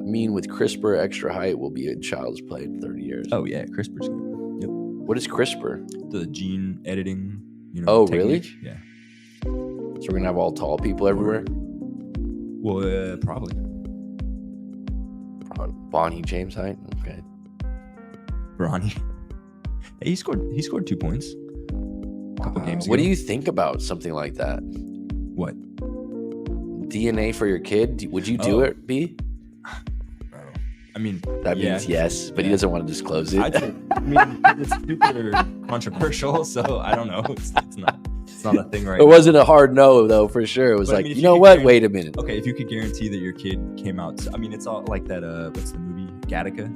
I mean, with CRISPR, extra height will be a child's play in 30 years. Oh yeah, CRISPR's good. Yep. What is CRISPR? The gene editing. Oh, really? technique. Yeah. So we're gonna have all tall people everywhere? Well, probably. Bonnie James height? Okay. Ronnie. Hey, he scored 2 points. A couple games ago. What do you think about something like that? What? DNA for your kid? Would you do Oh. it, B? I mean, That yeah. means yes, but he Yeah. doesn't want to disclose it. I mean, it's super controversial, so I don't know. It's not a thing right It now. wasn't a hard no, though, for sure. It was But I like, mean, if you you know could what? guarantee- Wait a minute. Okay, if you could guarantee that your kid came out, I mean, it's all like that. What's the movie? Gattaca.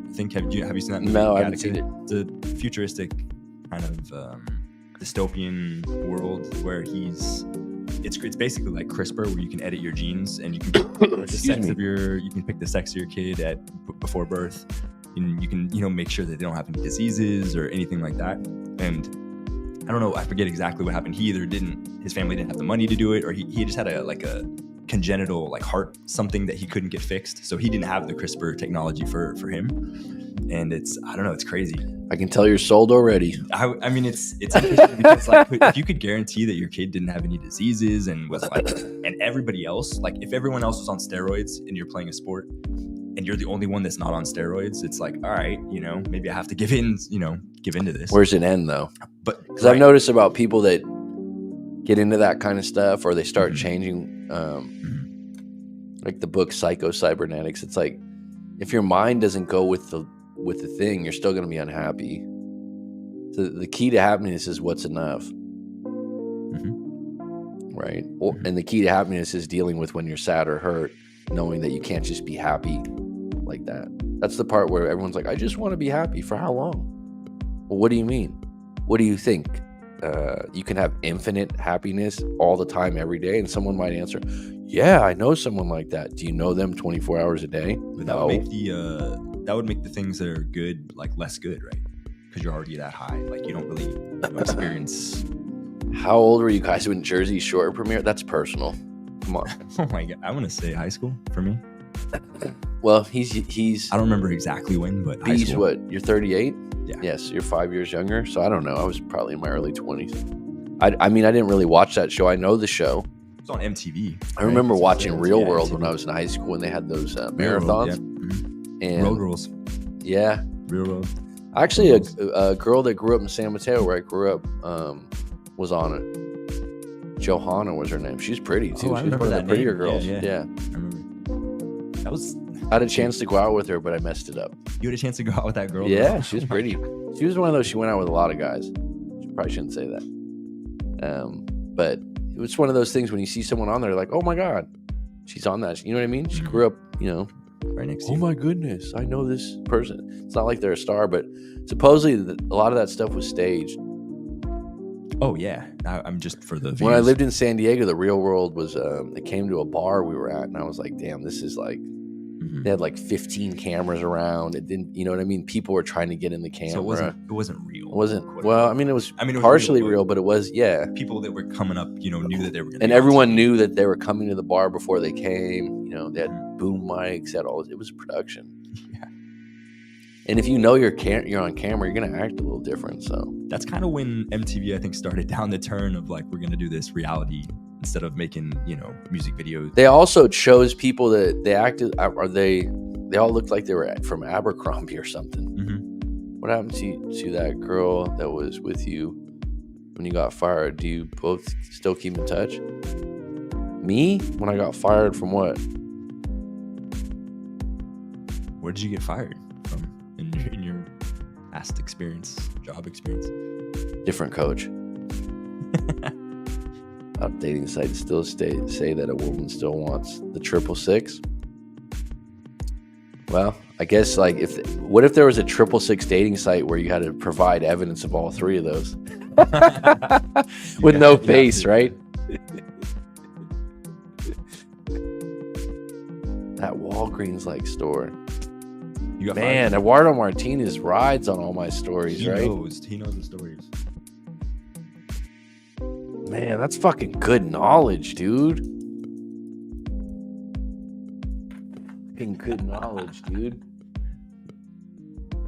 I think have you seen that movie? No, I haven't Gattaca? seen it. It's a futuristic kind of dystopian world where it's basically like CRISPR, where you can edit your genes and you can pick the sex me. of you can pick the sex of your kid before birth, and you can make sure that they don't have any diseases or anything like that. And I don't know, I forget exactly what happened. His family didn't have the money to do it, or he just had a congenital heart something that he couldn't get fixed, so he didn't have the CRISPR technology for him. And I don't know, it's crazy. I can tell you're sold already. I mean, it's interesting because if you could guarantee that your kid didn't have any diseases and was and everybody else, if everyone else was on steroids and you're playing a sport and you're the only one that's not on steroids, it's like, all right, maybe I have to give into this. Where's it end, though? But Because I've noticed about people that get into that kind of stuff, or they start Mhm. changing, like the book Psycho Cybernetics. It's like, if your mind doesn't go with the thing, you're still going to be unhappy. So the key to happiness is what's enough, right? And the key to happiness is dealing with when you're sad or hurt, knowing that you can't just be happy like that. That's the part where everyone's like, I just want to be happy. For how long? Well, what do you mean? What do you think? you can have infinite happiness all the time, every day? And someone might answer, yeah, I know someone like that. Do you know them 24 hours a day? But that would make the things that are good like less good, right? Because you're already that high. Like you don't really experience. How old were you guys when Jersey Shore premiered? That's personal. Come on. Oh my god, I want to say high school for me. Well, he's I don't remember exactly when, but high he's school. what? You're 38. Yeah. Yes, you're 5 years younger. So I don't know. I was probably in my early 20s. I mean, I didn't really watch that show. I know the show. It's on MTV. I remember right? watching Real Yeah, World MTV. when I was in high school, and they had those Real marathons. World, yeah. Mhm. And Road Rules. yeah, Real World. actually, a girl that grew up in San Mateo, where I grew up, was on it. Johanna was her name. She's pretty too. Oh, I She's one remember of the that prettier name. girls. Yeah, Yeah. I remember. That was. I had a chance to go out with her, but I messed it up. You had a chance to go out with that girl. Yeah, she was pretty. She was one of those. She went out with a lot of guys. She probably shouldn't say that. But it was one of those things when you see someone on there, like, oh my god, she's on that. You know what I mean? She grew up, right next to oh you. my goodness, I know this person. It's not like they're a star, but supposedly a lot of that stuff was staged. Oh yeah, I'm just for the views. When I lived in San Diego, the Real World was. They came to a bar we were at, and I was like, damn, this is like. Mhm. They had like 15 cameras around. It didn't, you know what I mean? People were trying to get in the camera. So it wasn't real. It wasn't. quote Well, unquote. I was it was partially real, real, but it was, yeah. People that were coming up, knew that they were going to. And everyone knew that they were coming to the bar before they came. They had boom mics, had all. It was a production. Yeah. And if you know you're on camera, you're gonna act a little different. So That's kind of when MTV, I think, started down the turn of like, we're going to do this reality instead of making, music videos. they also chose people that they acted, or they all looked like they were from Abercrombie or something. Mm-hmm. What happened to that girl that was with you when you got fired? Do you both still keep in touch? Me? When I got fired from what? Where did you get fired from in your past job experience? Different coach. Dating sites still say that a woman still wants the 666. Well, I guess what if there was a 666 dating site where you had to provide evidence of all three of those with no face, right? That Walgreens store. You got Man, fired? Eduardo Martinez rides on all my stories, He right? knows the stories. Man, that's fucking good knowledge, dude. Fucking good knowledge, dude.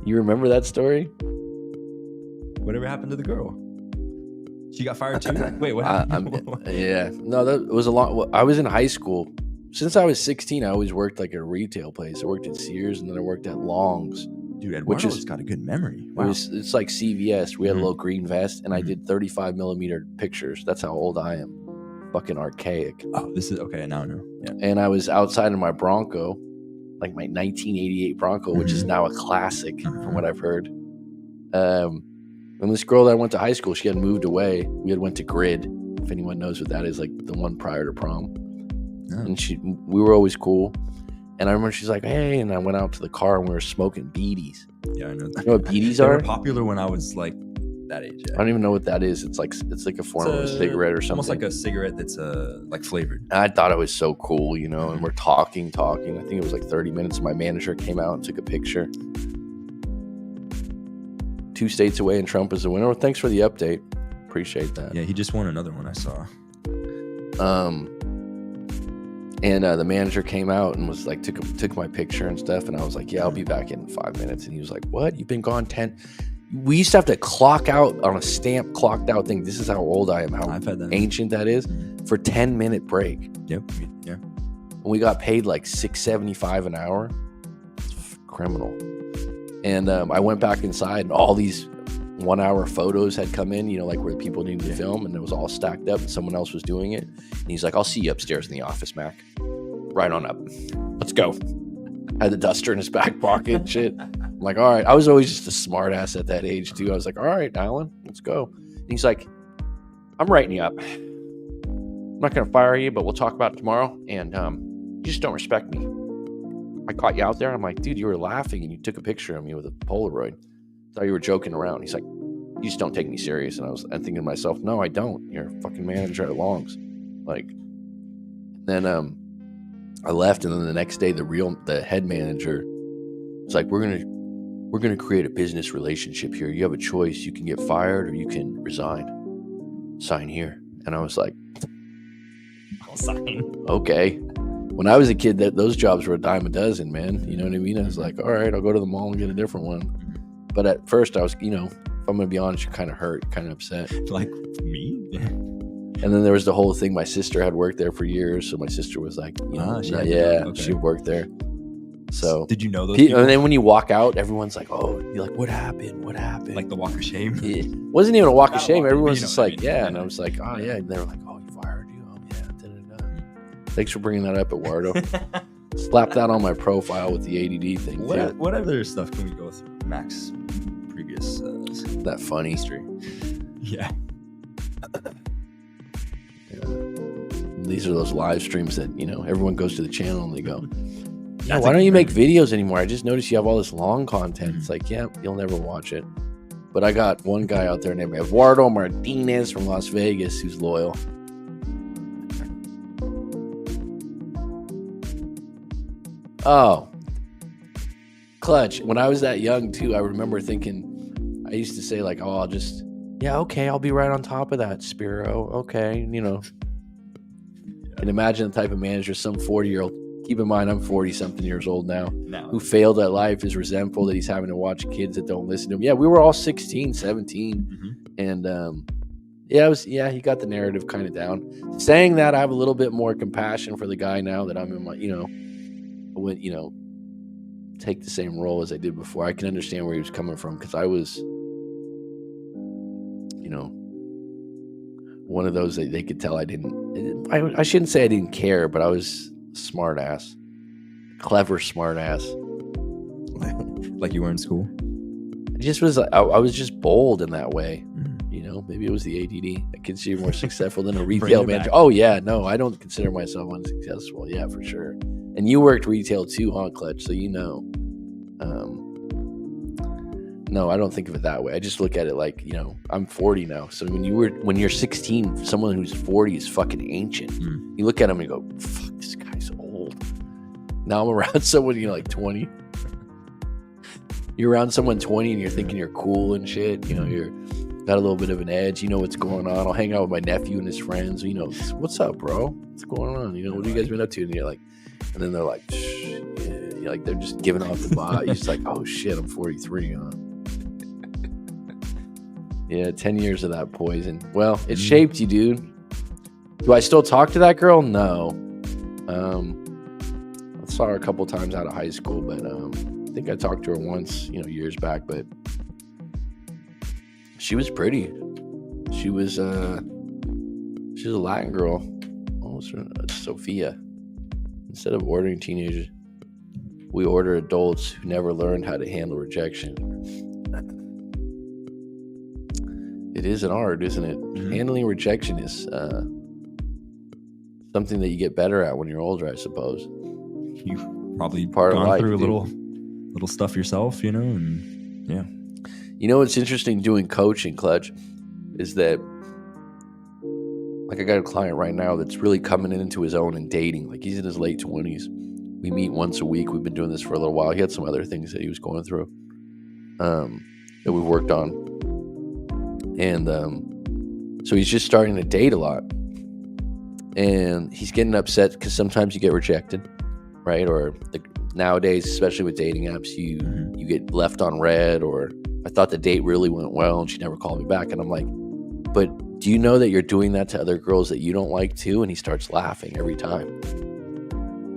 You remember that story? Whatever happened to the girl? She got fired too? Wait, what happened? Yeah. No, that was a long. I was in high school. Since I was 16, I always worked like at a retail place. I worked at Sears, and then I worked at Long's. Dude, Eduardo's got a good memory. Wow. It's like CVS. We had a Mhm. little green vest, and I Mhm. did 35 millimeter pictures. That's how old I am. Fucking archaic. Oh, this is okay. Now I know. Yeah. And I was outside of my Bronco, like my 1988 Bronco, which is now a classic from what I've heard. And this girl that I went to high school, she had moved away. We had went to Grid. If anyone knows what that is, like the one prior to prom. Oh. And we were always cool. And I remember she's like, hey, and I went out to the car and we were smoking beaties. Yeah, I know. You know what beaties They are? were popular when I was like that age. I Yeah. don't even know what that is. It's like a form of a cigarette or something. Almost like a cigarette that's like flavored. I thought it was so cool, and we're talking. I think it was like 30 minutes. My manager came out and took a picture. 2 states away and Trump is the winner. Well, thanks for the update. Appreciate that. Yeah, he just won another one I saw. And the manager came out and was like, took my picture and stuff. And I was like, yeah, I'll be back in 5 minutes. And he was like, what? You've been gone 10. We used to have to clock out on a stamp clocked out thing. This is how old I am, how I've had that. ancient that is, for 10-minute break. Yep. Yeah. And we got paid like $6.75 an hour. It's criminal. And I went back inside and all these 1-hour photos had come in, like where people needed to film, and it was all stacked up and someone else was doing it. And he's like, I'll see you upstairs in the office, Mac. Right on up. Let's go. Had the duster in his back pocket and shit. I'm like, all right. I was always just a smart ass at that age too. I was like, all right, Alan, let's go. And he's like, I'm writing you up. I'm not going to fire you, but we'll talk about it tomorrow. And you just don't respect me. I caught you out there. I'm like, dude, you were laughing and you took a picture of me with a Polaroid. Thought you were joking around. He's like, you just don't take me serious. And I'm thinking to myself, no, I don't. You're a fucking manager at Long's. Like, then I left, and then the next day the head manager was like, we're gonna create a business relationship here. You have a choice. You can get fired or you can resign. Sign here. And I was like, I'll sign. Okay. When I was a kid, those jobs were a dime a dozen, man. You know what I mean? I was like, all right, I'll go to the mall and get a different one. But at first I was, if I'm going to be honest, you're kind of hurt, kind of upset. Like me? And then there was the whole thing. My sister had worked there for years. So my sister was like, she worked there. So did you know those people? And then when you walk out, everyone's like, oh, you're like, what happened? What happened? Like the walk of shame? It wasn't even a walk of shame. Everyone's just like, yeah. And I was like, oh, yeah. And they were like, oh, you fired you? Oh, yeah. Da-da-da. Thanks for bringing that up, Eduardo. Slap that on my profile with the ADD thing. What other stuff can we go through? Max previous that funny history. Yeah. These are those live streams that, everyone goes to the channel and they go, why don't you make videos anymore? I just noticed you have all this long content. It's like, yeah, you'll never watch it. But I got one guy out there named Eduardo Martinez from Las Vegas who's loyal. Oh, clutch. When I was that young too, I remember thinking, I used to say like, oh, I'll be right on top of that, Spiro. Okay, And imagine the type of manager some 40-year-old, keep in mind I'm 40-something years old now, who failed at life, is resentful that he's having to watch kids that don't listen to him. Yeah, we were all 16, 17. And he got the narrative kind of down. Saying that, I have a little bit more compassion for the guy now that I'm in my, I wouldn't, take the same role as I did before. I can understand where he was coming from, because I was, one of those that they could tell I shouldn't say I didn't care, but I was smart ass, clever smart ass. Like you were in school? I just was, I was just bold in that way. Maybe it was the ADD. I consider more successful than a retail manager. Oh yeah, no, I don't consider myself unsuccessful. Yeah, for sure. And you worked retail too, huh, Clutch? So no, I don't think of it that way. I just look at it like, I'm 40 now. So when you're 16, someone who's 40 is fucking ancient. You look at them and you go, fuck, this guy's old. Now I'm around someone, like 20. You're around someone 20 and you're thinking you're cool and shit. You're got a little bit of an edge. What's going on. I'll hang out with my nephew and his friends. What's up, bro? What's going on? What have you guys been up to? And you're like, and then they're like, shh. Yeah, like they're just giving off the vibe. You're just like, oh shit, I'm 43, huh? Yeah, 10 years of that poison. Well, it shaped you, dude. Do I still talk to that girl? No. I saw her a couple times out of high school, but I think I talked to her once, years back, but she was pretty. She was a Latin girl. What was her? Sophia. Instead of ordering teenagers, we order adults who never learned how to handle rejection. It is an art, isn't it? Handling rejection is something that you get better at when you're older, I suppose. You've probably gone through a little stuff yourself, and yeah. What's interesting doing coaching, Clutch, is that, like, I got a client right now that's really coming into his own in dating. Like, he's in his late 20s. We meet once a week. We've been doing this for a little while. He had some other things that he was going through that we've worked on. And so he's just starting to date a lot. And he's getting upset because sometimes you get rejected, right? Or nowadays, especially with dating apps, you get left on red, or I thought the date really went well and she never called me back. And I'm like, but do you know that you're doing that to other girls that you don't like too? And he starts laughing every time.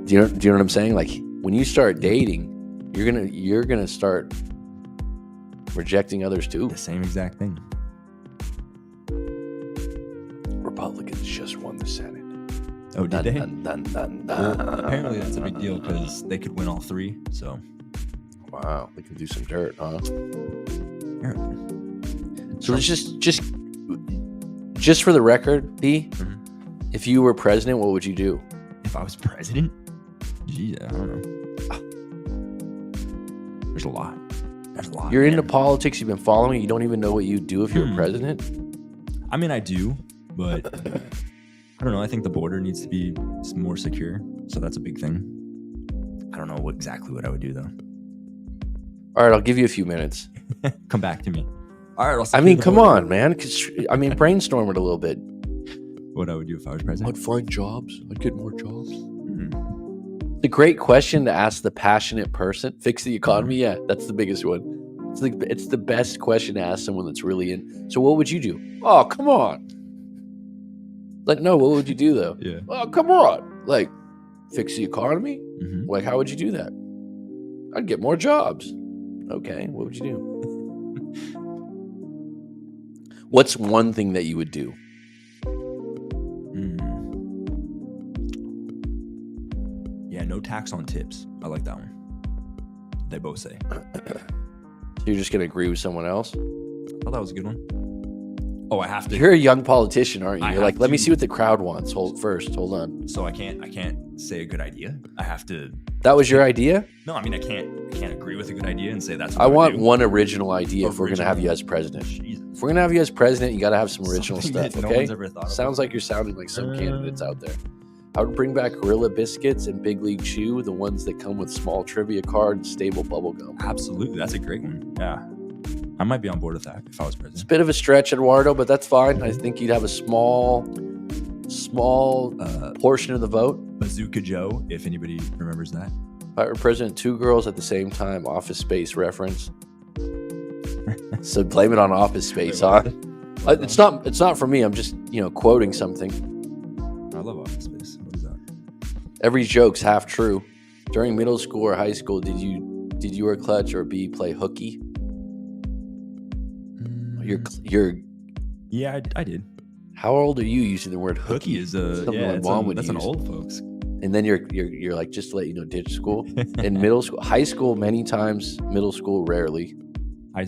Do you know what I'm saying? Like, when you start dating, you're gonna start rejecting others too. The same exact thing. Republicans just won the Senate. Oh, did they? Dun, dun, dun, dun. Well, apparently that's a big deal because they could win all three. So, wow, they can do some dirt, huh? Yeah. So it's just for the record, B. If you were president, what would you do? If I was president, gee, I don't know. There's a lot. There's a lot. You're into man. politics. You've been following. You don't even know what you'd do if you were Hmm. president. I mean, I do, but I don't know. I think the border needs to be more secure, so that's a big thing. I don't know exactly what I would do though. All right, I'll give you a few minutes. Come back to me. All right, I'll I secure mean, the come border. on, man. 'Cause, I mean, brainstorm it a little bit. What I would do if I was president? find jobs. I'd get more jobs. Hmm. The great question to ask the passionate person. Fix the economy. Yeah, that's the biggest one. It's the best question to ask someone that's really in. So what would you do? Oh, come on. Like, no, what would you do though? Yeah. Oh, come on. Like, fix the economy? Mhm. Like, how would you do that? I'd get more jobs. Okay, what would you do? What's one thing that you would do? Yeah, no tax on tips. I like that one. They both say. You're just gonna agree with someone else? I thought that was a good one. Oh, I have to. You're a young politician, aren't you? I You're like, have let me to- see what the crowd wants. Hold on. So I can't say a good idea. I have to. That was your idea? No, I mean I can't agree with a good idea and say that's. What I would want do. one original idea if we're gonna have Original. you as president. Jesus. If we're gonna have you as president, you gotta have some original Something stuff, that no okay? one's ever thought of. Sounds like you're sounding like some candidates out there. I would bring back Gorilla Biscuits and Big League Chew, the ones that come with small trivia card and stable bubble gum. Absolutely, that's a great one. Yeah, I might be on board with that if I was It's a president. bit of a stretch, Eduardo, but that's fine. I think you'd have a small portion of the vote. Bazooka Joe, if anybody remembers that. If I were president, 2 girls at the same time, Office Space reference. So blame it on Office Space, huh? It's not for me. I'm just, quoting something. I love Office Space. What is that? Every joke's half true. During middle school or high school, did you or Clutch or B play hooky? You're Yeah, I did. how old are you using the word hooky? Hooky is a Something yeah. my It's mom would that's an use. old folks. And then you're like, just to let you know, ditch school. In middle school, high school, many times. Middle school, rarely.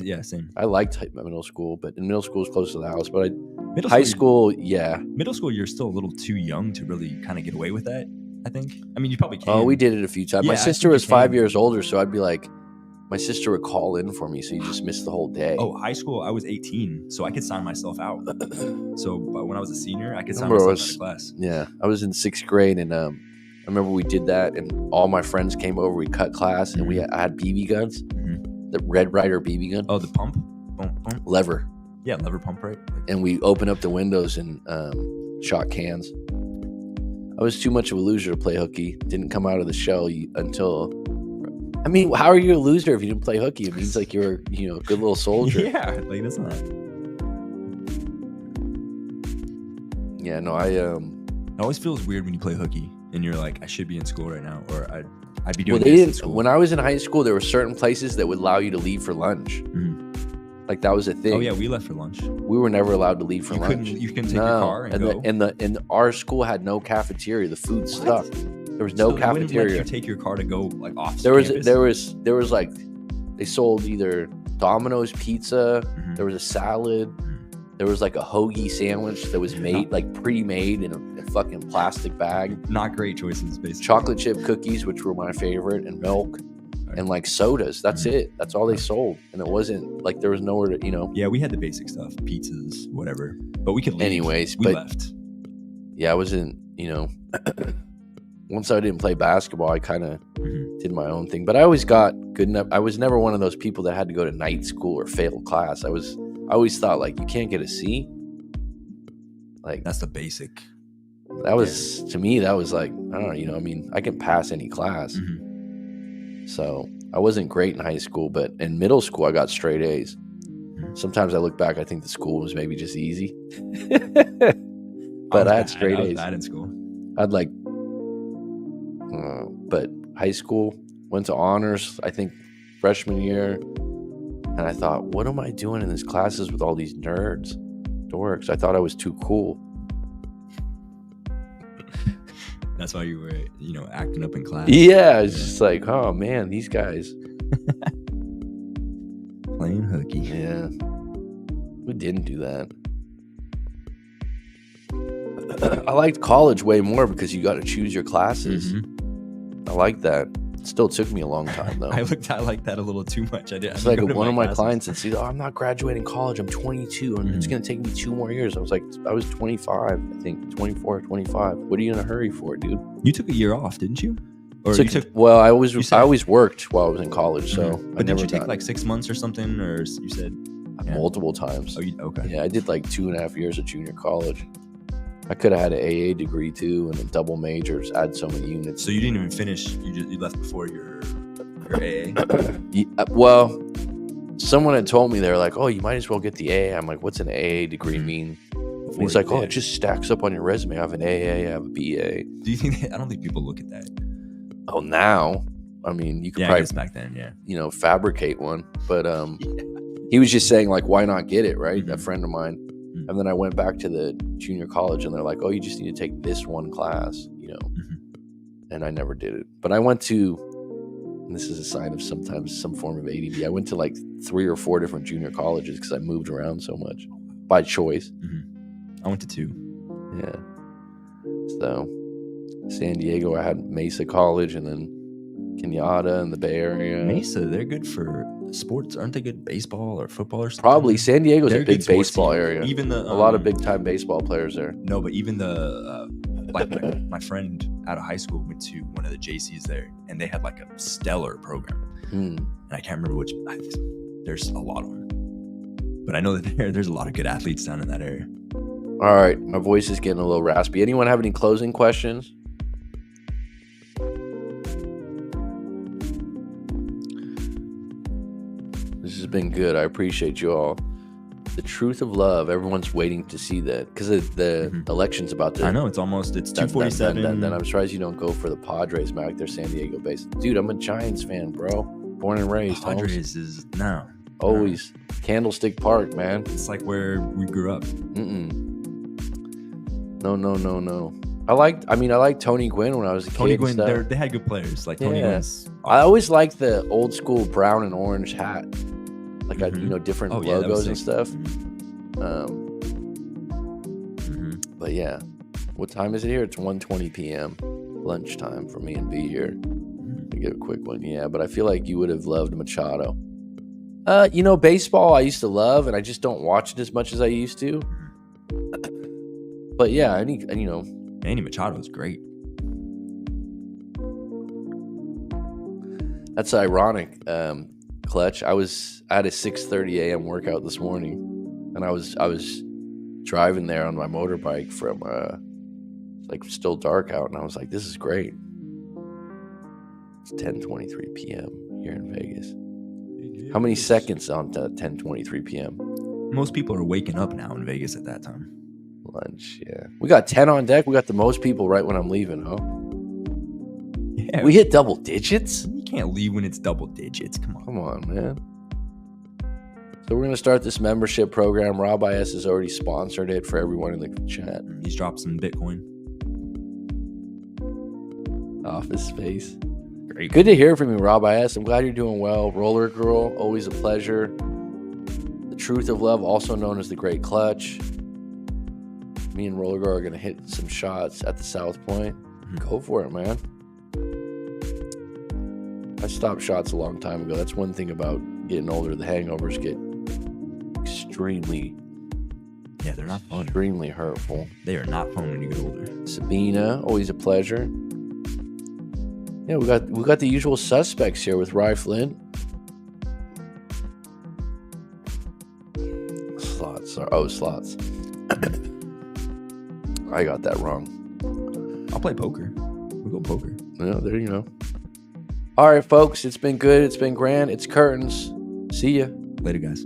Yeah, same. I liked middle school, but in middle school is close to the house. But Middle high school, school, yeah. Middle school, you're still a little too young to really kind of get away with that. I think. I mean, you probably can. Oh, we did it a few times. Yeah, My I sister think was you 5 can. years older, so I'd be like, my sister would call in for me, so you just missed the whole day. Oh, high school, I was 18, so I could sign myself out. So, but when I was a senior, I could sign Remember, myself out of class. Yeah, I was in 6th grade, and I remember we did that, and all my friends came over. We cut class, and I had BB guns, the Red Ryder BB gun, Oh, the pump, pump. lever, Yeah, lever pump, right? Like, and we opened up the windows and shot cans. I was too much of a loser to play hooky. Didn't come out of the shell until. I mean, how are you a loser if you didn't play hooky? It means like you're, a good little soldier. yeah, like that's not. Yeah, no, I It always feels weird when you play hooky and you're like, I should be in school right now, or I'd be doing Well, they this in didn't. school. When I was in high school, there were certain places that would allow you to leave for lunch. Mhm. Like that was a thing. Oh yeah, we left for lunch. We were never allowed to leave for You lunch. couldn't take your car and go. And our school had no cafeteria. The food sucked. There was no So they wouldn't let cafeteria. you take your car to go like off. There was campus? like they sold either Domino's pizza. Mhm. There was a salad. There was like a hoagie sandwich that was made like pre-made in a fucking plastic bag. Not great choices, basically. Chocolate chip cookies, which were my favorite, and milk. And like sodas. That's it. That's all they sold. And it wasn't like there was nowhere to, Yeah, we had the basic stuff, pizzas, whatever. But we could leave. Anyways, we but left. yeah, I wasn't, once I didn't play basketball, I kind of Mhm. did my own thing. But I always got good enough. I was never one of those people that had to go to night school or fail class. I always thought like, you can't get a C. Like That's the basic. that was, to me, that was like, I don't know, I can pass any class. Mhm. So I wasn't great in high school, but in middle school, I got straight A's. Sometimes I look back, I think the school was maybe just easy. But I had straight I was A's. bad in school. I'd like, but high school, went to honors, I think freshman year. And I thought, what am I doing in these classes with all these nerds, dorks? I thought I was too cool. That's why you were, acting up in class. Yeah, it's just like, oh man, these guys. Playing hooky. Yeah. We didn't do that. I liked college way more because you got to choose your classes. Mhm. I like that. It still took me a long time though. I looked at like that a little too much. It's like one of my clients that says, "Oh, I'm not graduating college. I'm 22, and it's going to take me 2 more years." I was like, I was 25, I think 24, 25. What are you in a hurry for, dude? You took a year off, didn't you? Or well, I always worked while I was in college, so. But didn't you take like 6 months or something, or you said multiple times? Oh, okay. Yeah, I did like 2.5 years of junior college. I could have had an AA degree too, and a double major. Just add so many units. So you didn't even finish. You left before your AA. Well, someone had told me, they're like, "Oh, you might as well get the AA." I'm like, "What's an AA degree mean?" And he's like, "Oh, it just stacks up on your resume. I have an AA, I have a BA." Do you think? I don't think people look at that. Oh, now, I mean, you could probably back then, fabricate one. But he was just saying, like, why not get it, right? A friend of mine. And then I went back to the junior college, and they're like, "Oh, you just need to take this one class, And I never did it. But I went to, and this is a sign of sometimes some form of ADD, I went to like 3 or 4 different junior colleges because I moved around so much by choice. I went to 2. Yeah. So San Diego, I had Mesa College, and then Kenyatta in the Bay Area. Mesa, they're good for sports. Aren't they good baseball or football or something? Probably. San Diego's a big baseball area. Even a lot of big time baseball players there. No, but even my friend out of high school went to one of the JCs there, and they had like a stellar program. And I can't remember which. There's a lot of them, but I know that there's a lot of good athletes down in that area. All right, my voice is getting a little raspy. Anyone have any closing questions? This has been good. I appreciate you all. The truth of love. Everyone's waiting to see that because the election's about to. I know it's 2:47. Then I'm surprised you don't go for the Padres, Mac. They're San Diego based. Dude, I'm a Giants fan, bro. Born and raised. Padres is no. Always. Candlestick Park, man. It's like where we grew up. No. I liked Tony Gwynn when I was a kid. Tony Gwynn, they had good players. Like Tony Gwynn's. I always liked the old school brown and orange hat. Like, different logos and stuff. But yeah. What time is it here? It's 1:20 p.m. Lunchtime for me and B here. I get a quick one. Yeah, but I feel like you would have loved Machado. Baseball I used to love, and I just don't watch it as much as I used to. But yeah, Manny Machado is great. That's ironic, Clutch. I had a 6:30 a.m. workout this morning, and I was driving there on my motorbike from like still dark out, and I was like, this is great. It's 10:23 p.m. here in Vegas. How many seconds on 10:23 p.m.? Most people are waking up now in Vegas at that time. Lunch, yeah. We got 10 on deck. We got the most people right when I'm leaving, huh? Yeah. We hit double digits? You can't leave when it's double digits. Come on, man. So we're going to start this membership program. Rob IS has already sponsored it for everyone in the chat. He's dropped some Bitcoin. Office space. Great. Good to hear from you, Rob IS. I'm glad you're doing well. Roller Girl, always a pleasure. The Truth of Love, also known as the Great Clutch. Me and Roller Girl are going to hit some shots at the South Point. Go for it, man. I stopped shots a long time ago. That's one thing about getting older. The hangovers get extremely... Yeah, they're not fun. Extremely hurtful. They are not fun when you get older. Sabina, always a pleasure. Yeah, we got the usual suspects here with Rye Flint. Slots. I got that wrong. I'll play poker. We'll go poker. Yeah, there you go. All right, folks. It's been good. It's been grand. It's curtains. See ya. Later, guys.